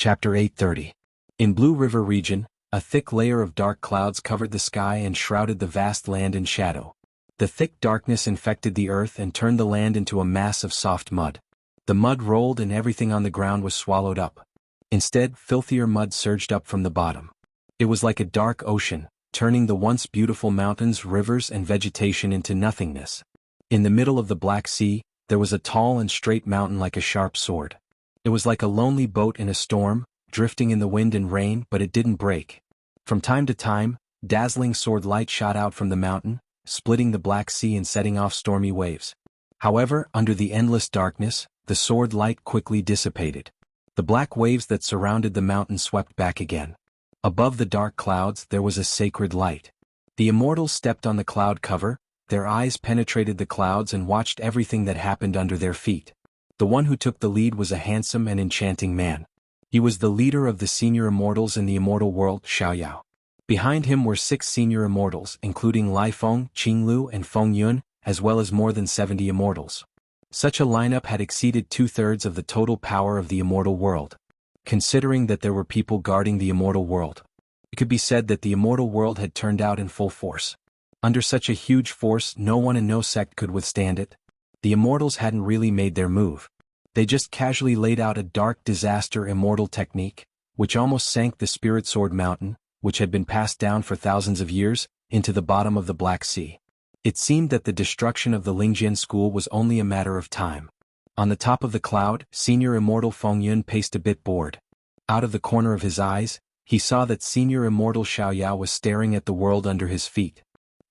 Chapter 830. In Blue River region, a thick layer of dark clouds covered the sky and shrouded the vast land in shadow. The thick darkness infected the earth and turned the land into a mass of soft mud. The mud rolled and everything on the ground was swallowed up. Instead, filthier mud surged up from the bottom. It was like a dark ocean, turning the once beautiful mountains, rivers, and vegetation into nothingness. In the middle of the Black Sea, there was a tall and straight mountain like a sharp sword. It was like a lonely boat in a storm, drifting in the wind and rain, but it didn't break. From time to time, dazzling sword light shot out from the mountain, splitting the Black Sea and setting off stormy waves. However, under the endless darkness, the sword light quickly dissipated. The black waves that surrounded the mountain swept back again. Above the dark clouds there was a sacred light. The immortals stepped on the cloud cover, their eyes penetrated the clouds and watched everything that happened under their feet. The one who took the lead was a handsome and enchanting man. He was the leader of the senior immortals in the immortal world, Xiaoyao. Behind him were 6 senior immortals, including Lai Feng, Qinglu, and Feng Yun, as well as more than 70 immortals. Such a lineup had exceeded 2/3 of the total power of the immortal world. Considering that there were people guarding the immortal world, it could be said that the immortal world had turned out in full force. Under such a huge force, no one and no sect could withstand it. The immortals hadn't really made their move. They just casually laid out a dark disaster immortal technique, which almost sank the Spirit Sword Mountain, which had been passed down for thousands of years, into the bottom of the Black Sea. It seemed that the destruction of the Lingjian school was only a matter of time. On the top of the cloud, senior immortal Feng Yun paced a bit bored. Out of the corner of his eyes, he saw that senior immortal Xiaoyao was staring at the world under his feet.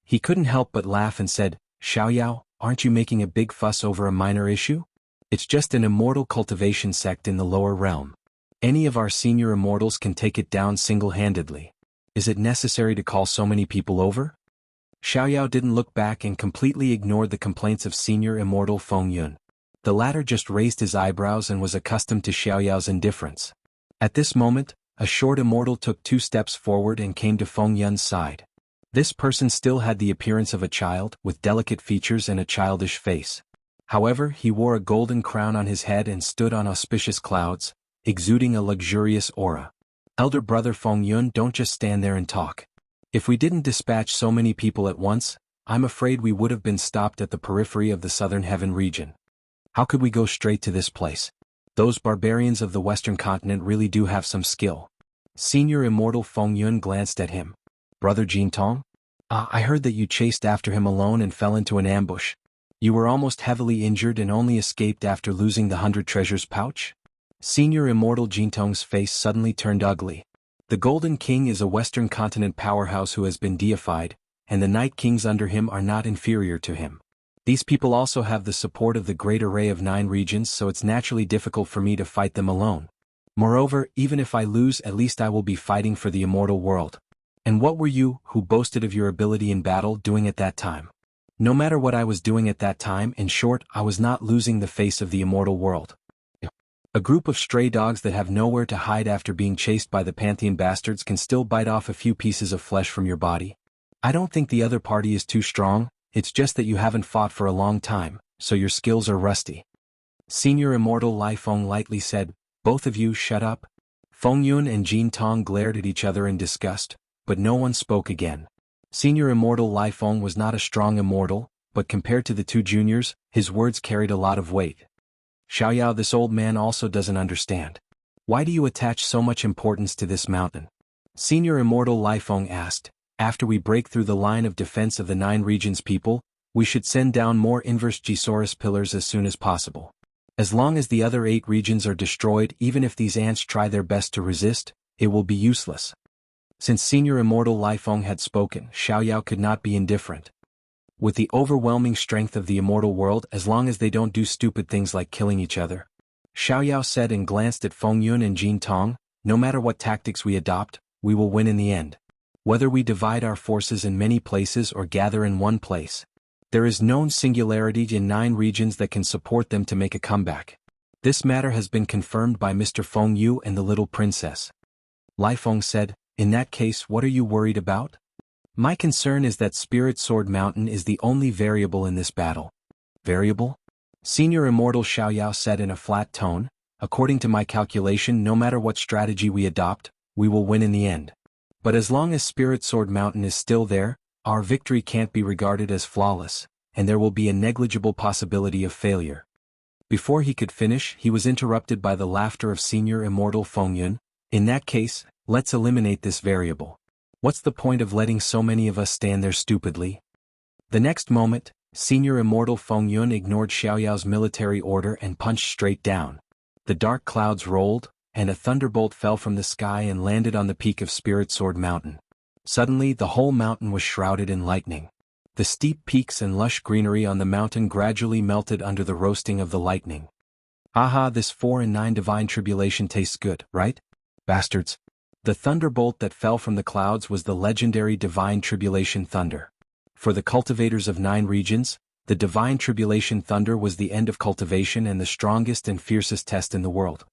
He couldn't help but laugh and said, "Xiaoyao, aren't you making a big fuss over a minor issue? It's just an immortal cultivation sect in the lower realm. Any of our senior immortals can take it down single-handedly. Is it necessary to call so many people over?" Xiaoyao didn't look back and completely ignored the complaints of senior immortal Feng Yun. The latter just raised his eyebrows and was accustomed to Xiaoyao's indifference. At this moment, a short immortal took 2 steps forward and came to Feng Yun's side. This person still had the appearance of a child, with delicate features and a childish face. However, he wore a golden crown on his head and stood on auspicious clouds, exuding a luxurious aura. "Elder brother Feng Yun, don't just stand there and talk. If we didn't dispatch so many people at once, I'm afraid we would have been stopped at the periphery of the southern heaven region. How could we go straight to this place? Those barbarians of the western continent really do have some skill." Senior immortal Feng Yun glanced at him. "Brother Jintong? I heard that you chased after him alone and fell into an ambush. You were almost heavily injured and only escaped after losing the 100 treasures pouch?" Senior immortal Jintong's face suddenly turned ugly. The Golden King is a Western continent powerhouse who has been deified, and the Night Kings under him are not inferior to him. These people also have the support of the great array of 9 regions, so it's naturally difficult for me to fight them alone. Moreover, even if I lose, at least I will be fighting for the immortal world. And what were you, who boasted of your ability in battle, doing at that time? No matter what I was doing at that time, in short, I was not losing the face of the immortal world. A group of stray dogs that have nowhere to hide after being chased by the Pantheon bastards can still bite off a few pieces of flesh from your body. I don't think the other party is too strong, it's just that you haven't fought for a long time, so your skills are rusty." Senior immortal Lai Feng lightly said, "Both of you shut up." Feng Yun and Jin Tong glared at each other in disgust, but no one spoke again. Senior immortal Lai Feng was not a strong immortal, but compared to the 2 juniors, his words carried a lot of weight. "Xiaoyao, this old man also doesn't understand. Why do you attach so much importance to this mountain?" Senior immortal Lai Feng asked. "After we break through the line of defense of the 9 regions people, we should send down more inverse Gisaurus pillars as soon as possible. As long as the other 8 regions are destroyed, even if these ants try their best to resist, it will be useless." Since senior immortal Lai Feng had spoken, Xiaoyao could not be indifferent. With the overwhelming strength of the immortal world, as long as they don't do stupid things like killing each other. Xiaoyao said and glanced at Feng Yun and Jin Tong, "No matter what tactics we adopt, we will win in the end. Whether we divide our forces in many places or gather in one place, there is known singularity in 9 regions that can support them to make a comeback. This matter has been confirmed by Mr. Feng Yu and the little princess." Lai Feng said, "In that case, what are you worried about? My concern is that Spirit Sword Mountain is the only variable in this battle." "Variable?" Senior immortal Xiaoyao said in a flat tone, according to my calculation, no matter what strategy we adopt, we will win in the end. But as long as Spirit Sword Mountain is still there, our victory can't be regarded as flawless, and there will be a negligible possibility of failure." Before he could finish, he was interrupted by the laughter of Senior Immortal Fengyun. "In that case, let's eliminate this variable. What's the point of letting so many of us stand there stupidly?" The next moment, Senior Immortal Fengyun ignored Xiaoyao's military order and punched straight down. The dark clouds rolled, and a thunderbolt fell from the sky and landed on the peak of Spirit Sword Mountain. Suddenly, the whole mountain was shrouded in lightning. The steep peaks and lush greenery on the mountain gradually melted under the roasting of the lightning. "Aha, this 4 and 9 divine tribulation tastes good, right? Bastards." The thunderbolt that fell from the clouds was the legendary divine tribulation thunder. For the cultivators of 9 regions, the divine tribulation thunder was the end of cultivation and the strongest and fiercest test in the world.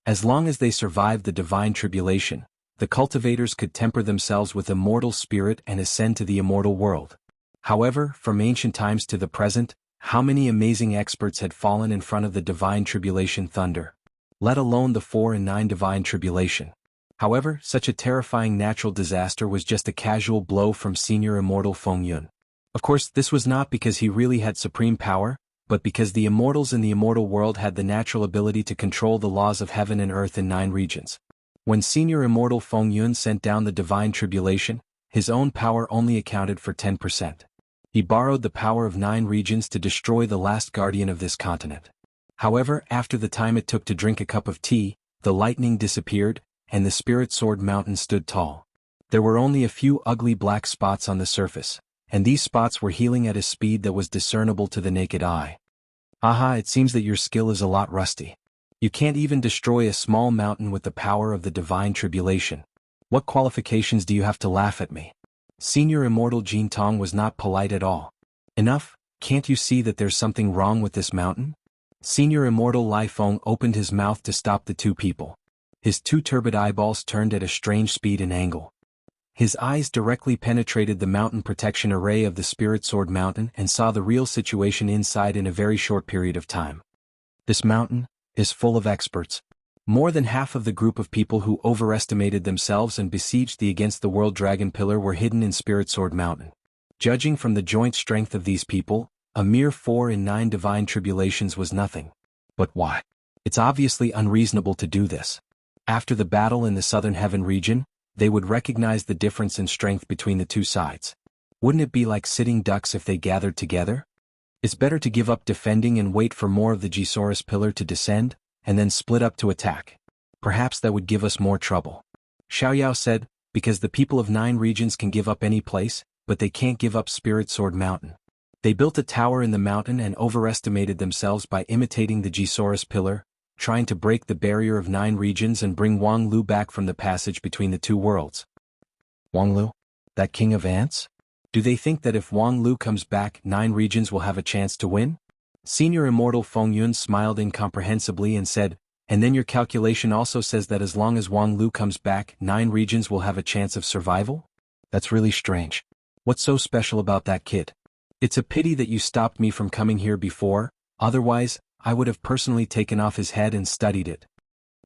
As long as they survived the divine tribulation, the cultivators could temper themselves with immortal spirit and ascend to the immortal world. However, from ancient times to the present, how many amazing experts had fallen in front of the divine tribulation thunder? Let alone the 4 and 9 divine tribulation. However, such a terrifying natural disaster was just a casual blow from Senior Immortal Fengyun. Of course, this was not because he really had supreme power, but because the immortals in the immortal world had the natural ability to control the laws of heaven and earth in 9 regions. When Senior Immortal Fengyun sent down the divine tribulation, his own power only accounted for 10%. He borrowed the power of 9 regions to destroy the last guardian of this continent. However, after the time it took to drink a cup of tea, the lightning disappeared, and the Spirit Sword Mountain stood tall. There were only a few ugly black spots on the surface, and these spots were healing at a speed that was discernible to the naked eye. "Aha, it seems that your skill is a lot rusty. You can't even destroy a small mountain with the power of the divine tribulation. What qualifications do you have to laugh at me?" Senior Immortal Jin Tong was not polite at all. "Enough, can't you see that there's something wrong with this mountain?" Senior Immortal Lai Feng opened his mouth to stop the two people. His 2 turbid eyeballs turned at a strange speed and angle. His eyes directly penetrated the mountain protection array of the Spirit Sword Mountain and saw the real situation inside in a very short period of time. This mountain is full of experts. More than half of the group of people who overestimated themselves and besieged the Against the World Dragon Pillar were hidden in Spirit Sword Mountain. Judging from the joint strength of these people, a mere 4 and 9 divine tribulations was nothing. But why? It's obviously unreasonable to do this. After the battle in the Southern Heaven region, they would recognize the difference in strength between the two sides. Wouldn't it be like sitting ducks if they gathered together? It's better to give up defending and wait for more of the Gisaurus pillar to descend, and then split up to attack. Perhaps that would give us more trouble. Xiaoyao said, because the people of 9 regions can give up any place, but they can't give up Spirit Sword Mountain. They built a tower in the mountain and overestimated themselves by imitating the Gisaurus pillar, trying to break the barrier of 9 regions and bring Wang Lu back from the passage between the 2 worlds. Wang Lu? That king of ants? Do they think that if Wang Lu comes back, 9 regions will have a chance to win? Senior Immortal Fengyun smiled incomprehensibly and said, and then your calculation also says that as long as Wang Lu comes back, 9 regions will have a chance of survival? That's really strange. What's so special about that kid? It's a pity that you stopped me from coming here before, otherwise, I would have personally taken off his head and studied it.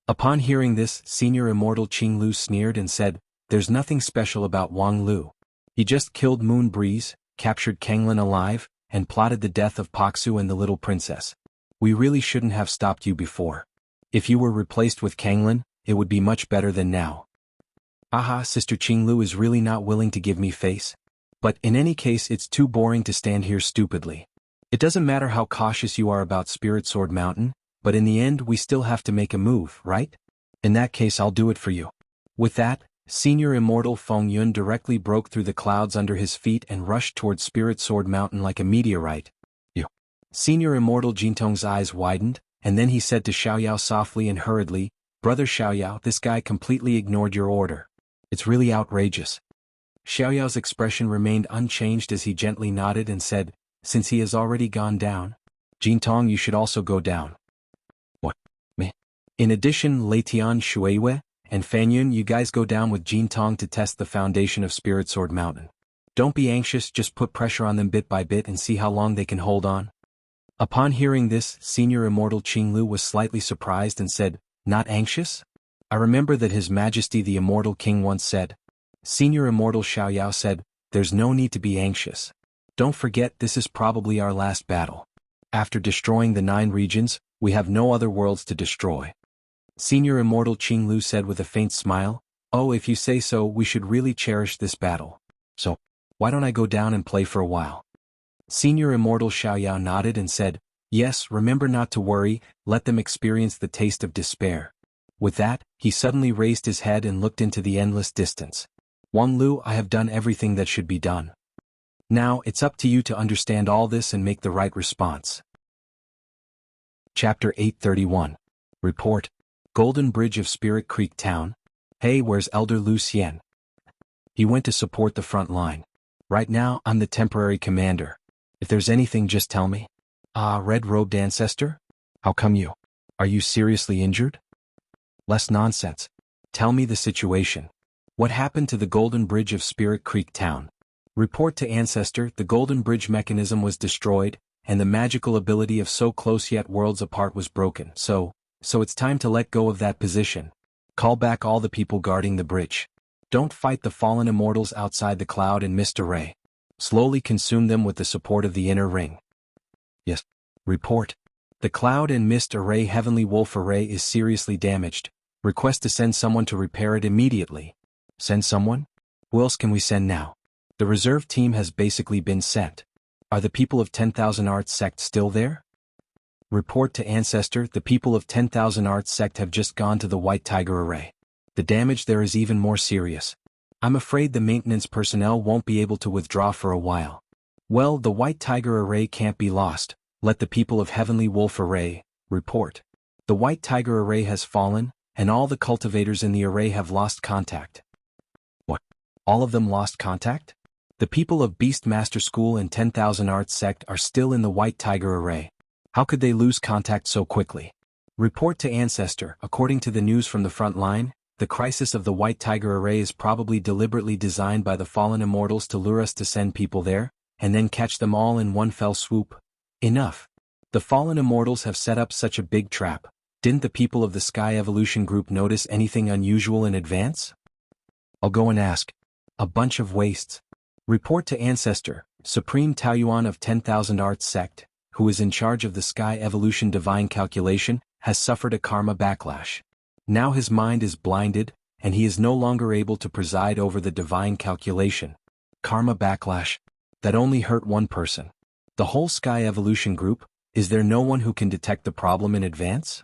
Upon hearing this, Senior Immortal Qing Lu sneered and said, there's nothing special about Wang Lu. He just killed Moon Breeze, captured Kanglin alive, and plotted the death of Paksu and the little princess. We really shouldn't have stopped you before. If you were replaced with Kanglin, it would be much better than now. Aha, Sister Qing Lu is really not willing to give me face. But in any case, it's too boring to stand here stupidly. It doesn't matter how cautious you are about Spirit Sword Mountain, but in the end we still have to make a move, right? In that case I'll do it for you. With that, Senior Immortal Fengyun directly broke through the clouds under his feet and rushed towards Spirit Sword Mountain like a meteorite. You. Senior Immortal Jintong's eyes widened, and then he said to Xiaoyao softly and hurriedly, Brother Xiaoyao, this guy completely ignored your order. It's really outrageous. Xiaoyao's expression remained unchanged as he gently nodded and said, since he has already gone down, Jintong, you should also go down. What? Me? In addition, Leitian Shuiwei and Fanyun, you guys go down with Jintong to test the foundation of Spirit Sword Mountain. Don't be anxious, just put pressure on them bit by bit and see how long they can hold on. Upon hearing this, Senior Immortal Qinglu was slightly surprised and said, "Not anxious? I remember that His Majesty the Immortal King once said." Senior Immortal Xiaoyao said, "There's no need to be anxious. Don't forget this is probably our last battle. After destroying the 9 regions, we have no other worlds to destroy." Senior Immortal Qinglu said with a faint smile, "Oh, if you say so, we should really cherish this battle. So, why don't I go down and play for a while?" Senior Immortal Xiaoyao nodded and said, "Yes, remember not to worry, let them experience the taste of despair." With that, he suddenly raised his head and looked into the endless distance. "Wang Lu, I have done everything that should be done. Now, it's up to you to understand all this and make the right response." Chapter 831. Report. Golden Bridge of Spirit Creek Town. "Hey, where's Elder Lu Xian?" "He went to support the front line. Right now, I'm the temporary commander. If there's anything, just tell me." "Ah, red-robed ancestor? How come you? Are you seriously injured?" "Less nonsense. Tell me the situation. What happened to the Golden Bridge of Spirit Creek Town?" Report to Ancestor. The Golden Bridge mechanism was destroyed, and the magical ability of so close yet worlds apart was broken, so it's time to let go of that position. Call back all the people guarding the bridge. Don't fight the fallen immortals outside the cloud and mist array. Slowly consume them with the support of the inner ring. Yes. Report. The cloud and mist array Heavenly Wolf array is seriously damaged. Request to send someone to repair it immediately. Send someone? Who else can we send now? The reserve team has basically been sent. Are the people of 10,000 Arts Sect still there? Report to Ancestor. The people of 10,000 Arts Sect have just gone to the White Tiger Array. The damage there is even more serious. I'm afraid the maintenance personnel won't be able to withdraw for a while. Well, the White Tiger Array can't be lost. Let the people of Heavenly Wolf Array report. The White Tiger Array has fallen, and all the cultivators in the array have lost contact. What? All of them lost contact? The people of Beastmaster School and 10,000 Arts Sect are still in the White Tiger Array. How could they lose contact so quickly? Report to Ancestor. According to the news from the front line, the crisis of the White Tiger Array is probably deliberately designed by the fallen immortals to lure us to send people there, and then catch them all in one fell swoop. Enough. The fallen immortals have set up such a big trap. Didn't the people of the Sky Evolution Group notice anything unusual in advance? I'll go and ask. A bunch of wastes. Report to Ancestor. Supreme Taoyuan of 10,000 Arts Sect, who is in charge of the Sky Evolution Divine Calculation, has suffered a karma backlash. Now his mind is blinded, and he is no longer able to preside over the divine calculation. Karma backlash? That only hurt one person. The whole Sky Evolution Group? Is there no one who can detect the problem in advance?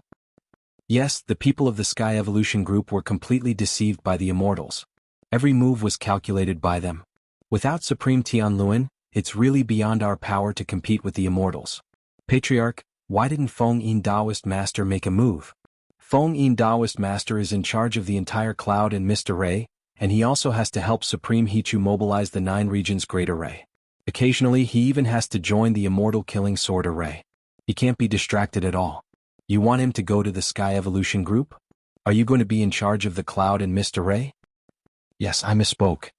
Yes, the people of the Sky Evolution Group were completely deceived by the immortals. Every move was calculated by them. Without Supreme Tianluan, it's really beyond our power to compete with the immortals. Patriarch, why didn't Feng Yin Taoist Master make a move? Feng Yin Taoist Master is in charge of the entire Cloud and Mist Array, and he also has to help Supreme Hichu mobilize the 9 regions Great Array. Occasionally he even has to join the Immortal Killing Sword Array. He can't be distracted at all. You want him to go to the Sky Evolution Group? Are you going to be in charge of the Cloud and Mist Array? Yes, I misspoke.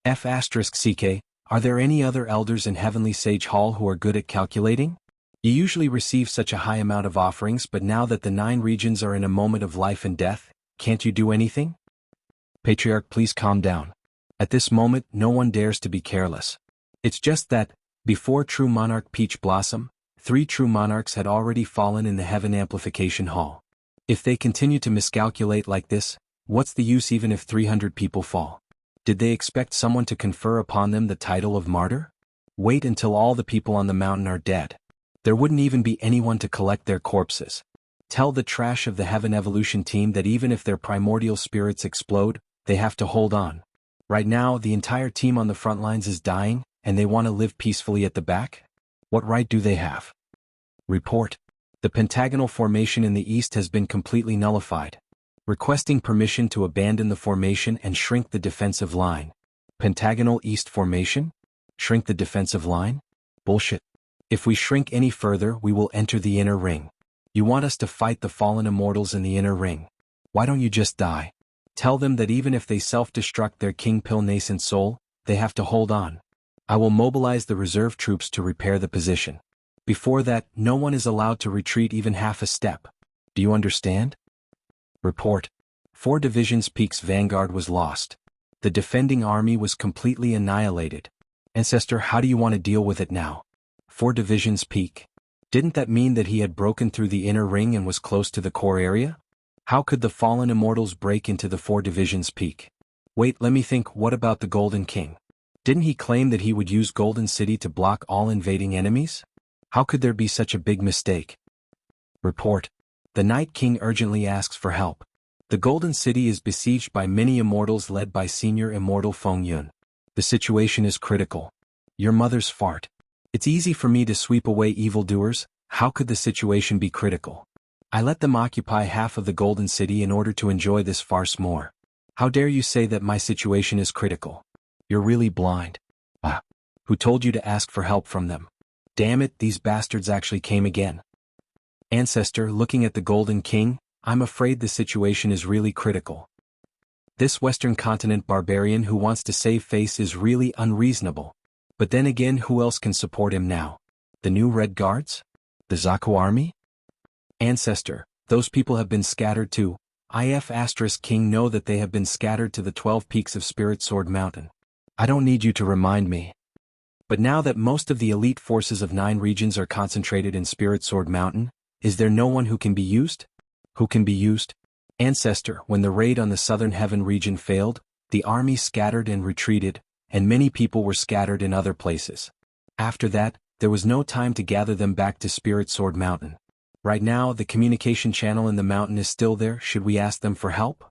F***CK, are there any other elders in Heavenly Sage Hall who are good at calculating? You usually receive such a high amount of offerings, but now that the 9 regions are in a moment of life and death, can't you do anything? Patriarch, please calm down. At this moment, no one dares to be careless. It's just that, before True Monarch Peach Blossom, 3 true monarchs had already fallen in the Heaven Amplification Hall. If they continue to miscalculate like this, what's the use even if 300 people fall? Did they expect someone to confer upon them the title of martyr? Wait until all the people on the mountain are dead. There wouldn't even be anyone to collect their corpses. Tell the trash of the Heaven Evolution team that even if their primordial spirits explode, they have to hold on. Right now, the entire team on the front lines is dying, and they want to live peacefully at the back? What right do they have? Report. The pentagonal formation in the east has been completely nullified. Requesting permission to abandon the formation and shrink the defensive line. Pentagonal east formation? Shrink the defensive line? Bullshit. If we shrink any further, we will enter the inner ring. You want us to fight the fallen immortals in the inner ring. Why don't you just die? Tell them that even if they self-destruct their King Pill nascent soul, they have to hold on. I will mobilize the reserve troops to repair the position. Before that, no one is allowed to retreat even half a step. Do you understand? Report. 4 Divisions Peak's vanguard was lost. The defending army was completely annihilated. Ancestor, how do you want to deal with it now? 4 Divisions Peak. Didn't that mean that he had broken through the inner ring and was close to the core area? How could the fallen immortals break into the 4 Divisions Peak? Wait, let me think, what about the Golden King? Didn't he claim that he would use Golden City to block all invading enemies? How could there be such a big mistake? Report. The Night King urgently asks for help. The Golden City is besieged by many immortals led by Senior Immortal Feng Yun. The situation is critical. Your mother's fart. It's easy for me to sweep away evildoers. How could the situation be critical? I let them occupy half of the Golden City in order to enjoy this farce more. How dare you say that my situation is critical? You're really blind. Who told you to ask for help from them? Damn it, these bastards actually came again. Ancestor, looking at the Golden King, I'm afraid the situation is really critical. This Western continent barbarian who wants to save face is really unreasonable. But then again, who else can support him now? The new Red Guards? The Zaku army? Ancestor, those people have been scattered too. King know that they have been scattered to the 12 peaks of Spirit Sword Mountain. I don't need you to remind me. But now that most of the elite forces of 9 regions are concentrated in Spirit Sword Mountain, is there no one who can be used? Who can be used? Ancestor, when the raid on the Southern Heaven region failed, the army scattered and retreated, and many people were scattered in other places. After that, there was no time to gather them back to Spirit Sword Mountain. Right now, the communication channel in the mountain is still there. Should we ask them for help?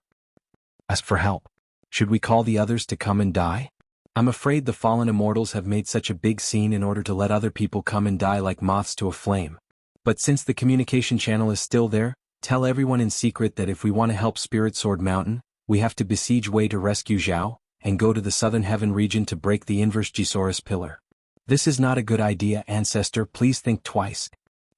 Ask for help. Should we call the others to come and die? I'm afraid the fallen immortals have made such a big scene in order to let other people come and die like moths to a flame. But since the communication channel is still there, tell everyone in secret that if we want to help Spirit Sword Mountain, we have to besiege Wei to rescue Zhao, and go to the Southern Heaven region to break the inverse Gisaurus pillar. This is not a good idea, Ancestor, please think twice.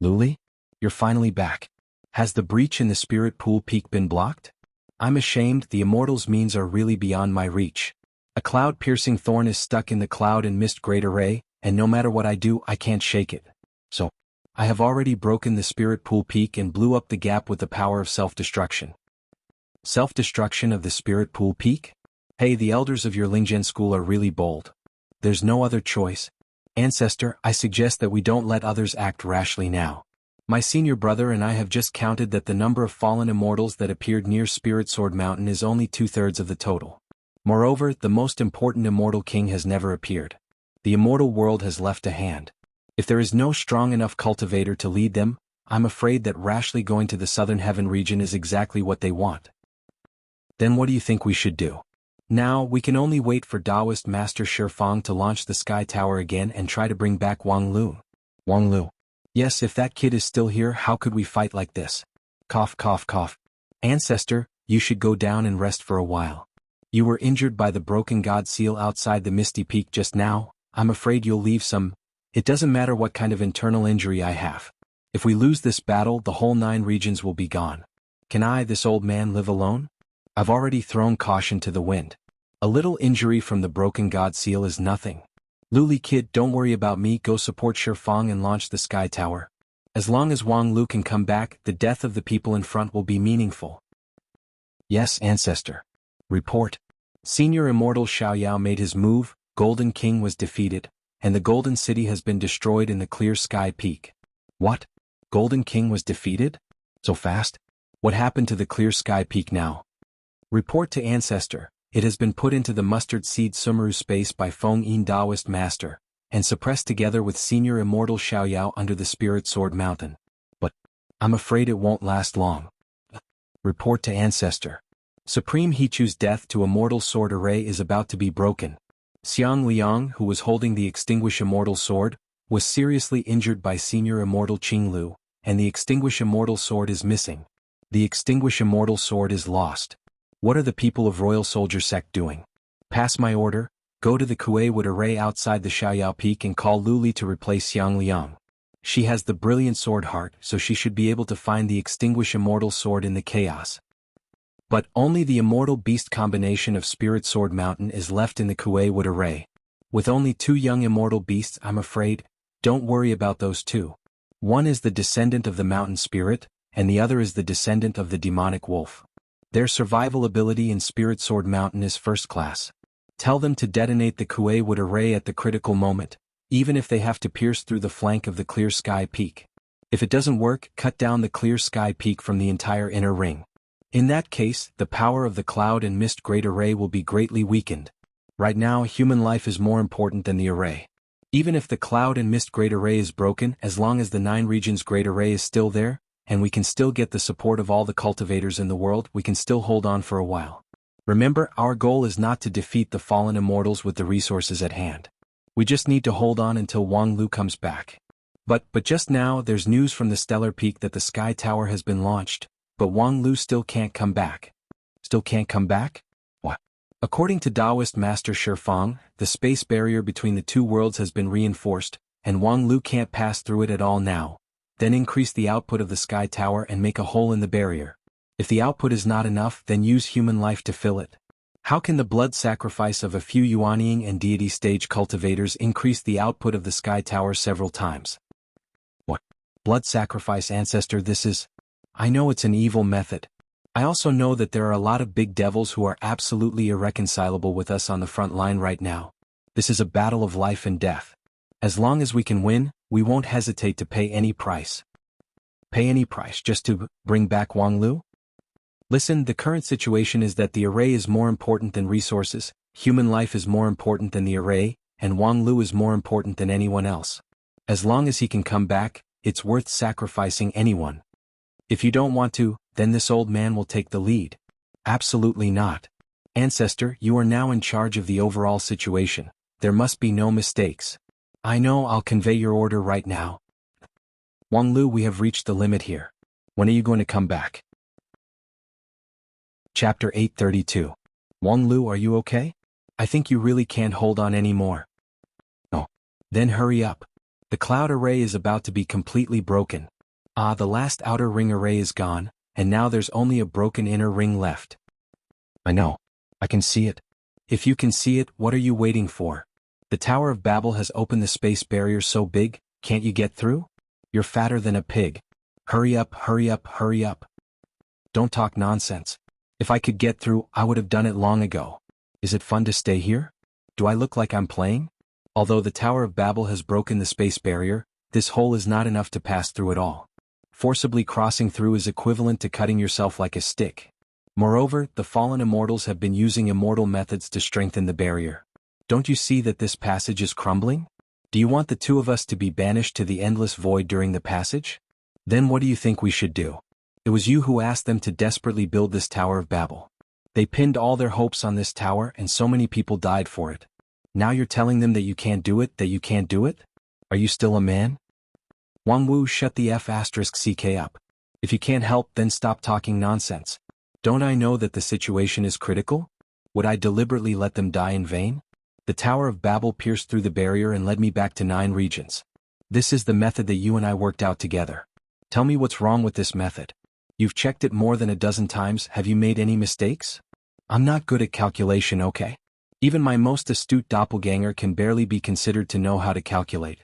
Luli? You're finally back. Has the breach in the Spirit Pool Peak been blocked? I'm ashamed, the Immortals' means are really beyond my reach. A cloud-piercing thorn is stuck in the cloud and mist great array, and no matter what I do, I can't shake it. So, I have already broken the Spirit Pool Peak and blew up the gap with the power of self-destruction. Self-destruction of the Spirit Pool Peak? Hey, the elders of your Lingzhen school are really bold. There's no other choice. Ancestor, I suggest that we don't let others act rashly now. My senior brother and I have just counted that the number of fallen immortals that appeared near Spirit Sword Mountain is only 2/3 of the total. Moreover, the most important immortal king has never appeared. The immortal world has left a hand. If there is no strong enough cultivator to lead them, I'm afraid that rashly going to the Southern Heaven region is exactly what they want. Then what do you think we should do? Now, we can only wait for Taoist Master Shifang to launch the Sky Tower again and try to bring back Wang Lu. Wang Lu. Yes, if that kid is still here, how could we fight like this? Cough, cough, cough. Ancestor, you should go down and rest for a while. You were injured by the broken god seal outside the Misty Peak just now. I'm afraid you'll leave some. It doesn't matter what kind of internal injury I have. If we lose this battle, the whole 9 regions will be gone. Can I, this old man, live alone? I've already thrown caution to the wind. A little injury from the broken god seal is nothing. Luli kid, don't worry about me, go support Shifang and launch the Sky Tower. As long as Wang Lu can come back, the death of the people in front will be meaningful. Yes, Ancestor. Report. Senior Immortal Xiaoyao made his move, Golden King was defeated, and the Golden City has been destroyed in the Clear Sky Peak. What? Golden King was defeated? So fast? What happened to the Clear Sky Peak now? Report to Ancestor. It has been put into the mustard seed Sumeru space by Feng Yin Taoist Master, and suppressed together with Senior Immortal Xiaoyao under the Spirit Sword Mountain. But, I'm afraid it won't last long. Report to Ancestor. Supreme Hichu's death to Immortal Sword Array is about to be broken. Xiang Liang, who was holding the Extinguish Immortal Sword, was seriously injured by Senior Immortal Qinglu, and the Extinguish Immortal Sword is missing. The Extinguish Immortal Sword is lost. What are the people of Royal Soldier Sect doing? Pass my order, go to the Kuei-Wood Array outside the Xiaoyao Peak and call Luli to replace Xiang Liang. She has the brilliant sword heart, so she should be able to find the Extinguish Immortal Sword in the chaos. But only the Immortal Beast combination of Spirit Sword Mountain is left in the Kuei-Wood Array. With only 2 young Immortal Beasts, I'm afraid, don't worry about those 2. One is the descendant of the mountain spirit, and the other is the descendant of the demonic wolf. Their survival ability in Spirit Sword Mountain is first class. Tell them to detonate the Kuei Wood array at the critical moment, even if they have to pierce through the flank of the Clear Sky Peak. If it doesn't work, cut down the Clear Sky Peak from the entire inner ring. In that case, the power of the Cloud and Mist Great Array will be greatly weakened. Right now, human life is more important than the array. Even if the Cloud and Mist Great Array is broken, as long as the 9 Regions Great Array is still there, and we can still get the support of all the cultivators in the world, we can still hold on for a while. Remember, our goal is not to defeat the fallen immortals with the resources at hand. We just need to hold on until Wang Lu comes back. But just now, there's news from the Stellar Peak that the Sky Tower has been launched, but Wang Lu still can't come back. Still can't come back? What? According to Taoist Master Shifeng, the space barrier between the two worlds has been reinforced, and Wang Lu can't pass through it at all now. Then increase the output of the Sky Tower and make a hole in the barrier. If the output is not enough, then use human life to fill it. How can the blood sacrifice of a few Yuanying and deity stage cultivators increase the output of the Sky Tower several times? What? Blood sacrifice ancestor, this is... I know it's an evil method. I also know that there are a lot of big devils who are absolutely irreconcilable with us on the front line right now. This is a battle of life and death. As long as we can win, we won't hesitate to pay any price. Pay any price just to bring back Wang Lu? Listen, the current situation is that the array is more important than resources, human life is more important than the array, and Wang Lu is more important than anyone else. As long as he can come back, it's worth sacrificing anyone. If you don't want to, then this old man will take the lead. Absolutely not. Ancestor, you are now in charge of the overall situation. There must be no mistakes. I know, I'll convey your order right now. Wang Lu, we have reached the limit here. When are you going to come back? Chapter 832. Wang Lu, are you okay? I think you really can't hold on anymore. No. Then hurry up. The cloud array is about to be completely broken. The last outer ring array is gone, and now there's only a broken inner ring left. I know. I can see it. If you can see it, what are you waiting for? The Tower of Babel has opened the space barrier so big, can't you get through? You're fatter than a pig. Hurry up, hurry up, hurry up. Don't talk nonsense. If I could get through, I would have done it long ago. Is it fun to stay here? Do I look like I'm playing? Although the Tower of Babel has broken the space barrier, this hole is not enough to pass through at all. Forcibly crossing through is equivalent to cutting yourself like a stick. Moreover, the fallen immortals have been using immortal methods to strengthen the barrier. Don't you see that this passage is crumbling? Do you want the two of us to be banished to the endless void during the passage? Then what do you think we should do? It was you who asked them to desperately build this Tower of Babel. They pinned all their hopes on this tower and so many people died for it. Now you're telling them that you can't do it, that you can't do it? Are you still a man? Wang Wu, shut the F***ck up. If you can't help, then stop talking nonsense. Don't I know that the situation is critical? Would I deliberately let them die in vain? The Tower of Babel pierced through the barrier and led me back to 9 regions. This is the method that you and I worked out together. Tell me what's wrong with this method. You've checked it more than a dozen times, have you made any mistakes? I'm not good at calculation, okay? Even my most astute doppelganger can barely be considered to know how to calculate.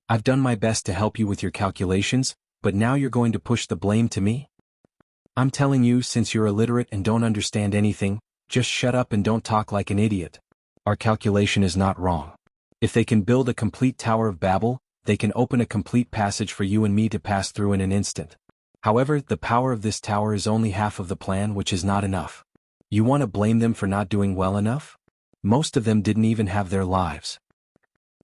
I've done my best to help you with your calculations, but now you're going to push the blame to me? I'm telling you, since you're illiterate and don't understand anything, just shut up and don't talk like an idiot. Our calculation is not wrong. If they can build a complete Tower of Babel, they can open a complete passage for you and me to pass through in an instant. However, the power of this tower is only half of the plan, which is not enough. You want to blame them for not doing well enough? Most of them didn't even have their lives.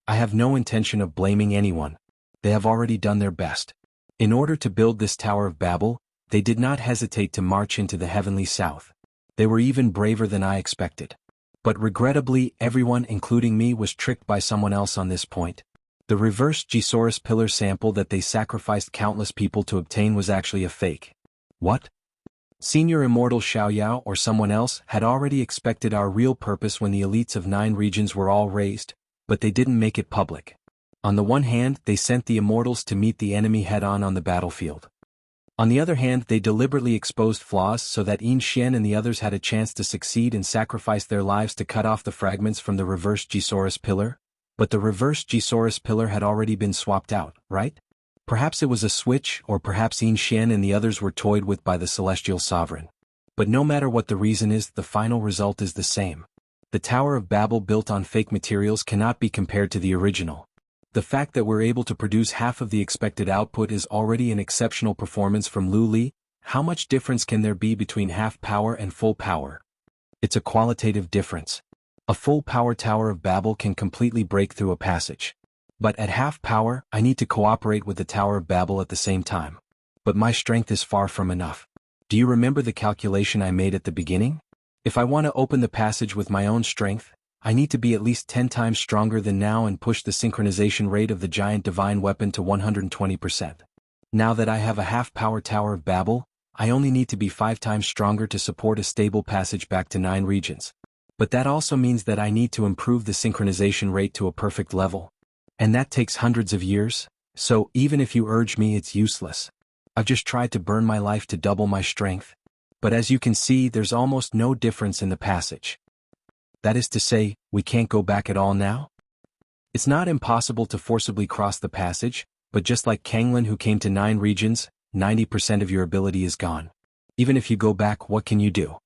I have no intention of blaming anyone. They have already done their best. In order to build this Tower of Babel, they did not hesitate to march into the heavenly south. They were even braver than I expected. But regrettably, everyone, including me, was tricked by someone else on this point. The reverse Gisaurus pillar sample that they sacrificed countless people to obtain was actually a fake. What? Senior Immortal Xiaoyao or someone else had already expected our real purpose when the elites of 9 regions were all raised, but they didn't make it public. On the one hand, they sent the immortals to meet the enemy head-on on the battlefield. On the other hand, they deliberately exposed flaws so that Yin Xian and the others had a chance to succeed and sacrifice their lives to cut off the fragments from the reverse Gisaurus pillar. But the reverse Gisaurus pillar had already been swapped out, right? Perhaps it was a switch, or perhaps Yin Xian and the others were toyed with by the celestial sovereign. But no matter what the reason is, the final result is the same. The Tower of Babel built on fake materials cannot be compared to the original. The fact that we're able to produce half of the expected output is already an exceptional performance from Lu Li. How much difference can there be between half power and full power? It's a qualitative difference. A full power Tower of Babel can completely break through a passage. But at half power, I need to cooperate with the Tower of Babel at the same time. But my strength is far from enough. Do you remember the calculation I made at the beginning? If I want to open the passage with my own strength, I need to be at least 10 times stronger than now and push the synchronization rate of the giant divine weapon to 120%. Now that I have a half-power Tower of Babel, I only need to be 5 times stronger to support a stable passage back to 9 regions. But that also means that I need to improve the synchronization rate to a perfect level. And that takes hundreds of years, so even if you urge me, it's useless. I've just tried to burn my life to double my strength. But as you can see, there's almost no difference in the passage. That is to say, we can't go back at all now? It's not impossible to forcibly cross the passage, but just like Kanglin who came to 9 regions, 90% of your ability is gone. Even if you go back, what can you do?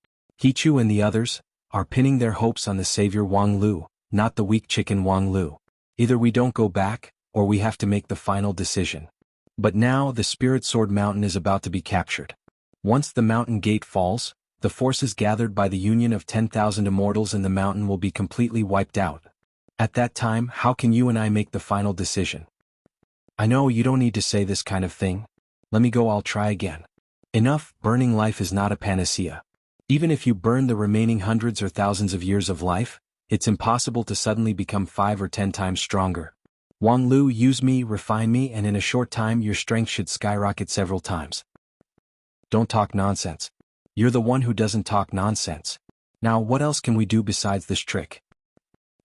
Hichu and the others are pinning their hopes on the savior Wang Lu, not the weak chicken Wang Lu. Either we don't go back, or we have to make the final decision. But now the Spirit Sword Mountain is about to be captured. Once the mountain gate falls, the forces gathered by the union of 10,000 immortals in the mountain will be completely wiped out. At that time, how can you and I make the final decision? I know you don't need to say this kind of thing. Let me go, I'll try again. Enough, burning life is not a panacea. Even if you burn the remaining hundreds or thousands of years of life, it's impossible to suddenly become 5 or 10 times stronger. Wang Lu, use me, refine me, and in a short time your strength should skyrocket several times. Don't talk nonsense. You're the one who doesn't talk nonsense. Now what else can we do besides this trick?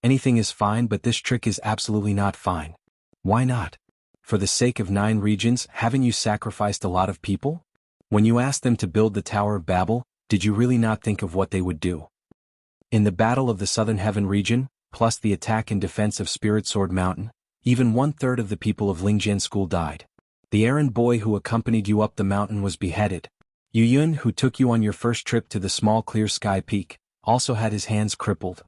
Anything is fine, but this trick is absolutely not fine. Why not? For the sake of 9 regions, haven't you sacrificed a lot of people? When you asked them to build the Tower of Babel, did you really not think of what they would do? In the Battle of the Southern Heaven region, plus the attack and defense of Spirit Sword Mountain, even 1/3 of the people of Lingjian School died. The errand boy who accompanied you up the mountain was beheaded. Yu Yun, who took you on your first trip to the small clear sky peak, also had his hands crippled.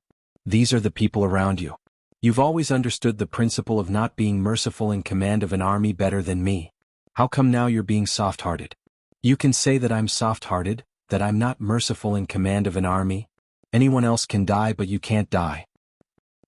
These are the people around you. You've always understood the principle of not being merciful in command of an army better than me. How come now you're being soft-hearted? You can say that I'm soft-hearted, that I'm not merciful in command of an army. Anyone else can die, but you can't die.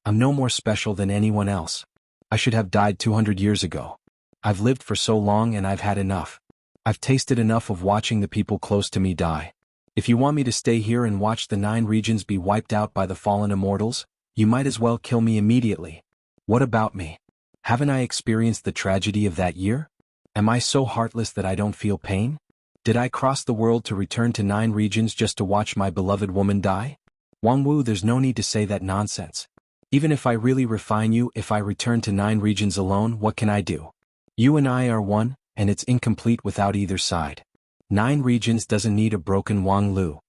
I'm no more special than anyone else. I should have died 200 years ago. I've lived for so long and I've had enough. I've tasted enough of watching the people close to me die. If you want me to stay here and watch the 9 regions be wiped out by the fallen immortals, you might as well kill me immediately. What about me? Haven't I experienced the tragedy of that year? Am I so heartless that I don't feel pain? Did I cross the world to return to 9 regions just to watch my beloved woman die? Wang Wu, there's no need to say that nonsense. Even if I really refine you, if I return to 9 regions alone, what can I do? You and I are one, and it's incomplete without either side. 9 regions doesn't need a broken Wang Lu.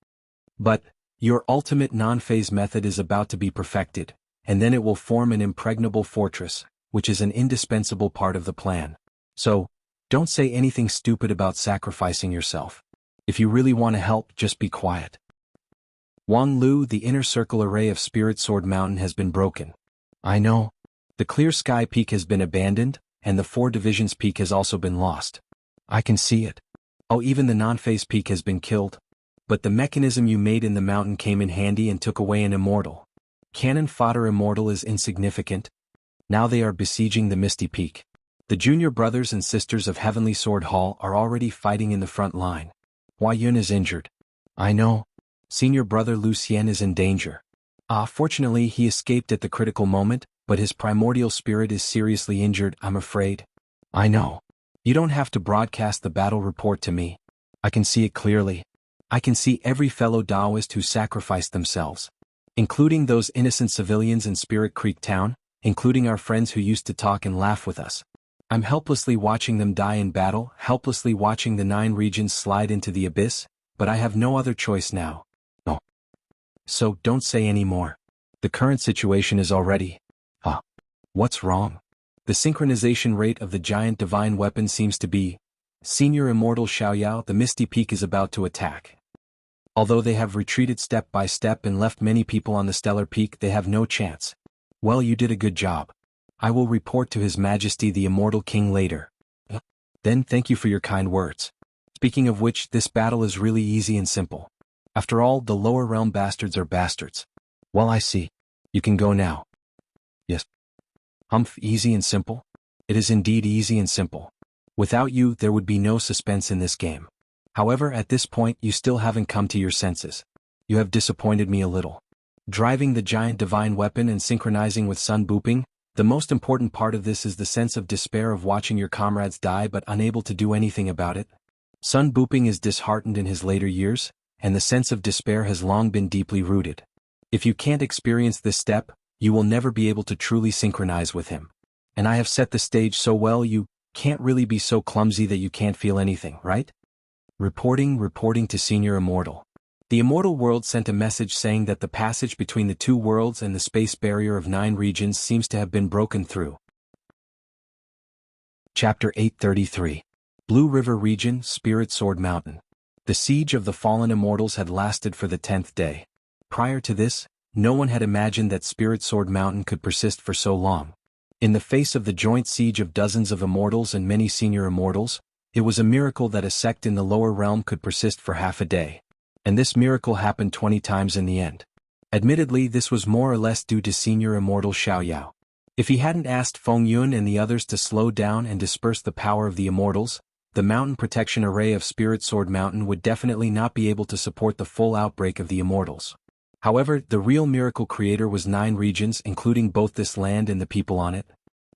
But your ultimate non-phase method is about to be perfected, and then it will form an impregnable fortress, which is an indispensable part of the plan. So, don't say anything stupid about sacrificing yourself. If you really want to help, just be quiet. Wang Lu, the inner circle array of Spirit Sword Mountain has been broken. I know. The Clear Sky Peak has been abandoned, and the 4 Divisions Peak has also been lost. I can see it. Oh, even the non-phase peak has been killed. But the mechanism you made in the mountain came in handy and took away an immortal. Cannon fodder immortal is insignificant. Now they are besieging the Misty Peak. The junior brothers and sisters of Heavenly Sword Hall are already fighting in the front line. Hua Yun is injured. I know. Senior brother Lu Xian is in danger. Fortunately he escaped at the critical moment, but his primordial spirit is seriously injured, I'm afraid. I know. You don't have to broadcast the battle report to me. I can see it clearly. I can see every fellow Taoist who sacrificed themselves. Including those innocent civilians in Spirit Creek Town, including our friends who used to talk and laugh with us. I'm helplessly watching them die in battle, helplessly watching the 9 regions slide into the abyss, but I have no other choice now. No. So don't say any more. The current situation is already... What's wrong? The synchronization rate of the giant divine weapon seems to be. Senior Immortal Xiaoyao, the Misty Peak is about to attack. Although they have retreated step by step and left many people on the stellar peak, they have no chance. Well, you did a good job. I will report to His Majesty the Immortal King later. Then thank you for your kind words. Speaking of which, this battle is really easy and simple. After all, the lower realm bastards are bastards. Well, I see. You can go now. Yes. Humph, easy and simple? It is indeed easy and simple. Without you, there would be no suspense in this game. However, at this point, you still haven't come to your senses. You have disappointed me a little. Driving the giant divine weapon and synchronizing with Sun Booping, the most important part of this is the sense of despair of watching your comrades die but unable to do anything about it. Sun Booping is disheartened in his later years, and the sense of despair has long been deeply rooted. If you can't experience this step, you will never be able to truly synchronize with him. And I have set the stage so well, you can't really be so clumsy that you can't feel anything, right? Reporting to Senior Immortal. The Immortal World sent a message saying that the passage between the two worlds and the space barrier of 9 regions seems to have been broken through. Chapter 833. Blue River Region, Spirit Sword Mountain. The siege of the fallen immortals had lasted for the 10th day. Prior to this, no one had imagined that Spirit Sword Mountain could persist for so long. In the face of the joint siege of dozens of immortals and many senior immortals, it was a miracle that a sect in the lower realm could persist for half a day. And this miracle happened 20 times in the end. Admittedly, this was more or less due to Senior Immortal Xiaoyao. If he hadn't asked Feng Yun and the others to slow down and disperse the power of the immortals, the mountain protection array of Spirit Sword Mountain would definitely not be able to support the full outbreak of the immortals. However, the real miracle creator was 9 regions, including both this land and the people on it.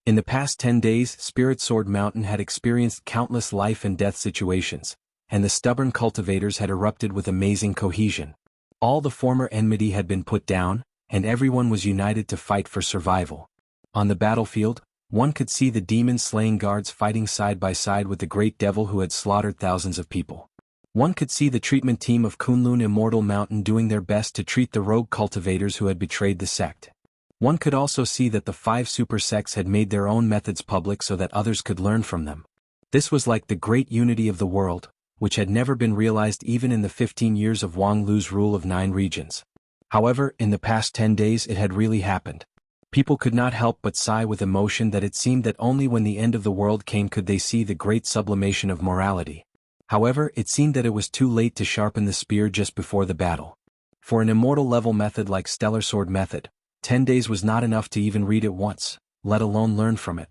In the past 10 days, Spirit Sword Mountain had experienced countless life and death situations, and the stubborn cultivators had erupted with amazing cohesion. All the former enmity had been put down, and everyone was united to fight for survival. On the battlefield, one could see the demon-slaying guards fighting side by side with the great devil who had slaughtered thousands of people. One could see the treatment team of Kunlun Immortal Mountain doing their best to treat the rogue cultivators who had betrayed the sect. One could also see that the 5 super sects had made their own methods public so that others could learn from them. This was like the great unity of the world, which had never been realized even in the 15 years of Wang Lu's rule of 9 regions. However, in the past 10 days it had really happened. People could not help but sigh with emotion that it seemed that only when the end of the world came could they see the great sublimation of morality. However, it seemed that it was too late to sharpen the spear just before the battle. For an immortal level method like Stellar Sword Method, 10 days was not enough to even read it once, let alone learn from it.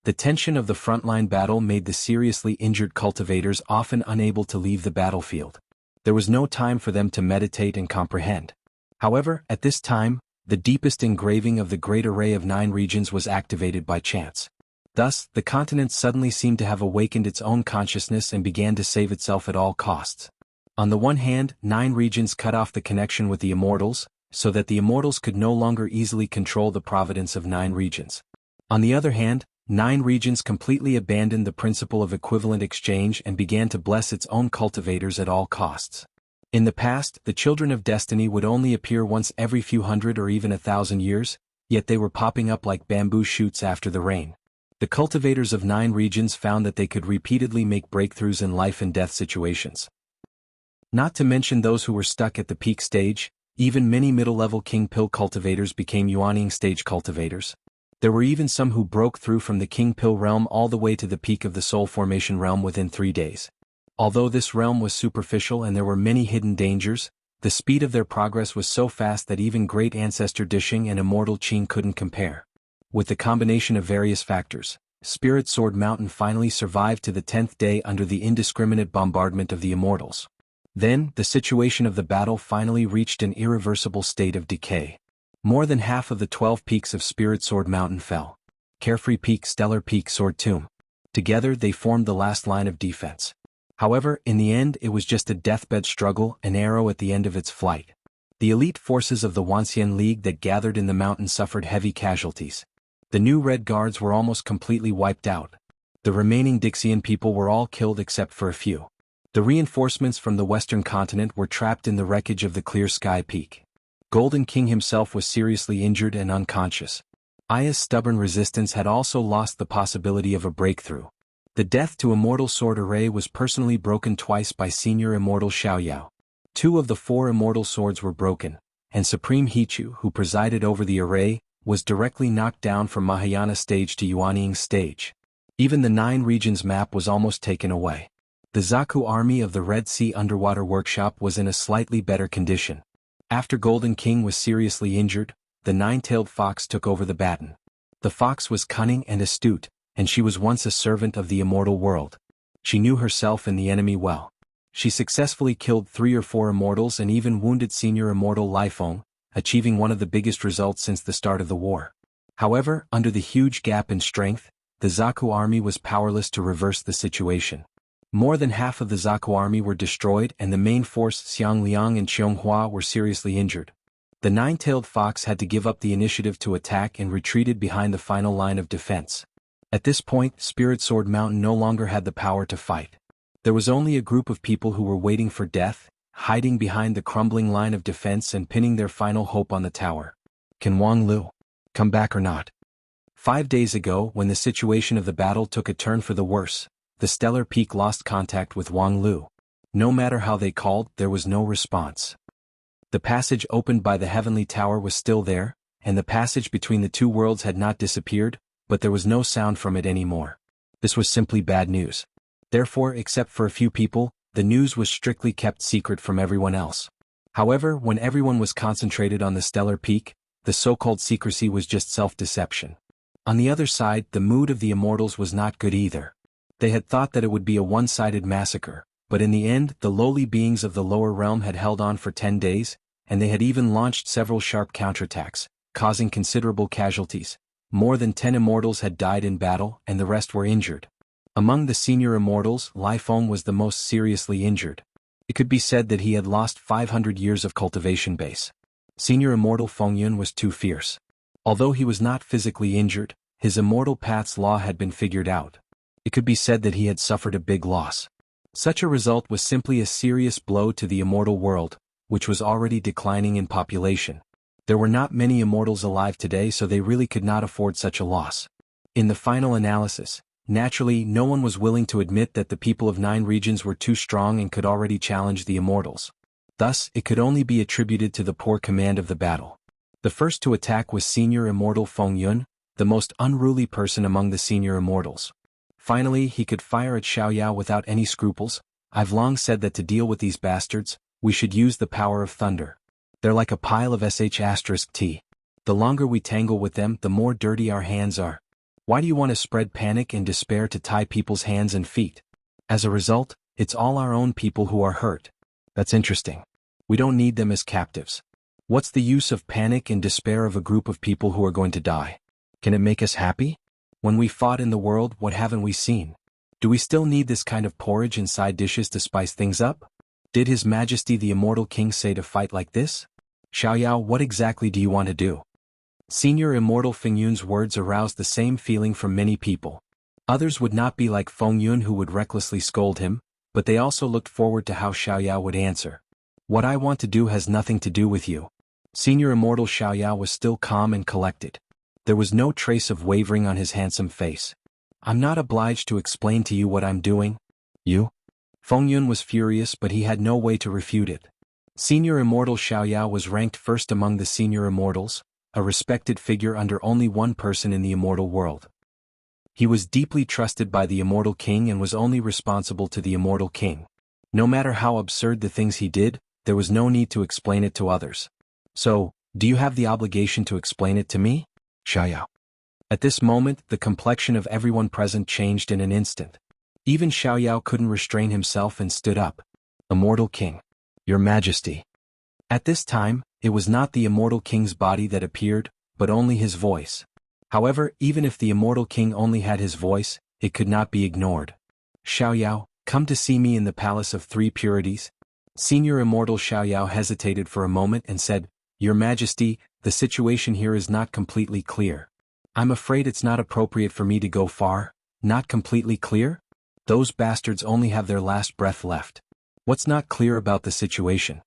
The tension of the frontline battle made the seriously injured cultivators often unable to leave the battlefield. There was no time for them to meditate and comprehend. However, at this time, the deepest engraving of the great array of 9 regions was activated by chance. Thus, the continent suddenly seemed to have awakened its own consciousness and began to save itself at all costs. On the one hand, 9 regions cut off the connection with the immortals, so that the immortals could no longer easily control the providence of 9 regions. On the other hand, 9 regions completely abandoned the principle of equivalent exchange and began to bless its own cultivators at all costs. In the past, the children of destiny would only appear once every few hundred or even 1,000 years, yet they were popping up like bamboo shoots after the rain. The cultivators of 9 regions found that they could repeatedly make breakthroughs in life and death situations. Not to mention those who were stuck at the peak stage, even many middle-level King Pill cultivators became Yuaning stage cultivators. There were even some who broke through from the King Pill realm all the way to the peak of the Soul Formation realm within 3 days. Although this realm was superficial and there were many hidden dangers, the speed of their progress was so fast that even Great Ancestor Dishing and Immortal Qin couldn't compare. With the combination of various factors, Spirit Sword Mountain finally survived to the 10th day under the indiscriminate bombardment of the immortals. Then, the situation of the battle finally reached an irreversible state of decay. More than half of the 12 peaks of Spirit Sword Mountain fell. Carefree Peak, Stellar Peak, Sword Tomb. Together they formed the last line of defense. However, in the end it was just a deathbed struggle, an arrow at the end of its flight. The elite forces of the Wanxian League that gathered in the mountain suffered heavy casualties. The new Red Guards were almost completely wiped out. The remaining Dixian people were all killed except for a few. The reinforcements from the western continent were trapped in the wreckage of the Clear Sky Peak. Golden King himself was seriously injured and unconscious. Aya's stubborn resistance had also lost the possibility of a breakthrough. The death to immortal sword array was personally broken twice by senior immortal Xiaoyao. 2 of the 4 immortal swords were broken, and Supreme Hichu, who presided over the array, was directly knocked down from Mahayana stage to Yuanying stage. Even the 9 regions map was almost taken away. The Zaku army of the Red Sea underwater workshop was in a slightly better condition. After Golden King was seriously injured, the 9-tailed fox took over the baton. The fox was cunning and astute, and she was once a servant of the immortal world. She knew herself and the enemy well. She successfully killed 3 or 4 immortals and even wounded senior immortal Lifeng, achieving one of the biggest results since the start of the war. However, under the huge gap in strength, the Zaku army was powerless to reverse the situation. More than half of the Zaku army were destroyed and the main force Xiangliang and Qianghua were seriously injured. The 9-tailed fox had to give up the initiative to attack and retreated behind the final line of defense. At this point, Spirit Sword Mountain no longer had the power to fight. There was only a group of people who were waiting for death, hiding behind the crumbling line of defense and pinning their final hope on the tower. Can Wang Lu come back or not? 5 days ago, when the situation of the battle took a turn for the worse, the Stellar Peak lost contact with Wang Lu. No matter how they called, there was no response. The passage opened by the Heavenly Tower was still there, and the passage between the 2 worlds had not disappeared, but there was no sound from it anymore. This was simply bad news. Therefore, except for a few people, the news was strictly kept secret from everyone else. However, when everyone was concentrated on the Stellar Peak, the so-called secrecy was just self-deception. On the other side, the mood of the immortals was not good either. They had thought that it would be a one-sided massacre, but in the end, the lowly beings of the lower realm had held on for 10 days, and they had even launched several sharp counterattacks, causing considerable casualties. More than 10 immortals had died in battle, and the rest were injured. Among the senior immortals, Lifeng was the most seriously injured. It could be said that he had lost 500 years of cultivation base. Senior immortal Fengyun was too fierce. Although he was not physically injured, his immortal path's law had been figured out. It could be said that he had suffered a big loss. Such a result was simply a serious blow to the immortal world, which was already declining in population. There were not many immortals alive today, so they really could not afford such a loss. In the final analysis, naturally, no one was willing to admit that the people of 9 regions were too strong and could already challenge the immortals. Thus, it could only be attributed to the poor command of the battle. The first to attack was senior immortal Fengyun, the most unruly person among the senior immortals. Finally, he could fire at Xiaoyao without any scruples. I've long said that to deal with these bastards, we should use the power of thunder. They're like a pile of sh*t. The longer we tangle with them, the more dirty our hands are. Why do you want to spread panic and despair to tie people's hands and feet? As a result, it's all our own people who are hurt. That's interesting. We don't need them as captives. What's the use of panic and despair of a group of people who are going to die? Can it make us happy? When we fought in the world, what haven't we seen? Do we still need this kind of porridge and side dishes to spice things up? Did His Majesty the Immortal King say to fight like this? Xiaoyao, what exactly do you want to do? Senior Immortal Fengyun's words aroused the same feeling from many people. Others would not be like Fengyun, who would recklessly scold him, but they also looked forward to how Xiaoyao would answer. What I want to do has nothing to do with you. Senior Immortal Xiaoyao was still calm and collected. There was no trace of wavering on his handsome face. I'm not obliged to explain to you what I'm doing. You? Fengyun was furious, but he had no way to refute it. Senior Immortal Xiaoyao was ranked first among the senior immortals, a respected figure under only one person in the immortal world. He was deeply trusted by the Immortal King and was only responsible to the Immortal King. No matter how absurd the things he did, there was no need to explain it to others. So, do you have the obligation to explain it to me? Xiaoyao. At this moment, the complexion of everyone present changed in an instant. Even Xiaoyao couldn't restrain himself and stood up. Immortal King. Your Majesty. At this time, it was not the Immortal King's body that appeared, but only his voice. However, even if the Immortal King only had his voice, it could not be ignored. Xiaoyao, come to see me in the Palace of Three Purities. Senior Immortal Xiaoyao hesitated for a moment and said, Your Majesty, the situation here is not completely clear. I'm afraid it's not appropriate for me to go far. Not completely clear? Those bastards only have their last breath left. What's not clear about the situation?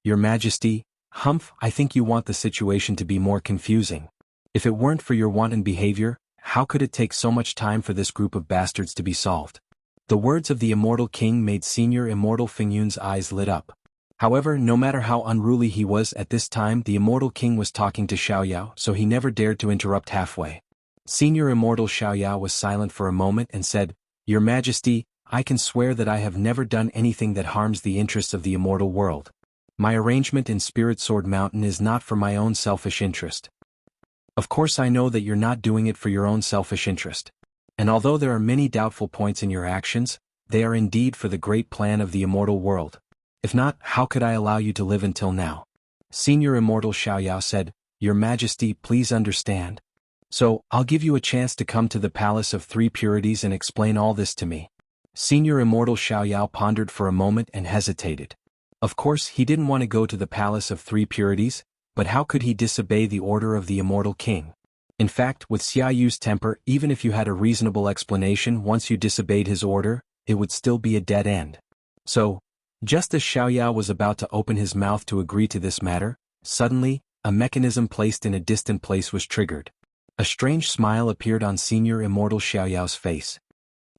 Your Majesty, I think you want the situation to be more confusing. If it weren't for your wanton behavior, how could it take so much time for this group of bastards to be solved? The words of the immortal king made Senior Immortal Fengyun's eyes lit up. However, no matter how unruly he was at this time, the immortal king was talking to Xiaoyao, so he never dared to interrupt halfway. Senior Immortal Xiaoyao was silent for a moment and said, "Your Majesty, I can swear that I have never done anything that harms the interests of the immortal world. My arrangement in Spirit Sword Mountain is not for my own selfish interest. Of course I know that you're not doing it for your own selfish interest. And although there are many doubtful points in your actions, they are indeed for the great plan of the immortal world. If not, how could I allow you to live until now?" Senior Immortal Xiaoyao said, "Your Majesty, please understand. So, I'll give you a chance to come to the Palace of Three Purities and explain all this to me." Senior Immortal Xiaoyao pondered for a moment and hesitated. Of course, he didn't want to go to the Palace of Three Purities, but how could he disobey the order of the immortal king? In fact, with Xiaoyu's temper, even if you had a reasonable explanation once you disobeyed his order, it would still be a dead end. So, just as Xiaoyao was about to open his mouth to agree to this matter, suddenly, a mechanism placed in a distant place was triggered. A strange smile appeared on Senior Immortal Xiaoyao's face.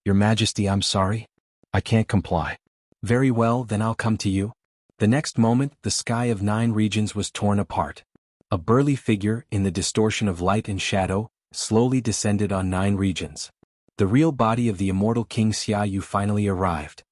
"Your Majesty, I'm sorry. I can't comply." "Very well, then I'll come to you." The next moment, the sky of 9 regions was torn apart. A burly figure, in the distortion of light and shadow, slowly descended on 9 regions. The real body of the immortal King Xiaoyu finally arrived.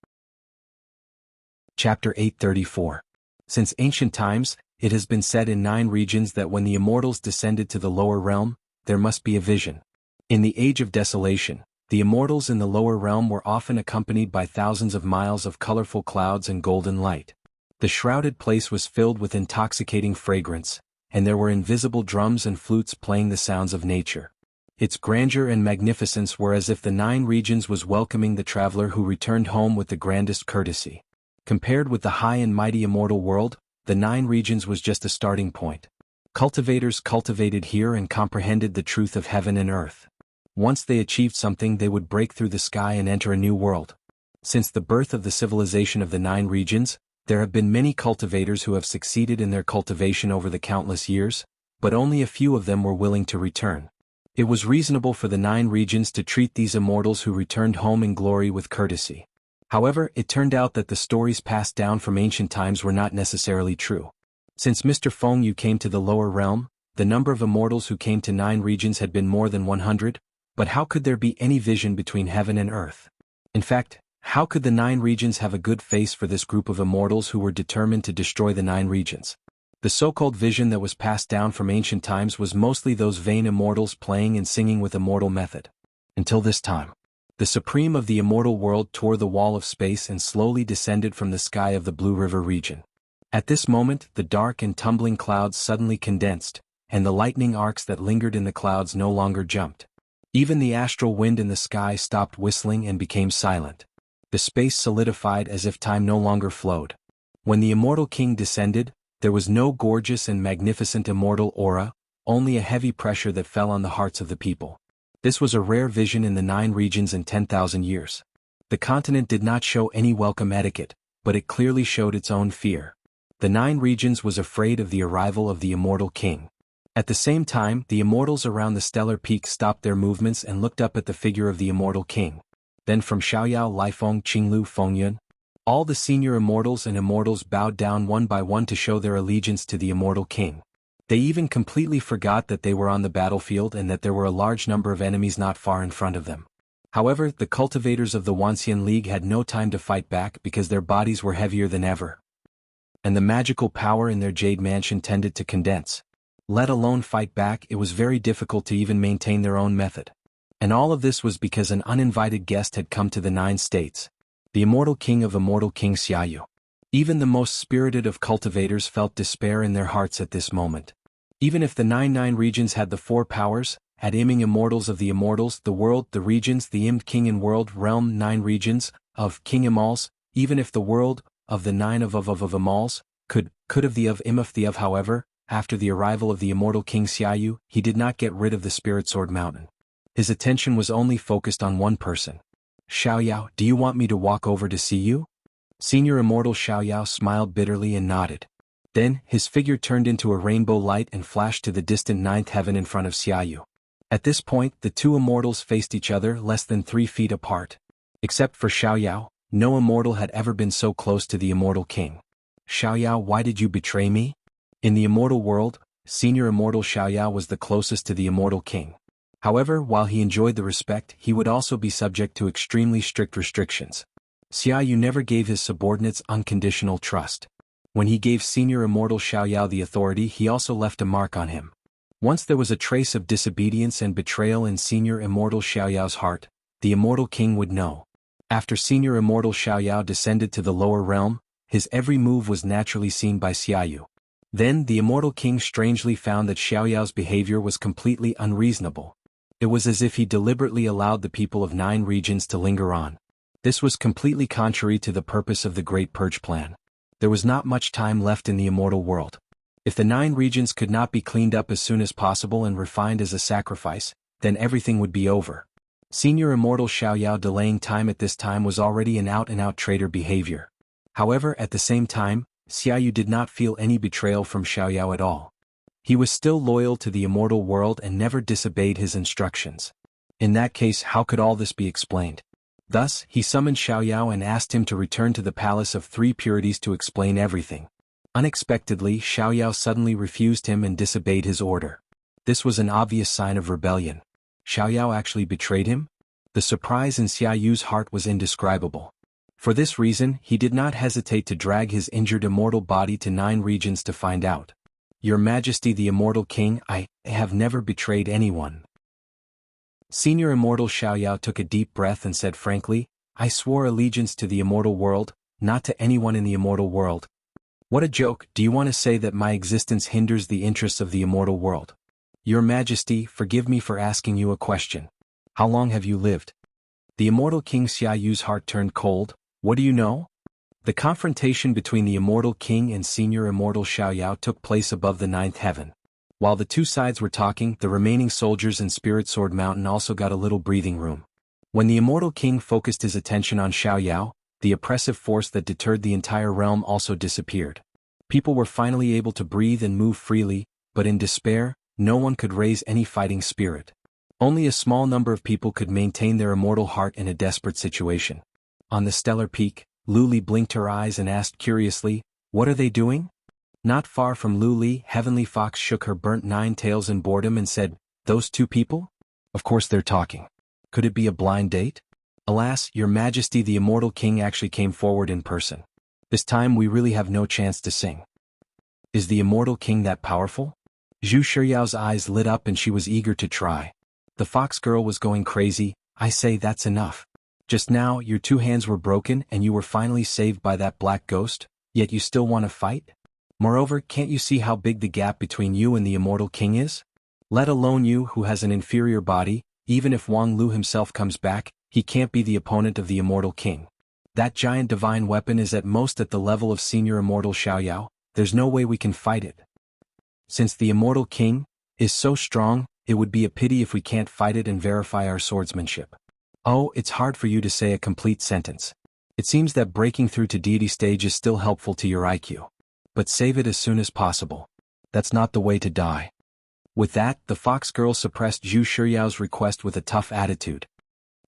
Chapter 834. Since ancient times, it has been said in 9 regions that when the immortals descended to the lower realm, there must be a vision. In the Age of Desolation, the immortals in the lower realm were often accompanied by thousands of miles of colorful clouds and golden light. The shrouded place was filled with intoxicating fragrance, and there were invisible drums and flutes playing the sounds of nature. Its grandeur and magnificence were as if the 9 regions was welcoming the traveler who returned home with the grandest courtesy. Compared with the high and mighty immortal world, the 9 regions was just a starting point. Cultivators cultivated here and comprehended the truth of heaven and earth. Once they achieved something, they would break through the sky and enter a new world. Since the birth of the civilization of the 9 regions, there have been many cultivators who have succeeded in their cultivation over the countless years, but only a few of them were willing to return. It was reasonable for the 9 regions to treat these immortals who returned home in glory with courtesy. However, it turned out that the stories passed down from ancient times were not necessarily true. Since Mr. Fengyu came to the lower realm, the number of immortals who came to 9 regions had been more than 100, but how could there be any vision between heaven and earth? In fact, how could the 9 regions have a good face for this group of immortals who were determined to destroy the 9 regions? The so-called vision that was passed down from ancient times was mostly those vain immortals playing and singing with immortal method. Until this time, the Supreme of the immortal world tore the wall of space and slowly descended from the sky of the Blue River region. At this moment, the dark and tumbling clouds suddenly condensed, and the lightning arcs that lingered in the clouds no longer jumped. Even the astral wind in the sky stopped whistling and became silent. The space solidified as if time no longer flowed. When the immortal king descended, there was no gorgeous and magnificent immortal aura, only a heavy pressure that fell on the hearts of the people. This was a rare vision in the 9 regions in 10,000 years. The continent did not show any welcome etiquette, but it clearly showed its own fear. The 9 regions was afraid of the arrival of the immortal king. At the same time, the immortals around the stellar peak stopped their movements and looked up at the figure of the immortal king. Then from Xiaoyao, Lifeng, Qinglu, Fengyun, all the senior immortals and immortals bowed down one by one to show their allegiance to the immortal king. They even completely forgot that they were on the battlefield and that there were a large number of enemies not far in front of them. However, the cultivators of the Wanxian League had no time to fight back because their bodies were heavier than ever, and the magical power in their jade mansion tended to condense. Let alone fight back, it was very difficult to even maintain their own method. And all of this was because an uninvited guest had come to the 9 states. The immortal king of immortal King Xiaoyu. Even the most spirited of cultivators felt despair in their hearts at this moment. Even if the 9 regions had the 4 powers, had iming immortals of the immortals, the world, the regions, the immed king and world, realm, 9 regions, of King Imals, even if the world, of the 9 of Imals, could have the of im of the of however, after the arrival of the immortal King Xiaoyu, he did not get rid of the Spirit Sword Mountain. His attention was only focused on one person. Xiaoyao, do you want me to walk over to see you? Senior Immortal Xiaoyao smiled bitterly and nodded. Then, his figure turned into a rainbow light and flashed to the distant ninth heaven in front of Xiaoyu. At this point, the two immortals faced each other less than 3 feet apart. Except for Xiaoyao, no immortal had ever been so close to the immortal king. Xiaoyao, why did you betray me? In the immortal world, senior immortal Xiaoyao was the closest to the immortal king. However, while he enjoyed the respect, he would also be subject to extremely strict restrictions. Xiaoyu never gave his subordinates unconditional trust. When he gave senior immortal Xiaoyao the authority, he also left a mark on him. Once there was a trace of disobedience and betrayal in senior immortal Xiaoyao's heart, the immortal king would know. After senior immortal Xiaoyao descended to the lower realm, his every move was naturally seen by Xiaoyu. Then the immortal king strangely found that Xiaoyao's behavior was completely unreasonable. It was as if he deliberately allowed the people of 9 regions to linger on. This was completely contrary to the purpose of the Great Purge plan. There was not much time left in the immortal world. If the 9 regions could not be cleaned up as soon as possible and refined as a sacrifice, then everything would be over. Senior immortal Xiaoyao delaying time at this time was already an out-and-out traitor behavior. However, at the same time, Xiaoyu did not feel any betrayal from Xiaoyao at all. He was still loyal to the immortal world and never disobeyed his instructions. In that case, how could all this be explained? Thus, he summoned Xiaoyao and asked him to return to the Palace of 3 Purities to explain everything. Unexpectedly, Xiaoyao suddenly refused him and disobeyed his order. This was an obvious sign of rebellion. Xiaoyao actually betrayed him? The surprise in Xiaoyu's heart was indescribable. For this reason, he did not hesitate to drag his injured immortal body to 9 regions to find out. Your Majesty the Immortal King, I have never betrayed anyone. Senior immortal Xiaoyao took a deep breath and said frankly, I swore allegiance to the immortal world, not to anyone in the immortal world. What a joke, do you want to say that my existence hinders the interests of the immortal world? Your Majesty, forgive me for asking you a question. How long have you lived? The immortal King Xiaoyu's heart turned cold. What do you know? The confrontation between the immortal king and senior immortal Xiaoyao took place above the 9th heaven. While the two sides were talking, the remaining soldiers in Spirit Sword Mountain also got a little breathing room. When the immortal king focused his attention on Xiaoyao, the oppressive force that deterred the entire realm also disappeared. People were finally able to breathe and move freely, but in despair, no one could raise any fighting spirit. Only a small number of people could maintain their immortal heart in a desperate situation. On the stellar peak, Lu Li blinked her eyes and asked curiously, what are they doing? Not far from Lu Li, Heavenly Fox shook her burnt 9 tails in boredom and said, those 2 people? Of course they're talking. Could it be a blind date? Alas, Your Majesty the Immortal King actually came forward in person. This time we really have no chance to sing. Is the Immortal King that powerful? Zhu Shiyao's eyes lit up and she was eager to try. The fox girl was going crazy. I say that's enough. Just now, your 2 hands were broken and you were finally saved by that black ghost, yet you still want to fight? Moreover, can't you see how big the gap between you and the Immortal King is? Let alone you who has an inferior body, even if Wang Lu himself comes back, he can't be the opponent of the Immortal King. That giant divine weapon is at most at the level of senior immortal Xiaoyao, there's no way we can fight it. Since the Immortal King is so strong, it would be a pity if we can't fight it and verify our swordsmanship. Oh, it's hard for you to say a complete sentence. It seems that breaking through to deity stage is still helpful to your IQ. But save it as soon as possible. That's not the way to die. With that, the fox girl suppressed Zhu Shiyao's request with a tough attitude.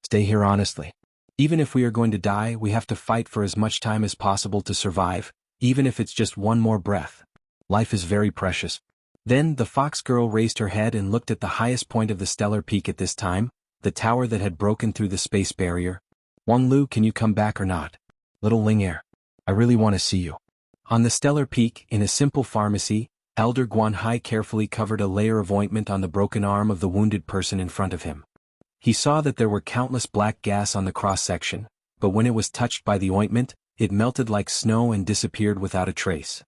Stay here honestly. Even if we are going to die, we have to fight for as much time as possible to survive, even if it's just one more breath. Life is very precious. Then the fox girl raised her head and looked at the highest point of the stellar peak at this time, the tower that had broken through the space barrier. Wang Lu, can you come back or not? Little Ling Er, I really want to see you. On the stellar peak, in a simple pharmacy, Elder Guanhai carefully covered a layer of ointment on the broken arm of the wounded person in front of him. He saw that there were countless black gas on the cross-section, but when it was touched by the ointment, it melted like snow and disappeared without a trace.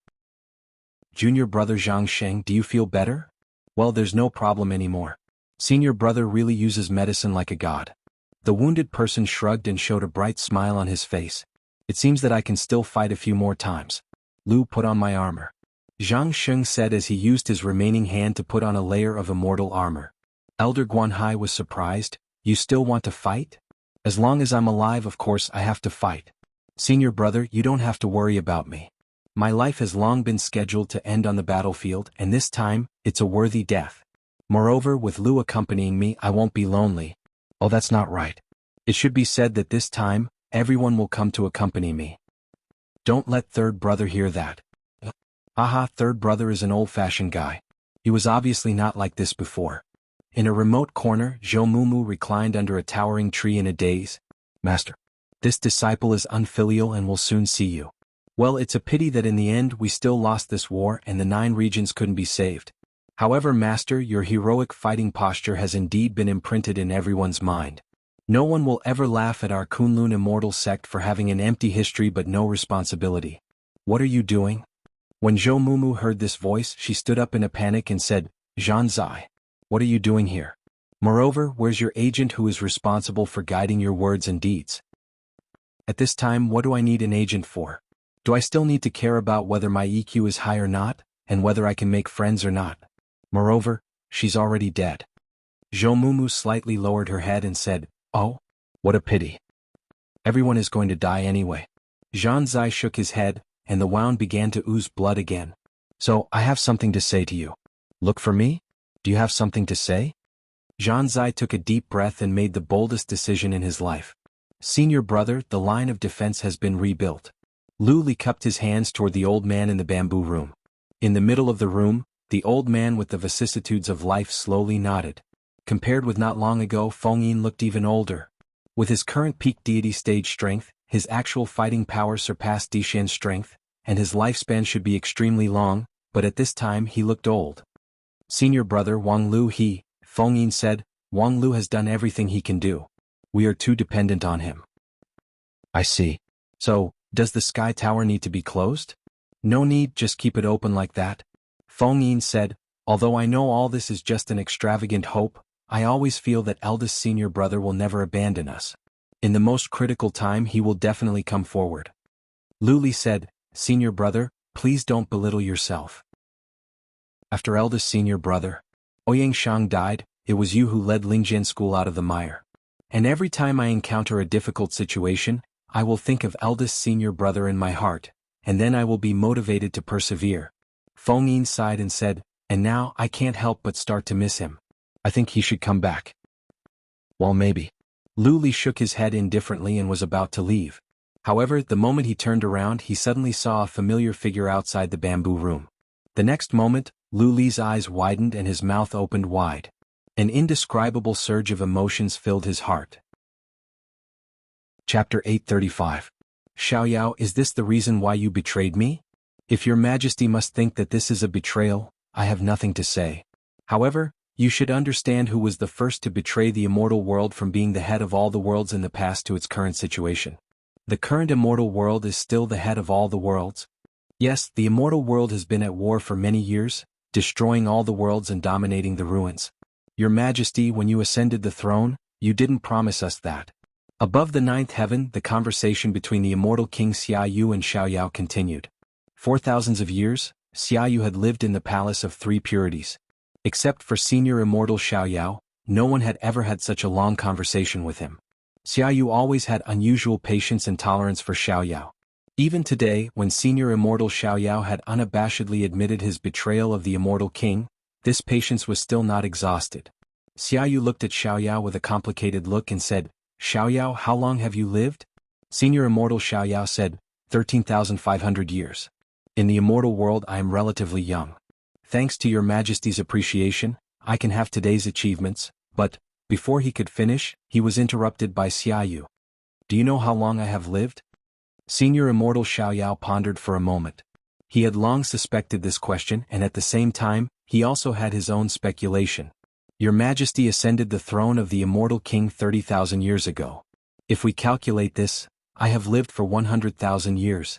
Junior brother Zhang Sheng, do you feel better? Well, there's no problem anymore. Senior brother really uses medicine like a god. The wounded person shrugged and showed a bright smile on his face. It seems that I can still fight a few more times. Lu, put on my armor. Zhang Sheng said as he used his remaining hand to put on a layer of immortal armor. Elder Guanhai was surprised. You still want to fight? As long as I'm alive, of course I have to fight. Senior brother, you don't have to worry about me. My life has long been scheduled to end on the battlefield, and this time, it's a worthy death. Moreover, with Lu accompanying me, I won't be lonely. Oh, that's not right. It should be said that this time, everyone will come to accompany me. Don't let third brother hear that. Haha, third brother is an old-fashioned guy. He was obviously not like this before. In a remote corner, Zhou Mumu reclined under a towering tree in a daze. Master, this disciple is unfilial and will soon see you. Well, it's a pity that in the end we still lost this war and the 9 regions couldn't be saved. However, Master, your heroic fighting posture has indeed been imprinted in everyone's mind. No one will ever laugh at our Kunlun immortal sect for having an empty history but no responsibility. What are you doing? When Zhou Mumu heard this voice, she stood up in a panic and said, Zhan Zai, what are you doing here? Moreover, where's your agent who is responsible for guiding your words and deeds? At this time, what do I need an agent for? Do I still need to care about whether my EQ is high or not, and whether I can make friends or not? Moreover, she's already dead. Zhou Mumu slightly lowered her head and said, Oh, what a pity. Everyone is going to die anyway. Zhan Zai shook his head, and the wound began to ooze blood again. So, I have something to say to you. Look for me? Do you have something to say? Zhan Zai took a deep breath and made the boldest decision in his life. Senior brother, the line of defense has been rebuilt. Lu Li cupped his hands toward the old man in the bamboo room. In the middle of the room, the old man with the vicissitudes of life slowly nodded. Compared with not long ago, Feng Yin looked even older. With his current peak deity stage strength, his actual fighting power surpassed Dishan's strength, and his lifespan should be extremely long, but at this time he looked old. Senior brother Wang Lu Feng Yin said, Wang Lu has done everything he can do. We are too dependent on him. I see. So, does the Sky Tower need to be closed? No need, just keep it open like that. Feng Yin said, although I know all this is just an extravagant hope, I always feel that eldest senior brother will never abandon us. In the most critical time he will definitely come forward. Lu Li said, Senior brother, please don't belittle yourself. After eldest senior brother, Ouyang Shang died, it was you who led Lingjian school out of the mire. And every time I encounter a difficult situation, I will think of eldest senior brother in my heart, and then I will be motivated to persevere. Feng Yin sighed and said, and now I can't help but start to miss him. I think he should come back. Well, maybe. Lu Li shook his head indifferently and was about to leave. However, the moment he turned around, he suddenly saw a familiar figure outside the bamboo room. The next moment, Lu Li's eyes widened and his mouth opened wide. An indescribable surge of emotions filled his heart. Chapter 835. Xiaoyao, is this the reason why you betrayed me? If your majesty must think that this is a betrayal, I have nothing to say. However, you should understand who was the first to betray the immortal world from being the head of all the worlds in the past to its current situation. The current immortal world is still the head of all the worlds. Yes, the immortal world has been at war for many years, destroying all the worlds and dominating the ruins. Your majesty, when you ascended the throne, you didn't promise us that. Above the 9th heaven, the conversation between the immortal king Xiaoyu and Xiaoyao continued. For thousands of years, Xiaoyu had lived in the palace of 3 purities. Except for senior immortal Xiaoyao, no one had ever had such a long conversation with him. Xiaoyu always had unusual patience and tolerance for Xiaoyao. Even today, when senior immortal Xiaoyao had unabashedly admitted his betrayal of the immortal king, this patience was still not exhausted. Xiaoyu looked at Xiaoyao with a complicated look and said, Xiaoyao, how long have you lived? Senior immortal Xiaoyao said, 13,500 years. In the immortal world I am relatively young. Thanks to your majesty's appreciation, I can have today's achievements, but, before he could finish, he was interrupted by Xiaoyu. Do you know how long I have lived? Senior immortal Xiaoyao pondered for a moment. He had long suspected this question and at the same time, he also had his own speculation. Your majesty ascended the throne of the immortal king 30,000 years ago. If we calculate this, I have lived for 100,000 years.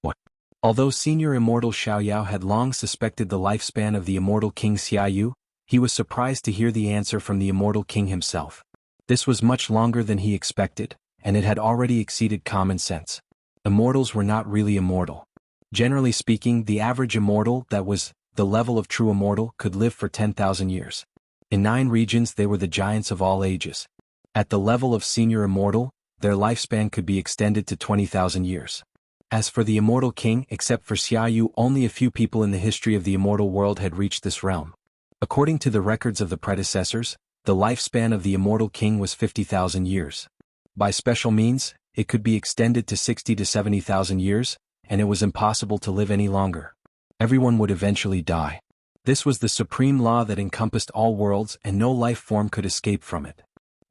What? Although senior immortal Xiaoyao had long suspected the lifespan of the immortal king Xiaoyu, he was surprised to hear the answer from the immortal king himself. This was much longer than he expected, and it had already exceeded common sense. Immortals were not really immortal. Generally speaking, the average immortal, that was, the level of true immortal, could live for 10,000 years. In 9 regions they were the giants of all ages. At the level of senior immortal, their lifespan could be extended to 20,000 years. As for the immortal king, except for Xiaoyu, only a few people in the history of the immortal world had reached this realm. According to the records of the predecessors, the lifespan of the immortal king was 50,000 years. By special means, it could be extended to 60 to 70,000 years, and it was impossible to live any longer. Everyone would eventually die. This was the supreme law that encompassed all worlds, and no life form could escape from it.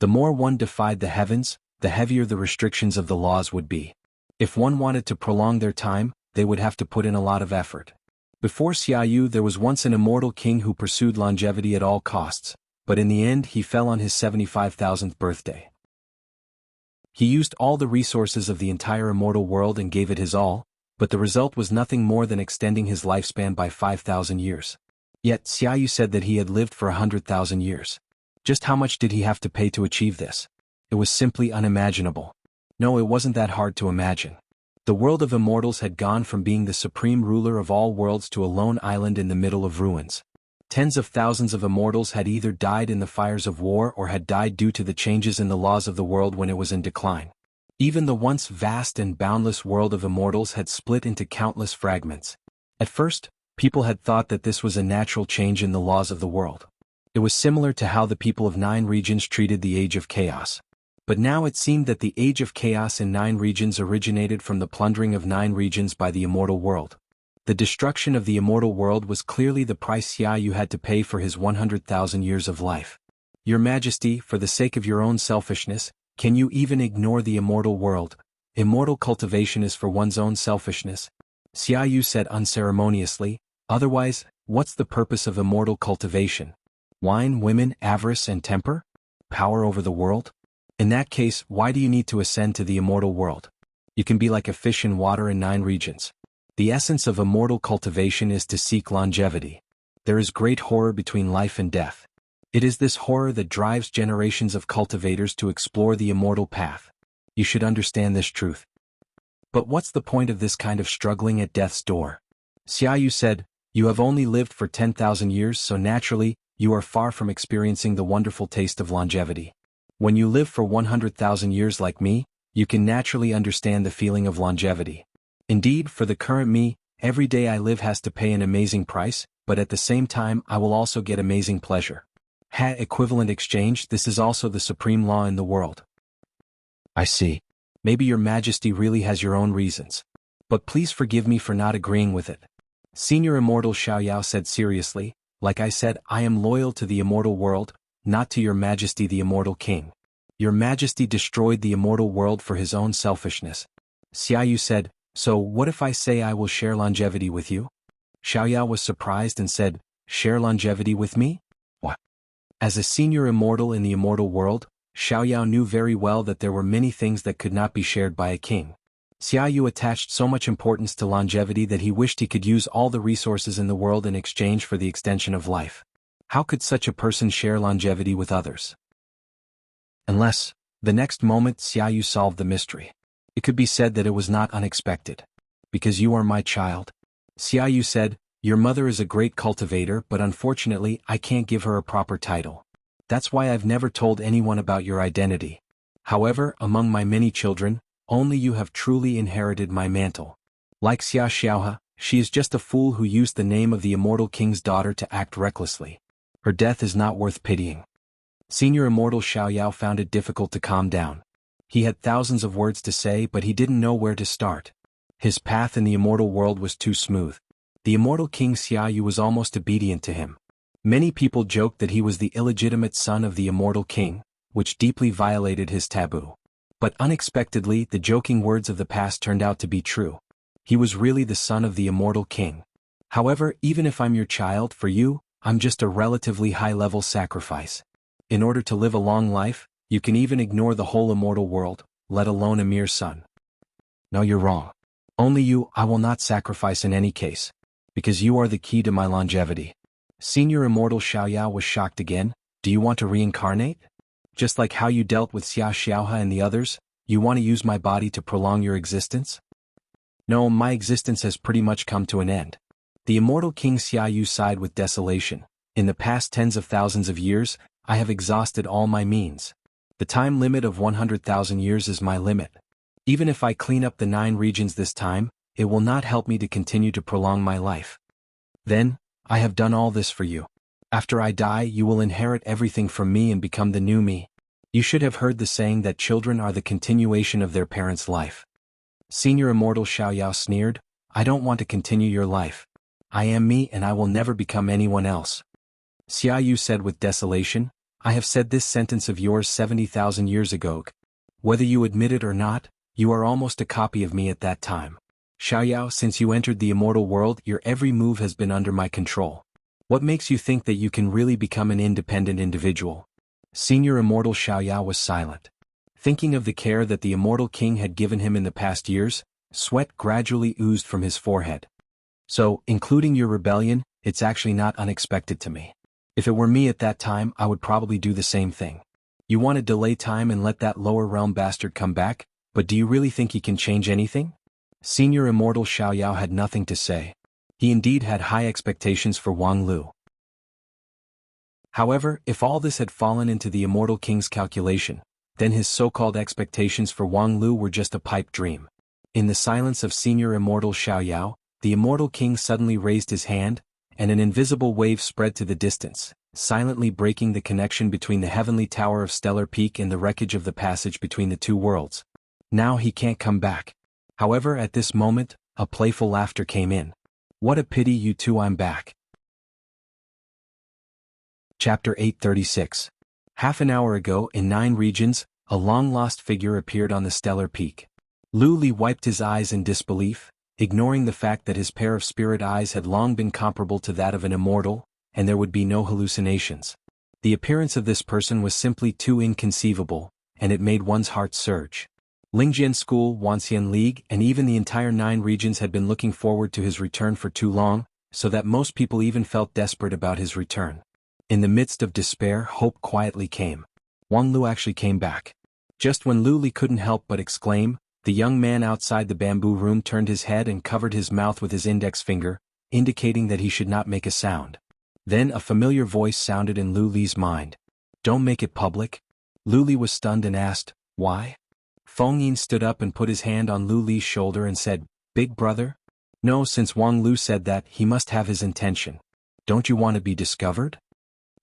The more one defied the heavens, the heavier the restrictions of the laws would be. If one wanted to prolong their time, they would have to put in a lot of effort. Before Xiaoyu, there was once an immortal king who pursued longevity at all costs, but in the end he fell on his 75,000th birthday. He used all the resources of the entire immortal world and gave it his all, but the result was nothing more than extending his lifespan by 5,000 years. Yet Xiaoyu said that he had lived for 100,000 years. Just how much did he have to pay to achieve this? It was simply unimaginable. No, it wasn't that hard to imagine. The world of immortals had gone from being the supreme ruler of all worlds to a lone island in the middle of ruins. Tens of thousands of immortals had either died in the fires of war or had died due to the changes in the laws of the world when it was in decline. Even the once vast and boundless world of immortals had split into countless fragments. At first, people had thought that this was a natural change in the laws of the world. It was similar to how the people of 9 regions treated the Age of Chaos. But now it seemed that the Age of Chaos in 9 regions originated from the plundering of 9 regions by the immortal world. The destruction of the immortal world was clearly the price Xiaoyu had to pay for his 100,000 years of life. Your Majesty, for the sake of your own selfishness, can you even ignore the immortal world? Immortal cultivation is for one's own selfishness. Xiaoyu said unceremoniously, otherwise, what's the purpose of immortal cultivation? Wine, women, avarice, and temper? Power over the world? In that case, why do you need to ascend to the immortal world? You can be like a fish in water in 9 regions. The essence of immortal cultivation is to seek longevity. There is great horror between life and death. It is this horror that drives generations of cultivators to explore the immortal path. You should understand this truth. But what's the point of this kind of struggling at death's door? Xiaoyu said, you have only lived for 10,000 years, so naturally, you are far from experiencing the wonderful taste of longevity. When you live for 100,000 years like me, you can naturally understand the feeling of longevity. Indeed, for the current me, every day I live has to pay an amazing price, but at the same time I will also get amazing pleasure. Equivalent exchange, this is also the supreme law in the world. I see. Maybe your Majesty really has your own reasons. But please forgive me for not agreeing with it. Senior Immortal Xiaoyao said seriously, like I said, I am loyal to the immortal world, not to your Majesty the immortal king. Your Majesty destroyed the immortal world for his own selfishness. Xiaoyu said, so what if I say I will share longevity with you? Xiaoyao was surprised and said, share longevity with me? What? As a senior immortal in the immortal world, Xiaoyao knew very well that there were many things that could not be shared by a king. Xiaoyu attached so much importance to longevity that he wished he could use all the resources in the world in exchange for the extension of life. How could such a person share longevity with others? Unless, the next moment Xiaoyu solved the mystery. It could be said that it was not unexpected. Because you are my child. Xiaoyu said, your mother is a great cultivator, but unfortunately I can't give her a proper title. That's why I've never told anyone about your identity. However, among my many children, only you have truly inherited my mantle. Like Xia Xiaohe, she is just a fool who used the name of the immortal king's daughter to act recklessly. Her death is not worth pitying. Senior Immortal Xiaoyao found it difficult to calm down. He had thousands of words to say, but he didn't know where to start. His path in the immortal world was too smooth. The immortal king Xiaoyu was almost obedient to him. Many people joked that he was the illegitimate son of the immortal king, which deeply violated his taboo. But unexpectedly, the joking words of the past turned out to be true. He was really the son of the immortal king. However, even if I'm your child, for you, I'm just a relatively high-level sacrifice. In order to live a long life, you can even ignore the whole immortal world, let alone a mere son. No, you're wrong. Only you I will not sacrifice in any case. Because you are the key to my longevity. Senior Immortal Xiaoyao was shocked again. Do you want to reincarnate? Just like how you dealt with Xia Xiaohe and the others, you want to use my body to prolong your existence? No, my existence has pretty much come to an end. The immortal King Xiaoyu sighed with desolation. In the past tens of thousands of years, I have exhausted all my means. The time limit of 100,000 years is my limit. Even if I clean up the 9 regions this time, it will not help me to continue to prolong my life. Then, I have done all this for you. After I die, you will inherit everything from me and become the new me. You should have heard the saying that children are the continuation of their parents' life. Senior Immortal Xiaoyao sneered, I don't want to continue your life. I am me and I will never become anyone else. Xiaoyu said with desolation, I have said this sentence of yours 70,000 years ago. Whether you admit it or not, you are almost a copy of me at that time. Xiaoyao, since you entered the immortal world, your every move has been under my control. What makes you think that you can really become an independent individual? Senior Immortal Xiaoyao was silent. Thinking of the care that the immortal king had given him in the past years, sweat gradually oozed from his forehead. So, including your rebellion, it's actually not unexpected to me. If it were me at that time, I would probably do the same thing. You want to delay time and let that lower realm bastard come back, but do you really think he can change anything? Senior Immortal Xiaoyao had nothing to say. He indeed had high expectations for Wang Lu. However, if all this had fallen into the immortal king's calculation, then his so-called expectations for Wang Lu were just a pipe dream. In the silence of Senior Immortal Xiaoyao, the immortal king suddenly raised his hand, and an invisible wave spread to the distance, silently breaking the connection between the heavenly tower of Stellar Peak and the wreckage of the passage between the two worlds. Now he can't come back. However, at this moment, a playful laughter came in. What a pity, you two, I'm back. Chapter 836. Half an hour ago, in 9 regions, a long-lost figure appeared on the Stellar Peak. Lu Li wiped his eyes in disbelief, ignoring the fact that his pair of spirit eyes had long been comparable to that of an immortal, and there would be no hallucinations. The appearance of this person was simply too inconceivable, and it made one's heart surge. Lingjian School, Wanxian League, and even the entire 9 regions had been looking forward to his return for too long, so that most people even felt desperate about his return. In the midst of despair, hope quietly came. Wang Lu actually came back. Just when Lu Li couldn't help but exclaim, the young man outside the bamboo room turned his head and covered his mouth with his index finger, indicating that he should not make a sound. Then a familiar voice sounded in Lu Li's mind. Don't make it public? Lu Li was stunned and asked, why? Feng Yin stood up and put his hand on Lu Li's shoulder and said, Big brother? No, since Wang Lu said that, he must have his intention. Don't you want to be discovered?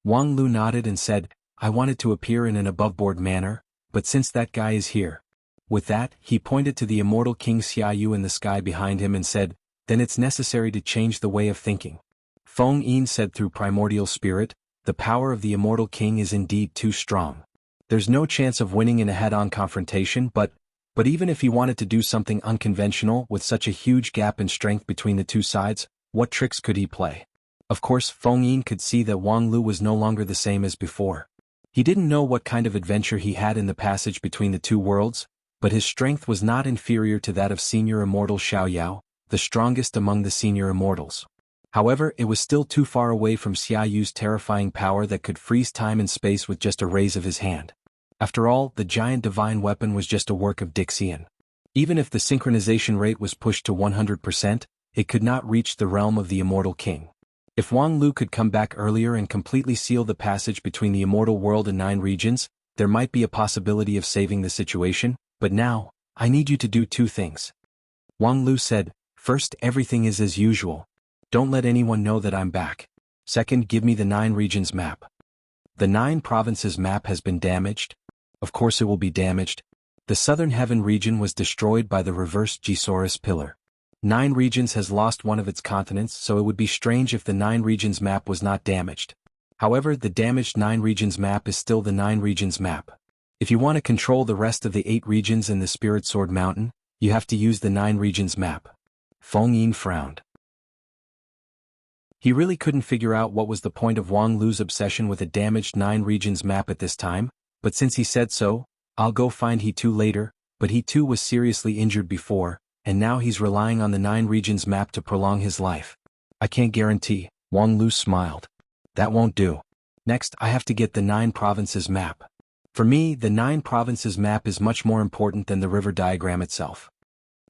Wang Lu nodded and said, I wanted to appear in an aboveboard manner, but since that guy is here. With that, he pointed to the immortal King Xiaoyu in the sky behind him and said, then it's necessary to change the way of thinking. Feng Yin said through primordial spirit, the power of the immortal king is indeed too strong. There's no chance of winning in a head-on confrontation, but even if he wanted to do something unconventional with such a huge gap in strength between the two sides, what tricks could he play? Of course, Feng Yin could see that Wang Lu was no longer the same as before. He didn't know what kind of adventure he had in the passage between the two worlds, but his strength was not inferior to that of Senior Immortal Xiaoyao, the strongest among the Senior Immortals. However, it was still too far away from Xiaoyu's terrifying power that could freeze time and space with just a raise of his hand. After all, the giant divine weapon was just a work of Dixian. Even if the synchronization rate was pushed to 100%, it could not reach the realm of the immortal king. If Wang Lu could come back earlier and completely seal the passage between the immortal world and 9 regions, there might be a possibility of saving the situation, but now, I need you to do 2 things. Wang Lu said, first, everything is as usual. Don't let anyone know that I'm back. Second, give me the 9 regions map. The 9 provinces map has been damaged. Of course it will be damaged. The southern heaven region was destroyed by the reversed Gisaurus pillar. 9 regions has lost one of its continents, so it would be strange if the 9 regions map was not damaged. However, the damaged 9 regions map is still the 9 regions map. If you want to control the rest of the 8 regions in the Spirit Sword Mountain, you have to use the 9 regions map. Feng Yin frowned. He really couldn't figure out what was the point of Wang Lu's obsession with a damaged 9 regions map at this time, but since he said so, I'll go find he too later, but he too was seriously injured before, and now he's relying on the 9 regions map to prolong his life. I can't guarantee, Wang Lu smiled. That won't do. Next, I have to get the 9 provinces map. For me, the 9 provinces map is much more important than the river diagram itself.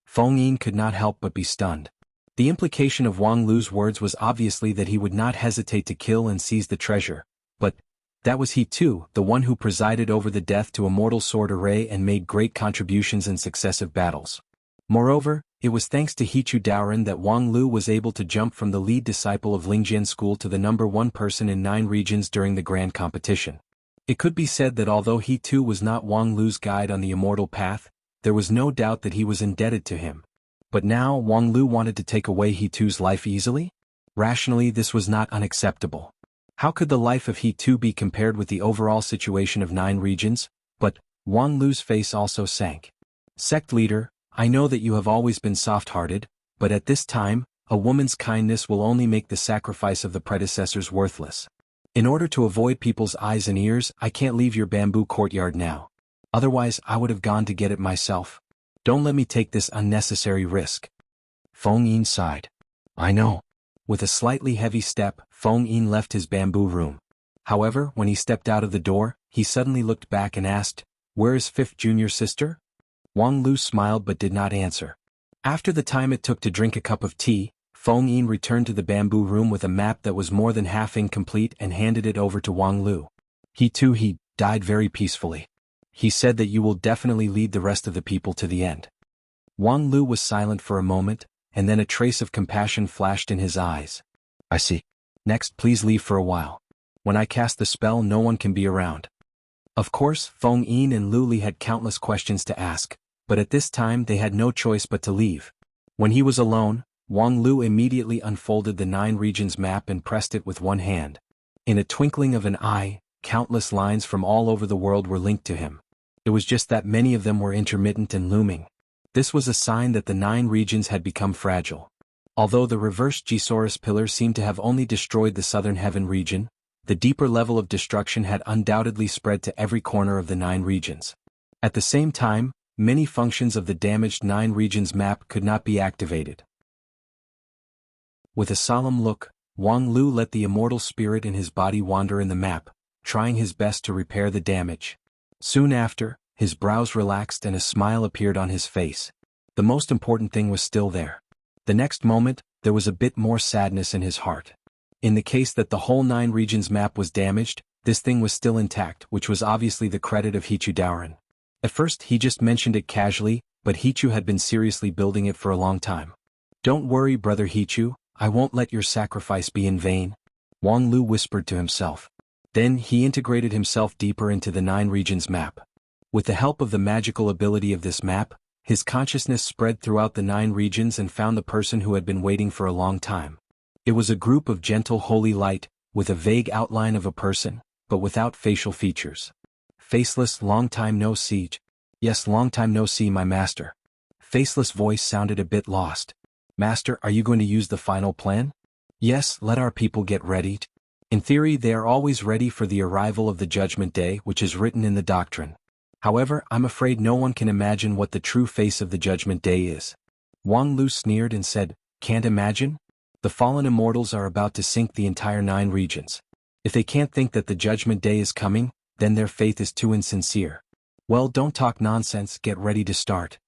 Feng Yin could not help but be stunned. The implication of Wang Lu's words was obviously that he would not hesitate to kill and seize the treasure, but That was he too, the one who presided over the death to immortal sword array and made great contributions in successive battles. Moreover, it was thanks to Hichu Daoren that Wang Lu was able to jump from the lead disciple of Lingjian school to the number 1 person in 9 regions during the grand competition. It could be said that although he too was not Wang Lu's guide on the immortal path, there was no doubt that he was indebted to him. But now Wang Lu wanted to take away He Tu's life easily? Rationally, this was not unacceptable. How could the life of He Tu be compared with the overall situation of 9 regions? But Wang Lu's face also sank. Sect leader, I know that you have always been soft-hearted, but at this time, a woman's kindness will only make the sacrifice of the predecessors worthless. In order to avoid people's eyes and ears, I can't leave your bamboo courtyard now. Otherwise, I would have gone to get it myself. Don't let me take this unnecessary risk. Feng Yin sighed. I know. With a slightly heavy step, Feng Yin left his bamboo room. However, when he stepped out of the door, he suddenly looked back and asked, Where is 5th junior sister? Wang Lu smiled but did not answer. After the time it took to drink a cup of tea, Feng Yin returned to the bamboo room with a map that was more than half incomplete and handed it over to Wang Lu. He died very peacefully. He said that you will definitely lead the rest of the people to the end. Wang Lu was silent for a moment, and then a trace of compassion flashed in his eyes. I see. Next, please leave for a while. When I cast the spell, no one can be around. Of course, Feng Yin and Lu Li had countless questions to ask, but at this time they had no choice but to leave. When he was alone, Wang Lu immediately unfolded the 9 regions map and pressed it with one hand. In a twinkling of an eye, countless lines from all over the world were linked to him. It was just that many of them were intermittent and looming. This was a sign that the 9 regions had become fragile. Although the reverse Gisaurus pillar seemed to have only destroyed the southern heaven region, the deeper level of destruction had undoubtedly spread to every corner of the 9 regions. At the same time, many functions of the damaged 9 regions map could not be activated. With a solemn look, Wang Lu let the immortal spirit in his body wander in the map, trying his best to repair the damage. Soon after, his brows relaxed and a smile appeared on his face. The most important thing was still there. The next moment, there was a bit more sadness in his heart. In the case that the whole 9 regions map was damaged, this thing was still intact, which was obviously the credit of Hichu Daoren. At first he just mentioned it casually, but Hichu had been seriously building it for a long time. Don't worry, brother Hichu, I won't let your sacrifice be in vain, Wang Lu whispered to himself. Then he integrated himself deeper into the 9 regions map. With the help of the magical ability of this map, his consciousness spread throughout the 9 regions and found the person who had been waiting for a long time. It was a group of gentle holy light, with a vague outline of a person, but without facial features. Faceless, long time no see. Yes, long time no see, my master. Faceless voice sounded a bit lost. Master, are you going to use the final plan? Yes, let our people get ready. In theory, they are always ready for the arrival of the Judgment Day, which is written in the doctrine. However, I'm afraid no one can imagine what the true face of the Judgment Day is. Wang Lu sneered and said, Can't imagine? The fallen immortals are about to sink the entire 9 regions. If they can't think that the Judgment Day is coming, then their faith is too insincere. Well, don't talk nonsense, get ready to start.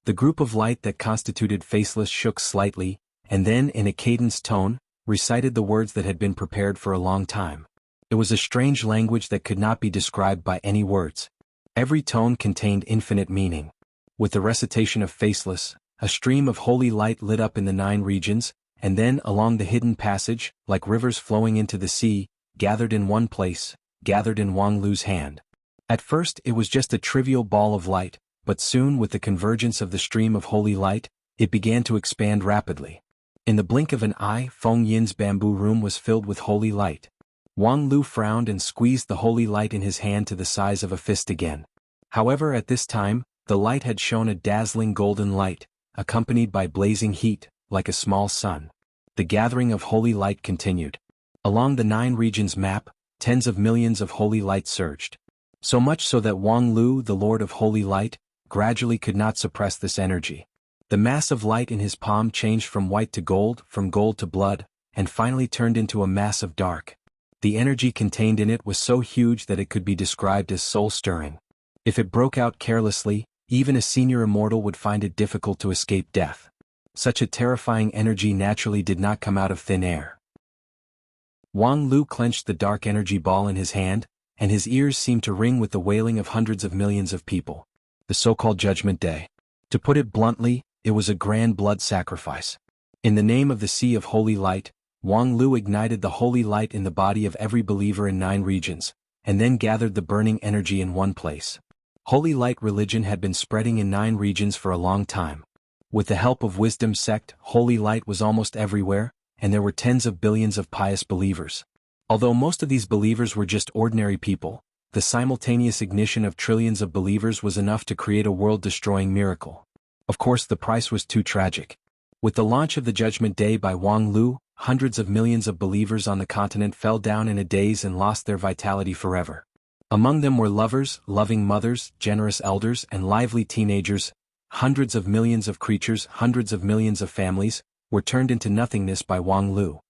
The group of light that constituted Faceless shook slightly, and then, in a cadenced tone, recited the words that had been prepared for a long time. It was a strange language that could not be described by any words. Every tone contained infinite meaning. With the recitation of Faceless, a stream of holy light lit up in the 9 regions, and then along the hidden passage, like rivers flowing into the sea, gathered in one place, gathered in Wang Lu's hand. At first it was just a trivial ball of light, but soon with the convergence of the stream of holy light, it began to expand rapidly. In the blink of an eye, Feng Yin's bamboo room was filled with holy light. Wang Lu frowned and squeezed the holy light in his hand to the size of a fist again. However, at this time, the light had shone a dazzling golden light, accompanied by blazing heat, like a small sun. The gathering of holy light continued. Along the 9 regions map, tens of millions of holy light surged. So much so that Wang Lu, the Lord of Holy Light, gradually could not suppress this energy. The mass of light in his palm changed from white to gold, from gold to blood, and finally turned into a mass of dark. The energy contained in it was so huge that it could be described as soul-stirring. If it broke out carelessly, even a senior immortal would find it difficult to escape death. Such a terrifying energy naturally did not come out of thin air. Wang Lu clenched the dark energy ball in his hand, and his ears seemed to ring with the wailing of hundreds of millions of people. The so-called Judgment Day. To put it bluntly, it was a grand blood sacrifice. In the name of the Sea of Holy Light, Wang Lu ignited the holy light in the body of every believer in 9 regions, and then gathered the burning energy in one place. Holy Light religion had been spreading in 9 regions for a long time. With the help of Wisdom Sect, Holy Light was almost everywhere, and there were tens of billions of pious believers. Although most of these believers were just ordinary people, the simultaneous ignition of trillions of believers was enough to create a world-destroying miracle. Of course, the price was too tragic. With the launch of the Judgment Day by Wang Lu, hundreds of millions of believers on the continent fell down in a daze and lost their vitality forever. Among them were lovers, loving mothers, generous elders, and lively teenagers. Hundreds of millions of creatures, hundreds of millions of families, were turned into nothingness by Wang Lu.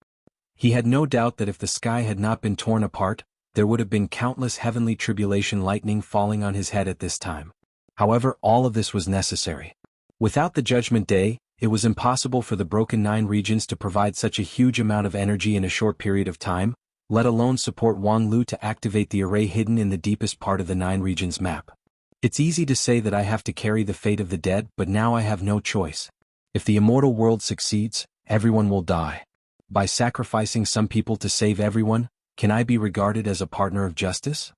He had no doubt that if the sky had not been torn apart, there would have been countless heavenly tribulation lightning falling on his head at this time. However, all of this was necessary. Without the Judgment Day, it was impossible for the broken 9 regions to provide such a huge amount of energy in a short period of time, let alone support Wang Lu to activate the array hidden in the deepest part of the 9 regions map. It's easy to say that I have to carry the fate of the dead, but now I have no choice. If the immortal world succeeds, everyone will die. By sacrificing some people to save everyone, can I be regarded as a partner of justice?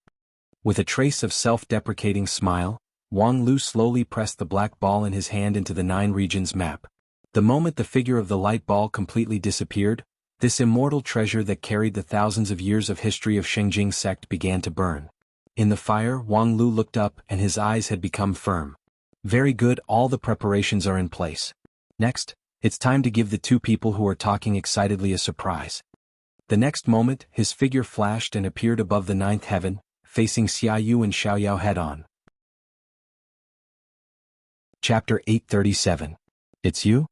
With a trace of self-deprecating smile, Wang Lu slowly pressed the black ball in his hand into the 9 regions map. The moment the figure of the light ball completely disappeared, this immortal treasure that carried the thousands of years of history of Shengjing sect began to burn. In the fire, Wang Lu looked up and his eyes had become firm. Very good, all the preparations are in place. Next, it's time to give the 2 people who are talking excitedly a surprise. The next moment, his figure flashed and appeared above the 9th heaven, facing Xiaoyu and Xiaoyao head-on. Chapter 837. It's you?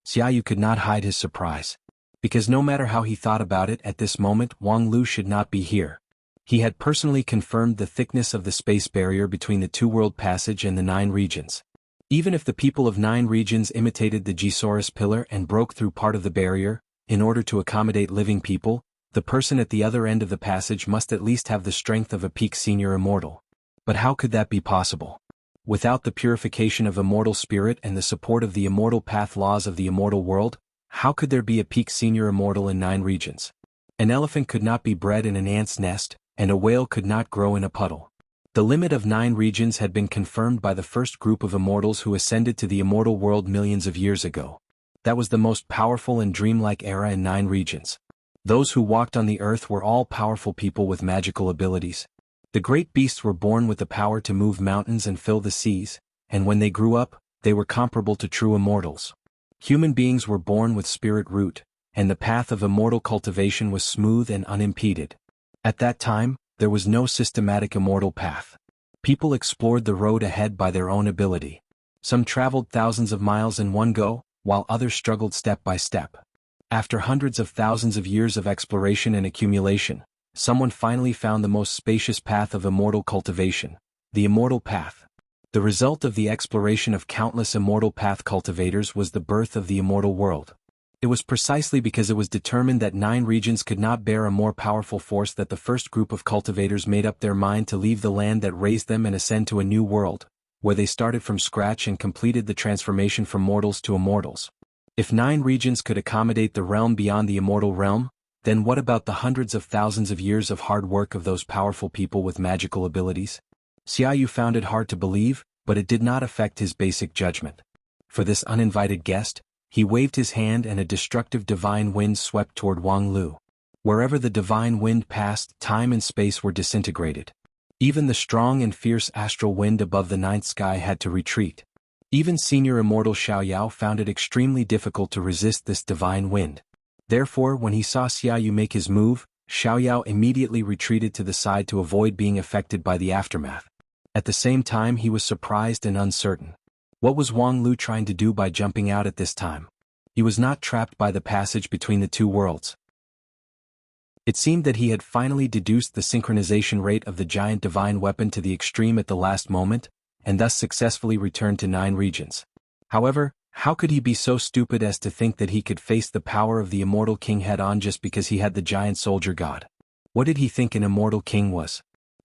Xiaoyu could not hide his surprise. Because no matter how he thought about it at this moment, Wang Lu should not be here. He had personally confirmed the thickness of the space barrier between the 2-world passage and the 9 regions. Even if the people of 9 regions imitated the Gisaurus pillar and broke through part of the barrier, in order to accommodate living people, the person at the other end of the passage must at least have the strength of a peak senior immortal. But how could that be possible? Without the purification of immortal spirit and the support of the immortal path laws of the immortal world, how could there be a peak senior immortal in 9 regions? An elephant could not be bred in an ant's nest, and a whale could not grow in a puddle. The limit of 9 regions had been confirmed by the first group of immortals who ascended to the immortal world millions of years ago. That was the most powerful and dreamlike era in 9 regions. Those who walked on the earth were all powerful people with magical abilities. The great beasts were born with the power to move mountains and fill the seas, and when they grew up, they were comparable to true immortals. Human beings were born with spirit root, and the path of immortal cultivation was smooth and unimpeded. At that time, there was no systematic immortal path. People explored the road ahead by their own ability. Some traveled thousands of miles in one go, while others struggled step by step. After hundreds of thousands of years of exploration and accumulation, someone finally found the most spacious path of immortal cultivation, the immortal path. The result of the exploration of countless immortal path cultivators was the birth of the immortal world. It was precisely because it was determined that 9 regions could not bear a more powerful force that the first group of cultivators made up their mind to leave the land that raised them and ascend to a new world, where they started from scratch and completed the transformation from mortals to immortals. If 9 regions could accommodate the realm beyond the immortal realm, then what about the hundreds of thousands of years of hard work of those powerful people with magical abilities? Xiaoyu found it hard to believe, but it did not affect his basic judgment. For this uninvited guest, he waved his hand and a destructive divine wind swept toward Wang Lu. Wherever the divine wind passed, time and space were disintegrated. Even the strong and fierce astral wind above the 9th sky had to retreat. Even senior immortal Xiaoyao found it extremely difficult to resist this divine wind. Therefore, when he saw Xiaoyu make his move, Xiaoyao immediately retreated to the side to avoid being affected by the aftermath. At the same time, he was surprised and uncertain. What was Wang Lu trying to do by jumping out at this time? He was not trapped by the passage between the 2 worlds. It seemed that he had finally deduced the synchronization rate of the giant divine weapon to the extreme at the last moment, and thus successfully returned to 9 regions. However, how could he be so stupid as to think that he could face the power of the immortal king head-on just because he had the giant soldier god? What did he think an immortal king was?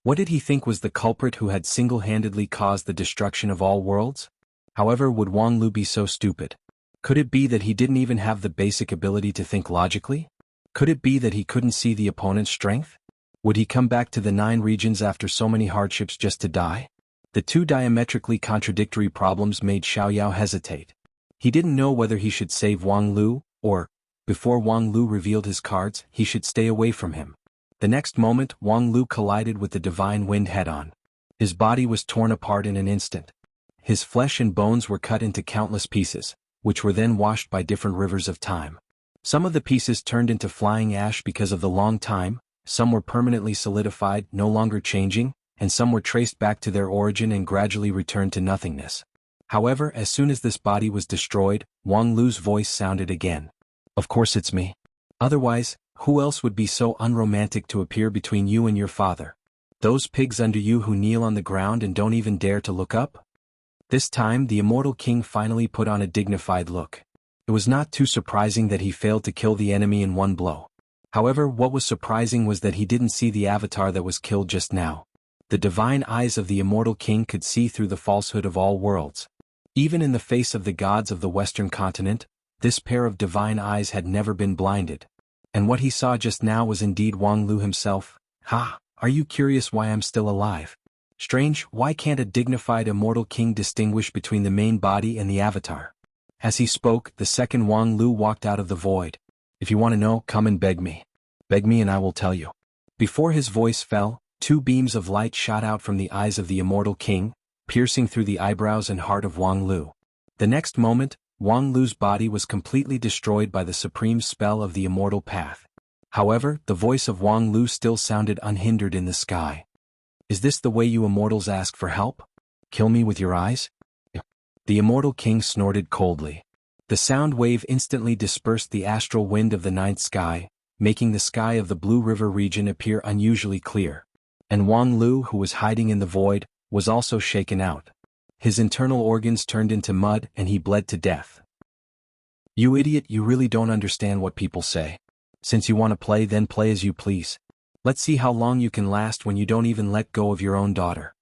What did he think was the culprit who had single-handedly caused the destruction of all worlds? However, would Wang Lu be so stupid? Could it be that he didn't even have the basic ability to think logically? Could it be that he couldn't see the opponent's strength? Would he come back to the 9 regions after so many hardships just to die? The two diametrically contradictory problems made Xiaoyao hesitate. He didn't know whether he should save Wang Lu, or, before Wang Lu revealed his cards, he should stay away from him. The next moment, Wang Lu collided with the divine wind head-on. His body was torn apart in an instant. His flesh and bones were cut into countless pieces, which were then washed by different rivers of time. Some of the pieces turned into flying ash because of the long time, some were permanently solidified, no longer changing, and some were traced back to their origin and gradually returned to nothingness. However, as soon as this body was destroyed, Wang Lu's voice sounded again. Of course it's me. Otherwise, who else would be so unromantic to appear between you and your father? Those pigs under you who kneel on the ground and don't even dare to look up? This time the immortal king finally put on a dignified look. It was not too surprising that he failed to kill the enemy in one blow. However, what was surprising was that he didn't see the avatar that was killed just now. The divine eyes of the immortal king could see through the falsehood of all worlds. Even in the face of the gods of the Western continent, this pair of divine eyes had never been blinded. And what he saw just now was indeed Wang Lu himself. Ha! Are you curious why I'm still alive? Strange, why can't a dignified immortal king distinguish between the main body and the avatar? As he spoke, the second Wang Lu walked out of the void. If you want to know, come and beg me. Beg me and I will tell you. Before his voice fell, 2 beams of light shot out from the eyes of the immortal king, piercing through the eyebrows and heart of Wang Lu. The next moment, Wang Lu's body was completely destroyed by the supreme spell of the immortal path. However, the voice of Wang Lu still sounded unhindered in the sky. Is this the way you immortals ask for help? Kill me with your eyes? The immortal king snorted coldly. The sound wave instantly dispersed the astral wind of the 9th sky, making the sky of the Blue River region appear unusually clear. And Wang Lu, who was hiding in the void, was also shaken out. His internal organs turned into mud and he bled to death. You idiot, you really don't understand what people say. Since you want to play, then play as you please. Let's see how long you can last when you don't even let go of your own daughter.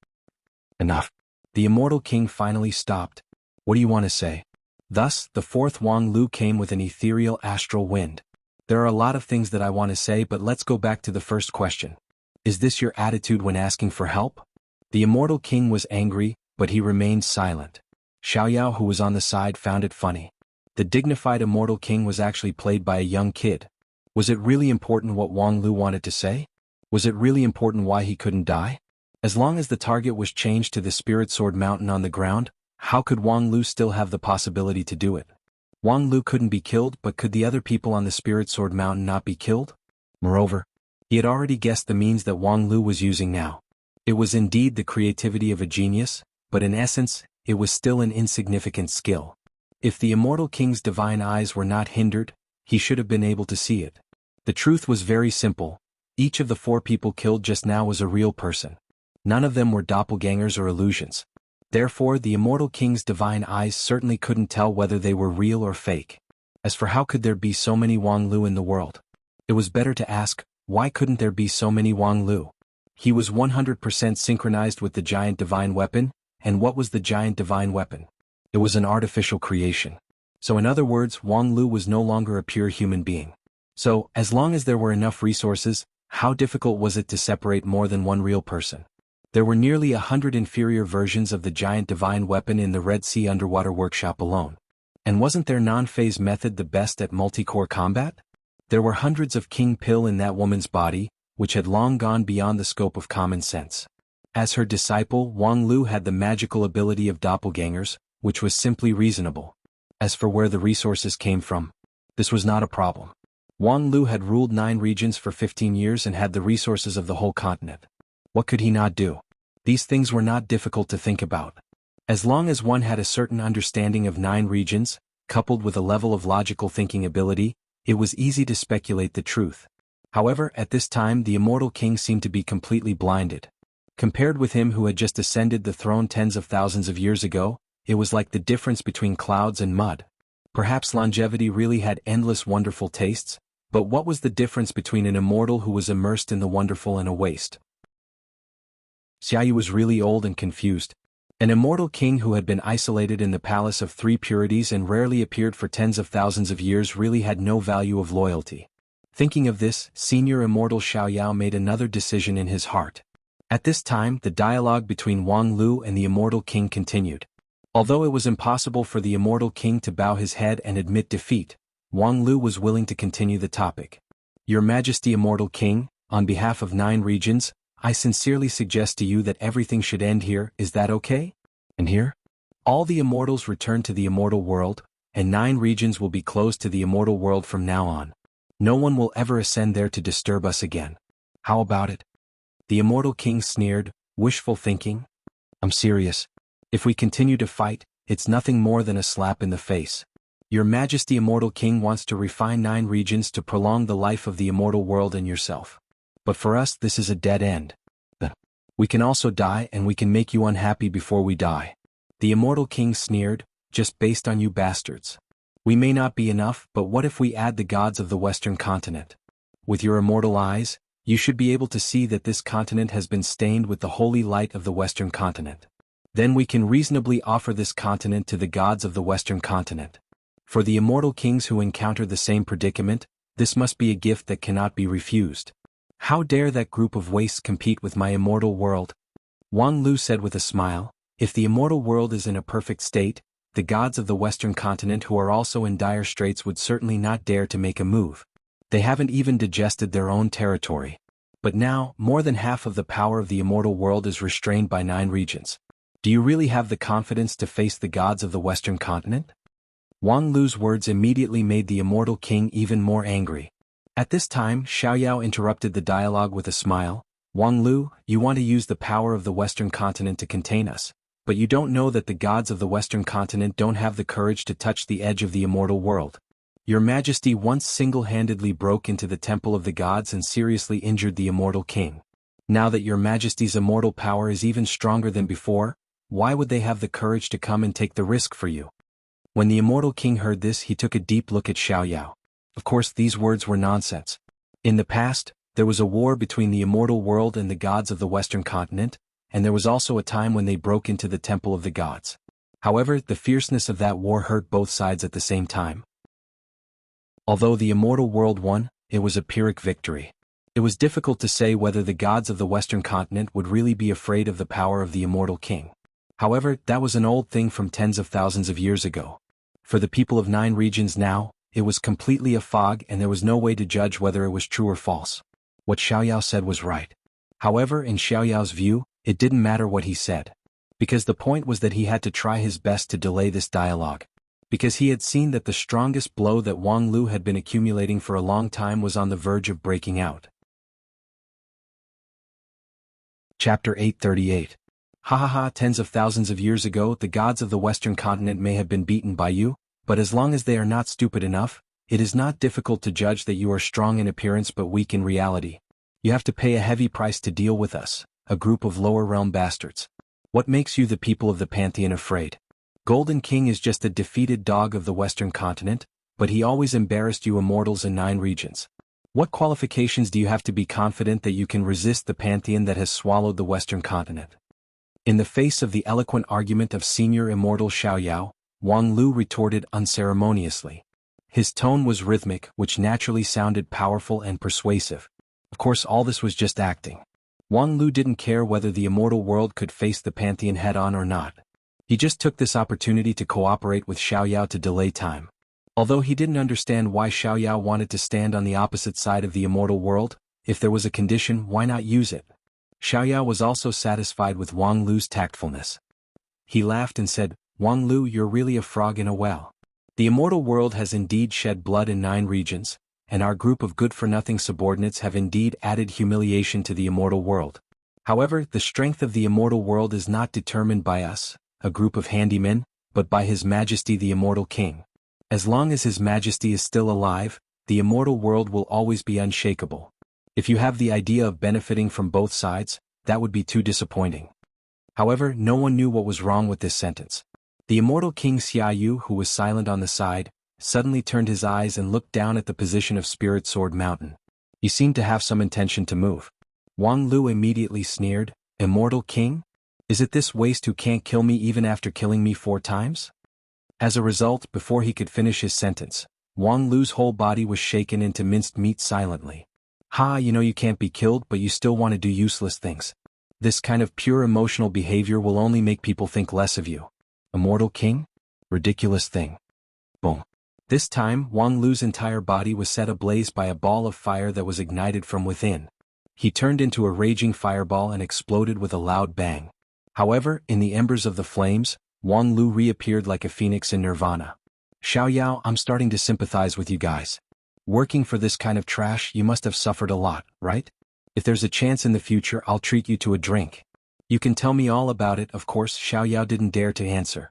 Enough. The immortal king finally stopped. What do you want to say? Thus, the 4th Wang Lu came with an ethereal astral wind. There are a lot of things that I want to say, but let's go back to the first question. Is this your attitude when asking for help? The immortal king was angry, but he remained silent. Xiaoyao, who was on the side, found it funny. The dignified immortal king was actually played by a young kid. Was it really important what Wang Lu wanted to say? Was it really important why he couldn't die? As long as the target was changed to the Spirit Sword Mountain on the ground, how could Wang Lu still have the possibility to do it? Wang Lu couldn't be killed, but could the other people on the Spirit Sword Mountain not be killed? Moreover, he had already guessed the means that Wang Lu was using now. It was indeed the creativity of a genius, but in essence, it was still an insignificant skill. If the immortal king's divine eyes were not hindered, he should have been able to see it. The truth was very simple. Each of the 4 people killed just now was a real person. None of them were doppelgangers or illusions. Therefore, the immortal king's divine eyes certainly couldn't tell whether they were real or fake. As for how could there be so many Wang Lu in the world? It was better to ask, why couldn't there be so many Wang Lu? He was 100% synchronized with the giant divine weapon, and what was the giant divine weapon? It was an artificial creation. So in other words, Wang Lu was no longer a pure human being. So, as long as there were enough resources, how difficult was it to separate more than one real person? There were nearly 100 inferior versions of the giant divine weapon in the Red Sea underwater workshop alone. And wasn't their non-phase method the best at multi-core combat? There were hundreds of King Pill in that woman's body, which had long gone beyond the scope of common sense. As her disciple, Wang Lu had the magical ability of doppelgangers, which was simply reasonable. As for where the resources came from, this was not a problem. Wang Lu had ruled 9 regions for 15 years and had the resources of the whole continent. What could he not do? These things were not difficult to think about. As long as one had a certain understanding of 9 regions, coupled with a level of logical thinking ability, it was easy to speculate the truth. However, at this time the immortal king seemed to be completely blinded. Compared with him who had just ascended the throne tens of thousands of years ago, it was like the difference between clouds and mud. Perhaps longevity really had endless wonderful tastes, but what was the difference between an immortal who was immersed in the wonderful and a waste? Xiaoyu was really old and confused. An immortal king who had been isolated in the Palace of Three Purities and rarely appeared for tens of thousands of years really had no value of loyalty. Thinking of this, senior immortal Xiaoyao made another decision in his heart. At this time, the dialogue between Wang Lu and the immortal king continued. Although it was impossible for the immortal king to bow his head and admit defeat, Wang Lu was willing to continue the topic. Your Majesty Immortal King, on behalf of 9 regions, I sincerely suggest to you that everything should end here. Is that okay? And here? All the immortals return to the immortal world, and 9 regions will be closed to the immortal world from now on. No one will ever ascend there to disturb us again. How about it? The immortal king sneered, wishful thinking? I'm serious. If we continue to fight, it's nothing more than a slap in the face. Your Majesty Immortal King wants to refine 9 regions to prolong the life of the immortal world and yourself. But for us this is a dead end. We can also die and we can make you unhappy before we die. The immortal king sneered, just based on you bastards. We may not be enough, but what if we add the gods of the Western continent? With your immortal eyes, you should be able to see that this continent has been stained with the holy light of the Western continent. Then we can reasonably offer this continent to the gods of the Western continent. For the immortal kings who encounter the same predicament, this must be a gift that cannot be refused. How dare that group of wastes compete with my immortal world? Wang Lu said with a smile, if the immortal world is in a perfect state, the gods of the Western continent who are also in dire straits would certainly not dare to make a move. They haven't even digested their own territory. But now, more than half of the power of the immortal world is restrained by 9 regions. Do you really have the confidence to face the gods of the Western continent? Wang Lu's words immediately made the immortal king even more angry. At this time, Xiaoyao interrupted the dialogue with a smile. Wang Lu, you want to use the power of the Western continent to contain us, but you don't know that the gods of the Western continent don't have the courage to touch the edge of the immortal world. Your Majesty once single-handedly broke into the temple of the gods and seriously injured the immortal king. Now that your Majesty's immortal power is even stronger than before, why would they have the courage to come and take the risk for you? When the immortal king heard this, he took a deep look at Xiaoyao. Of course, these words were nonsense. In the past, there was a war between the immortal world and the gods of the Western continent, and there was also a time when they broke into the temple of the gods. However, the fierceness of that war hurt both sides at the same time. Although the immortal world won, it was a Pyrrhic victory. It was difficult to say whether the gods of the Western continent would really be afraid of the power of the immortal king. However, that was an old thing from tens of thousands of years ago. For the people of 9 regions now, it was completely a fog and there was no way to judge whether it was true or false. What Xiaoyao said was right. However, in Xiaoyao's view, it didn't matter what he said. Because the point was that he had to try his best to delay this dialogue. Because he had seen that the strongest blow that Wang Lu had been accumulating for a long time was on the verge of breaking out. Chapter 838. Ha ha ha, tens of thousands of years ago the gods of the Western continent may have been beaten by you, but as long as they are not stupid enough, it is not difficult to judge that you are strong in appearance but weak in reality. You have to pay a heavy price to deal with us, a group of lower realm bastards. What makes you the people of the Pantheon afraid? Golden King is just a defeated dog of the Western continent, but he always embarrassed you immortals in 9 regions. What qualifications do you have to be confident that you can resist the Pantheon that has swallowed the Western continent? In the face of the eloquent argument of senior immortal Xiaoyao, Wang Lu retorted unceremoniously. His tone was rhythmic, which naturally sounded powerful and persuasive. Of course, all this was just acting. Wang Lu didn't care whether the immortal world could face the Pantheon head-on or not. He just took this opportunity to cooperate with Xiaoyao to delay time. Although he didn't understand why Xiaoyao wanted to stand on the opposite side of the immortal world, if there was a condition, why not use it? Xiaoyao was also satisfied with Wang Lu's tactfulness. He laughed and said, Wang Lu, you're really a frog in a well. The immortal world has indeed shed blood in 9 regions, and our group of good-for-nothing subordinates have indeed added humiliation to the immortal world. However, the strength of the immortal world is not determined by us, a group of handymen, but by His Majesty the Immortal King. As long as His Majesty is still alive, the immortal world will always be unshakable. If you have the idea of benefiting from both sides, that would be too disappointing. However, no one knew what was wrong with this sentence. The immortal King Xiaoyu, who was silent on the side, suddenly turned his eyes and looked down at the position of Spirit Sword Mountain. He seemed to have some intention to move. Wang Lu immediately sneered, Immortal King? Is it this waste who can't kill me even after killing me 4 times? As a result, before he could finish his sentence, Wang Lu's whole body was shaken into minced meat silently. Ha, you know you can't be killed but you still want to do useless things. This kind of pure emotional behavior will only make people think less of you. Immortal King? Ridiculous thing. Boom. This time, Wang Lu's entire body was set ablaze by a ball of fire that was ignited from within. He turned into a raging fireball and exploded with a loud bang. However, in the embers of the flames, Wang Lu reappeared like a phoenix in nirvana. Xiaoyao, I'm starting to sympathize with you guys. Working for this kind of trash, you must have suffered a lot, right? If there's a chance in the future, I'll treat you to a drink. You can tell me all about it. Of course, Xiaoyao didn't dare to answer.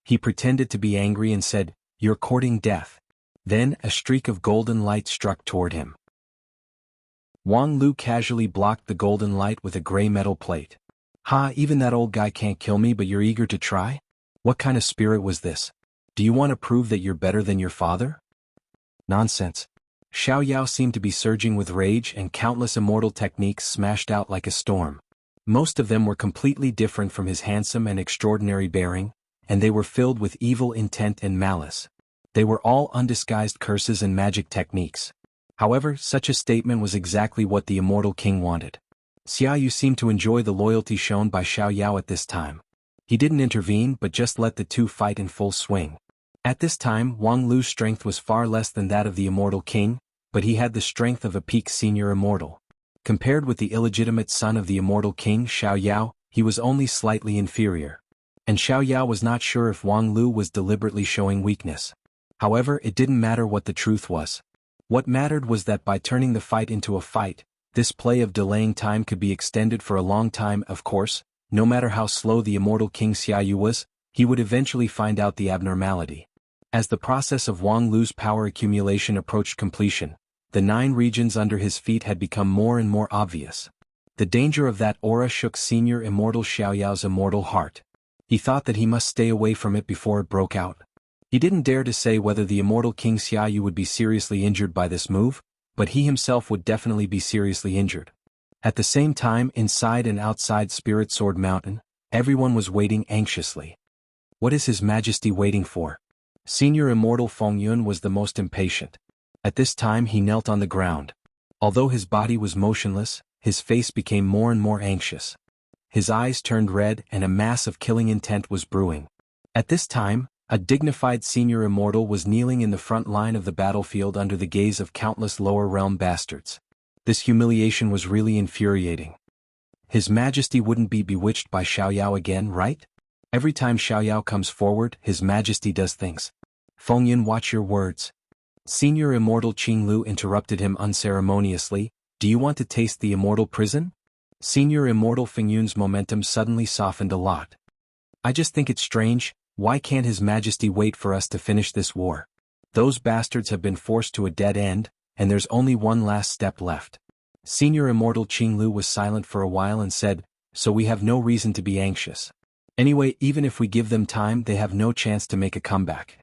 He pretended to be angry and said, "You're courting death." Then, a streak of golden light struck toward him. Wang Lu casually blocked the golden light with a gray metal plate. Ha, even that old guy can't kill me but you're eager to try? What kind of spirit was this? Do you want to prove that you're better than your father? Nonsense. Xiaoyao seemed to be surging with rage and countless immortal techniques smashed out like a storm. Most of them were completely different from his handsome and extraordinary bearing, and they were filled with evil intent and malice. They were all undisguised curses and magic techniques. However, such a statement was exactly what the Immortal King wanted. Xiaoyu seemed to enjoy the loyalty shown by Xiaoyao at this time. He didn't intervene but just let the two fight in full swing. At this time, Wang Lu's strength was far less than that of the Immortal King, but he had the strength of a peak senior immortal. Compared with the illegitimate son of the Immortal King Xiaoyao, he was only slightly inferior. And Xiaoyao was not sure if Wang Lu was deliberately showing weakness. However, it didn't matter what the truth was. What mattered was that by turning the fight into a fight, this play of delaying time could be extended for a long time. Of course, no matter how slow the Immortal King Xiaoyu was, he would eventually find out the abnormality. As the process of Wang Lu's power accumulation approached completion, the 9 regions under his feet had become more and more obvious. The danger of that aura shook senior immortal Xiaoyao's immortal heart. He thought that he must stay away from it before it broke out. He didn't dare to say whether the Immortal King Xiaoyu would be seriously injured by this move, but he himself would definitely be seriously injured. At the same time, inside and outside Spirit Sword Mountain, everyone was waiting anxiously. What is His Majesty waiting for? Senior Immortal Feng Yun was the most impatient. At this time he knelt on the ground. Although his body was motionless, his face became more and more anxious. His eyes turned red and a mass of killing intent was brewing. At this time, a dignified senior immortal was kneeling in the front line of the battlefield under the gaze of countless lower realm bastards. This humiliation was really infuriating. His Majesty wouldn't be bewitched by Xiaoyao again, right? Every time Xiaoyao comes forward, His Majesty does things. Feng Yun, watch your words. Senior Immortal Qinglu interrupted him unceremoniously. Do you want to taste the immortal prison? Senior Immortal Feng Yun's momentum suddenly softened a lot. I just think it's strange. Why can't His Majesty wait for us to finish this war? Those bastards have been forced to a dead end, and there's only one last step left. Senior Immortal Qinglu was silent for a while and said, so we have no reason to be anxious. Anyway, even if we give them time, they have no chance to make a comeback.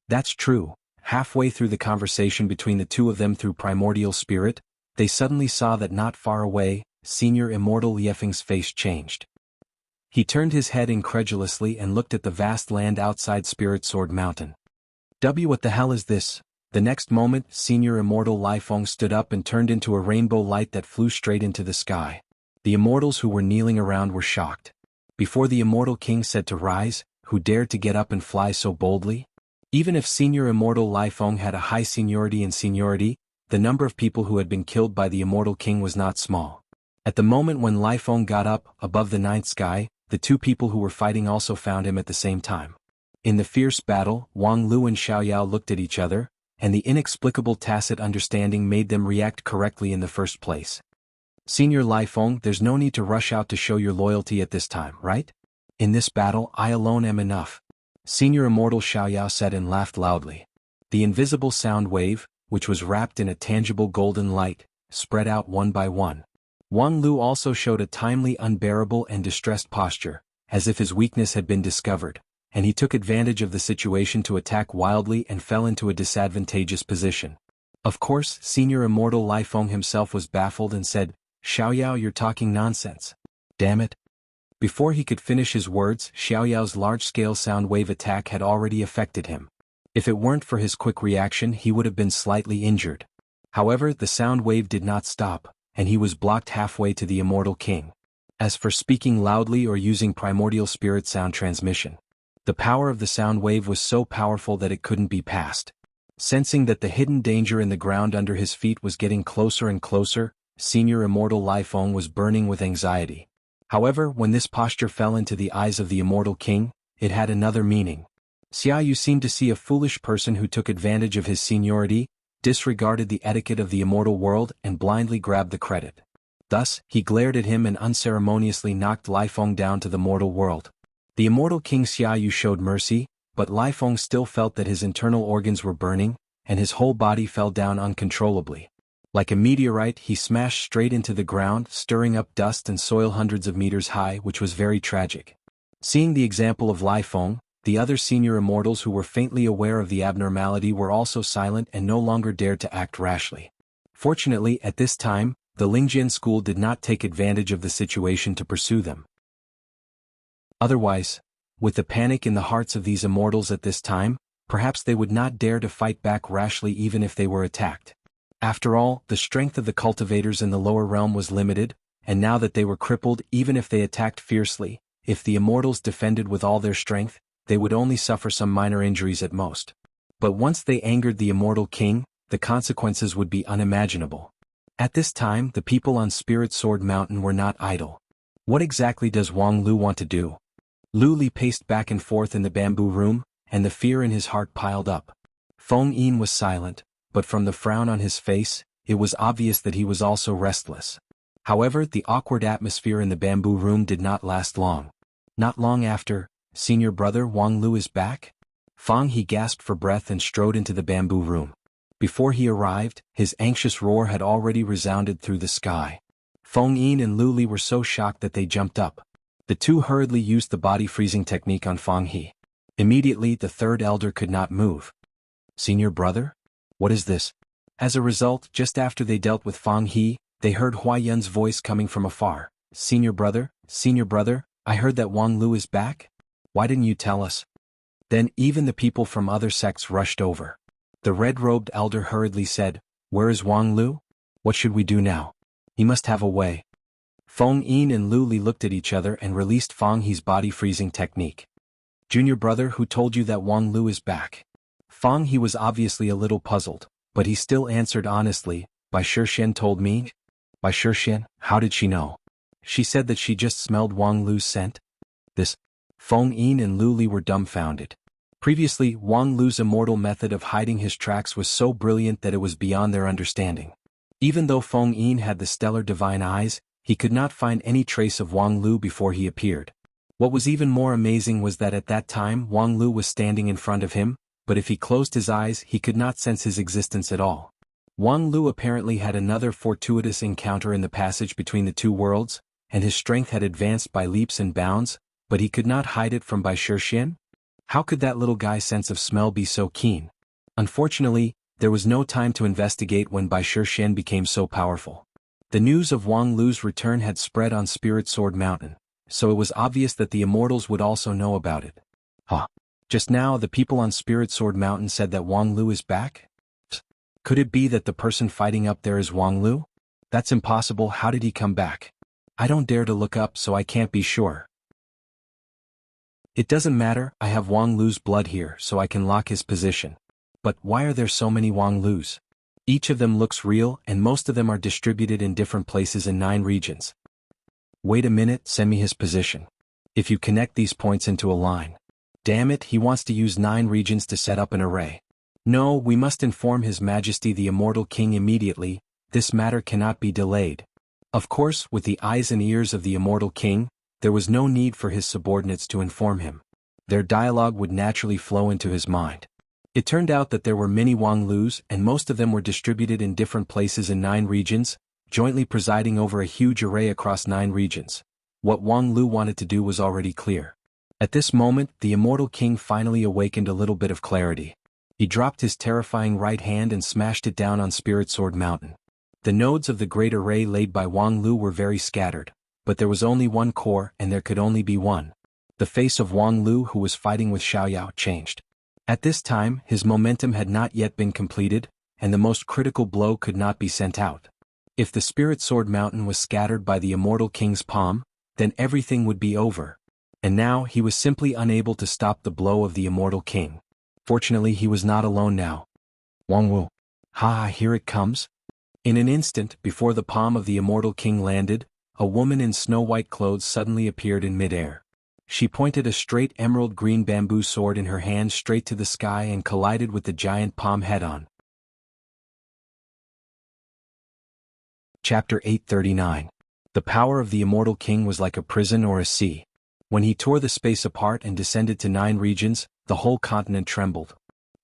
That's true. Halfway through the conversation between the two of them through primordial spirit, they suddenly saw that not far away, Senior Immortal Yefeng's face changed. He turned his head incredulously and looked at the vast land outside Spirit Sword Mountain. What the hell is this? The next moment, Senior Immortal Lifeng stood up and turned into a rainbow light that flew straight into the sky. The immortals who were kneeling around were shocked. Before the Immortal King said to rise, who dared to get up and fly so boldly? Even if Senior Immortal Lifeng had a high seniority, the number of people who had been killed by the Immortal King was not small. At the moment when Lifeng got up, above the ninth sky, the two people who were fighting also found him at the same time. In the fierce battle, Wang Lu and Xiaoyao looked at each other, and the inexplicable tacit understanding made them react correctly in the first place. Senior Lifeng, there's no need to rush out to show your loyalty at this time, right? In this battle, I alone am enough. Senior Immortal Xiaoyao said and laughed loudly. The invisible sound wave, which was wrapped in a tangible golden light, spread out one by one. Wang Lu also showed a timely, unbearable and distressed posture, as if his weakness had been discovered, and he took advantage of the situation to attack wildly and fell into a disadvantageous position. Of course, Senior Immortal Lifeng himself was baffled and said, Xiaoyao, you're talking nonsense. Damn it. Before he could finish his words, Xiaoyao's large-scale sound wave attack had already affected him. If it weren't for his quick reaction, he would have been slightly injured. However, the sound wave did not stop, and he was blocked halfway to the immortal king. As for speaking loudly or using primordial spirit sound transmission, the power of the sound wave was so powerful that it couldn't be passed. Sensing that the hidden danger in the ground under his feet was getting closer and closer, Senior Immortal Lai Feng was burning with anxiety. However, when this posture fell into the eyes of the immortal king, it had another meaning. Xiaoyu seemed to see a foolish person who took advantage of his seniority, disregarded the etiquette of the immortal world, and blindly grabbed the credit. Thus, he glared at him and unceremoniously knocked Lai Feng down to the mortal world. The immortal king Xiaoyu showed mercy, but Lai Feng still felt that his internal organs were burning, and his whole body fell down uncontrollably. Like a meteorite, he smashed straight into the ground, stirring up dust and soil hundreds of meters high, which was very tragic. Seeing the example of Lai Feng, the other senior immortals who were faintly aware of the abnormality were also silent and no longer dared to act rashly. Fortunately, at this time, the Lingjian school did not take advantage of the situation to pursue them. Otherwise, with the panic in the hearts of these immortals at this time, perhaps they would not dare to fight back rashly even if they were attacked. After all, the strength of the cultivators in the lower realm was limited, and now that they were crippled, even if they attacked fiercely, if the immortals defended with all their strength, they would only suffer some minor injuries at most. But once they angered the immortal king, the consequences would be unimaginable. At this time, the people on Spirit Sword Mountain were not idle. What exactly does Wang Lu want to do? Lu Li paced back and forth in the bamboo room, and the fear in his heart piled up. Feng Yin was silent, but from the frown on his face, it was obvious that he was also restless. However, the awkward atmosphere in the bamboo room did not last long. Not long after, "Senior brother, Wang Lu is back?" Feng He gasped for breath and strode into the bamboo room. Before he arrived, his anxious roar had already resounded through the sky. Feng Yin and Lu Li were so shocked that they jumped up. The two hurriedly used the body freezing technique on Feng He. Immediately, the third elder could not move. "Senior brother? What is this?" As a result, just after they dealt with Feng He, they heard Hua Yun's voice coming from afar. Senior brother, I heard that Wang Lu is back? Why didn't you tell us?" Then even the people from other sects rushed over. The red-robed elder hurriedly said, "Where is Wang Lu? What should we do now? He must have a way." Feng Yin and Lu Li looked at each other and released Feng He's body freezing technique. "Junior brother, who told you that Wang Lu is back?" Feng He was obviously a little puzzled, but he still answered honestly, "Bai Shixian told me." "Bai Shixian? How did she know?" "She said that she just smelled Wang Lu's scent." This. Feng Yin and Lu Li were dumbfounded. Previously, Wang Lu's immortal method of hiding his tracks was so brilliant that it was beyond their understanding. Even though Feng Yin had the stellar divine eyes, he could not find any trace of Wang Lu before he appeared. What was even more amazing was that at that time Wang Lu was standing in front of him, but if he closed his eyes he could not sense his existence at all. Wang Lu apparently had another fortuitous encounter in the passage between the two worlds, and his strength had advanced by leaps and bounds, but he could not hide it from Bai Shixian? How could that little guy's sense of smell be so keen? Unfortunately, there was no time to investigate when Bai Shixian became so powerful. The news of Wang Lu's return had spread on Spirit Sword Mountain, so it was obvious that the immortals would also know about it. Just now the people on Spirit Sword Mountain said that Wang Lu is back? Could it be that the person fighting up there is Wang Lu? That's impossible. How did he come back? I don't dare to look up, so I can't be sure. It doesn't matter, I have Wang Lu's blood here so I can lock his position. But why are there so many Wang Lu's? Each of them looks real and most of them are distributed in different places in 9 regions. Wait a minute, send me his position. If you connect these points into a line. Damn it, he wants to use 9 regions to set up an array. No, we must inform His Majesty the Immortal King immediately, this matter cannot be delayed. Of course, with the eyes and ears of the Immortal King, there was no need for his subordinates to inform him. Their dialogue would naturally flow into his mind. It turned out that there were many Wang Lu's and most of them were distributed in different places in 9 regions, jointly presiding over a huge array across 9 regions. What Wang Lu wanted to do was already clear. At this moment, the Immortal King finally awakened a little bit of clarity. He dropped his terrifying right hand and smashed it down on Spirit Sword Mountain. The nodes of the great array laid by Wang Lu were very scattered, but there was only one core and there could only be one. The face of Wang Lu, who was fighting with Xiaoyao, changed. At this time, his momentum had not yet been completed, and the most critical blow could not be sent out. If the Spirit Sword Mountain was scattered by the Immortal King's palm, then everything would be over. And now he was simply unable to stop the blow of the Immortal King. Fortunately, he was not alone now. Wang Wu. Ha, here it comes. In an instant, before the palm of the Immortal King landed, a woman in snow-white clothes suddenly appeared in midair. She pointed a straight emerald-green bamboo sword in her hand straight to the sky and collided with the giant palm head-on. Chapter 839. The power of the Immortal King was like a prison or a sea. When he tore the space apart and descended to 9 regions, the whole continent trembled.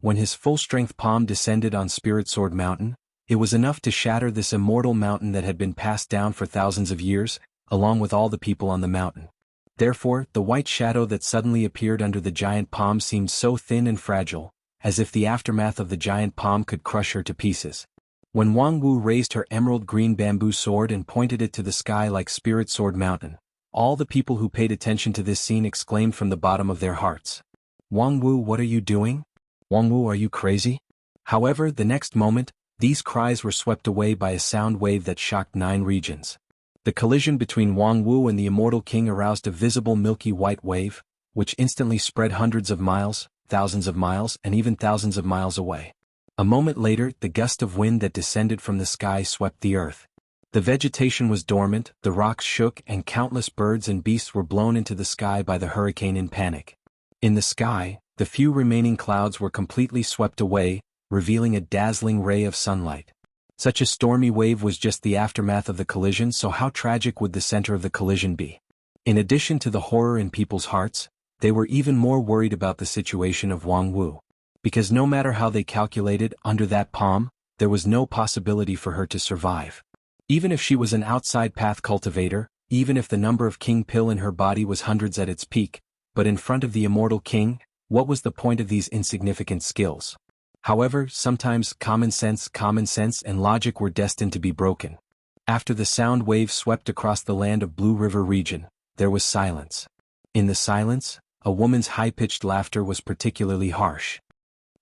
When his full-strength palm descended on Spirit Sword Mountain, it was enough to shatter this immortal mountain that had been passed down for thousands of years, along with all the people on the mountain. Therefore, the white shadow that suddenly appeared under the giant palm seemed so thin and fragile, as if the aftermath of the giant palm could crush her to pieces. When Wang Wu raised her emerald-green bamboo sword and pointed it to the sky like Spirit Sword Mountain, all the people who paid attention to this scene exclaimed from the bottom of their hearts. Wang Wu, what are you doing? Wang Wu, are you crazy? However, the next moment, these cries were swept away by a sound wave that shocked 9 regions. The collision between Wang Wu and the Immortal King aroused a visible milky white wave, which instantly spread hundreds of miles, thousands of miles, and even thousands of miles away. A moment later, the gust of wind that descended from the sky swept the earth. The vegetation was dormant, the rocks shook, and countless birds and beasts were blown into the sky by the hurricane in panic. In the sky, the few remaining clouds were completely swept away, revealing a dazzling ray of sunlight. Such a stormy wave was just the aftermath of the collision, so how tragic would the center of the collision be? In addition to the horror in people's hearts, they were even more worried about the situation of Wang Wu. Because no matter how they calculated, under that palm, there was no possibility for her to survive. Even if she was an outside path cultivator, even if the number of King Pill in her body was hundreds at its peak, but in front of the Immortal King, what was the point of these insignificant skills? However, sometimes common sense and logic were destined to be broken. After the sound wave swept across the land of Blue River region, there was silence. In the silence, a woman's high-pitched laughter was particularly harsh.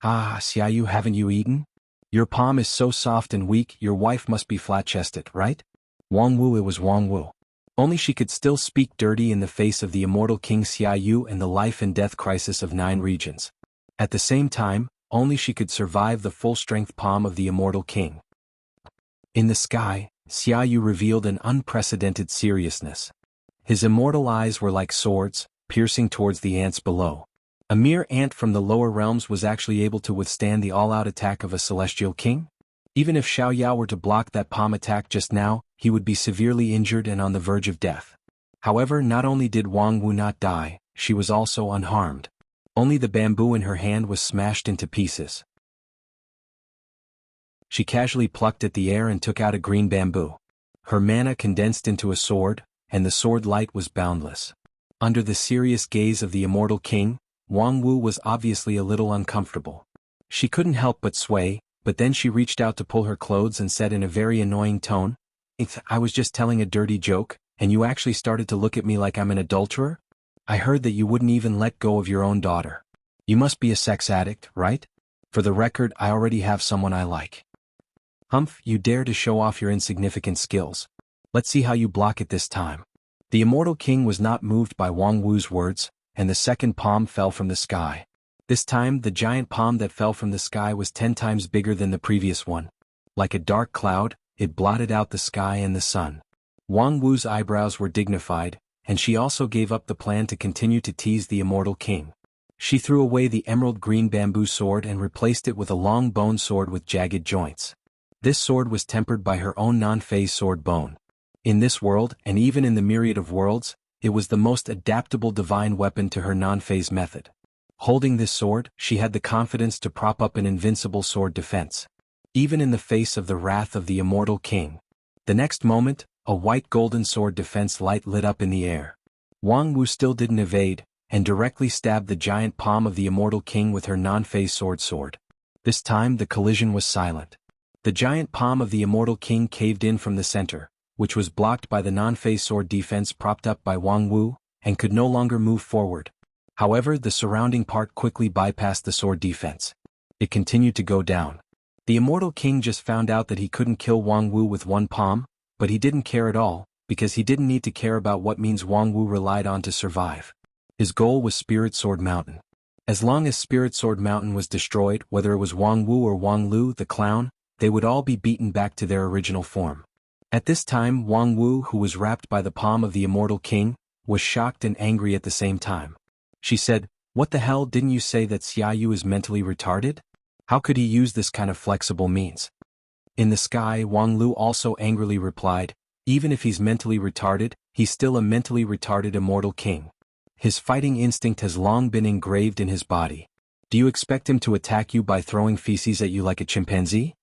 Ah, Xiaoyu, haven't you eaten? Your palm is so soft and weak, your wife must be flat-chested, right? Wang Wu, it was Wang Wu. Only she could still speak dirty in the face of the Immortal King Xiaoyu and the life and death crisis of 9 regions. At the same time, only she could survive the full-strength palm of the Immortal King. In the sky, Xiaoyu revealed an unprecedented seriousness. His immortal eyes were like swords, piercing towards the ants below. A mere ant from the lower realms was actually able to withstand the all-out attack of a celestial king? Even if Xiaoyao were to block that palm attack just now, he would be severely injured and on the verge of death. However, not only did Wang Wu not die, she was also unharmed. Only the bamboo in her hand was smashed into pieces. She casually plucked at the air and took out a green bamboo. Her mana condensed into a sword, and the sword light was boundless. Under the serious gaze of the Immortal King, Wang Wu was obviously a little uncomfortable. She couldn't help but sway, but then she reached out to pull her clothes and said in a very annoying tone, I was just telling a dirty joke, and you actually started to look at me like I'm an adulterer? I heard that you wouldn't even let go of your own daughter. You must be a sex addict, right? For the record, I already have someone I like. Humph, you dare to show off your insignificant skills. Let's see how you block it this time. The Immortal King was not moved by Wang Wu's words, and the second palm fell from the sky. This time, the giant palm that fell from the sky was 10 times bigger than the previous one. Like a dark cloud, it blotted out the sky and the sun. Wang Wu's eyebrows were dignified, and she also gave up the plan to continue to tease the Immortal King. She threw away the emerald green bamboo sword and replaced it with a long bone sword with jagged joints. This sword was tempered by her own non-phase sword bone. In this world, and even in the myriad of worlds, it was the most adaptable divine weapon to her non-phase method. Holding this sword, she had the confidence to prop up an invincible sword defense. Even in the face of the wrath of the Immortal King. The next moment, a white golden sword defense light lit up in the air. Wang Wu still didn't evade, and directly stabbed the giant palm of the Immortal King with her non-phase sword. This time the collision was silent. The giant palm of the immortal king caved in from the center, which was blocked by the non-phase sword defense propped up by Wang Wu, and could no longer move forward. However, the surrounding part quickly bypassed the sword defense. It continued to go down. The immortal king just found out that he couldn't kill Wang Wu with one palm, but he didn't care at all, because he didn't need to care about what means Wang Wu relied on to survive. His goal was Spirit Sword Mountain. As long as Spirit Sword Mountain was destroyed, whether it was Wang Wu or Wang Lu the clown, they would all be beaten back to their original form. At this time, Wang Wu, who was wrapped by the palm of the immortal king, was shocked and angry at the same time. She said, "What the hell, didn't you say that Xia Yu is mentally retarded? How could he use this kind of flexible means?" In the sky, Wang Lu also angrily replied, "Even if he's mentally retarded, he's still a mentally retarded immortal king. His fighting instinct has long been engraved in his body. Do you expect him to attack you by throwing feces at you like a chimpanzee?"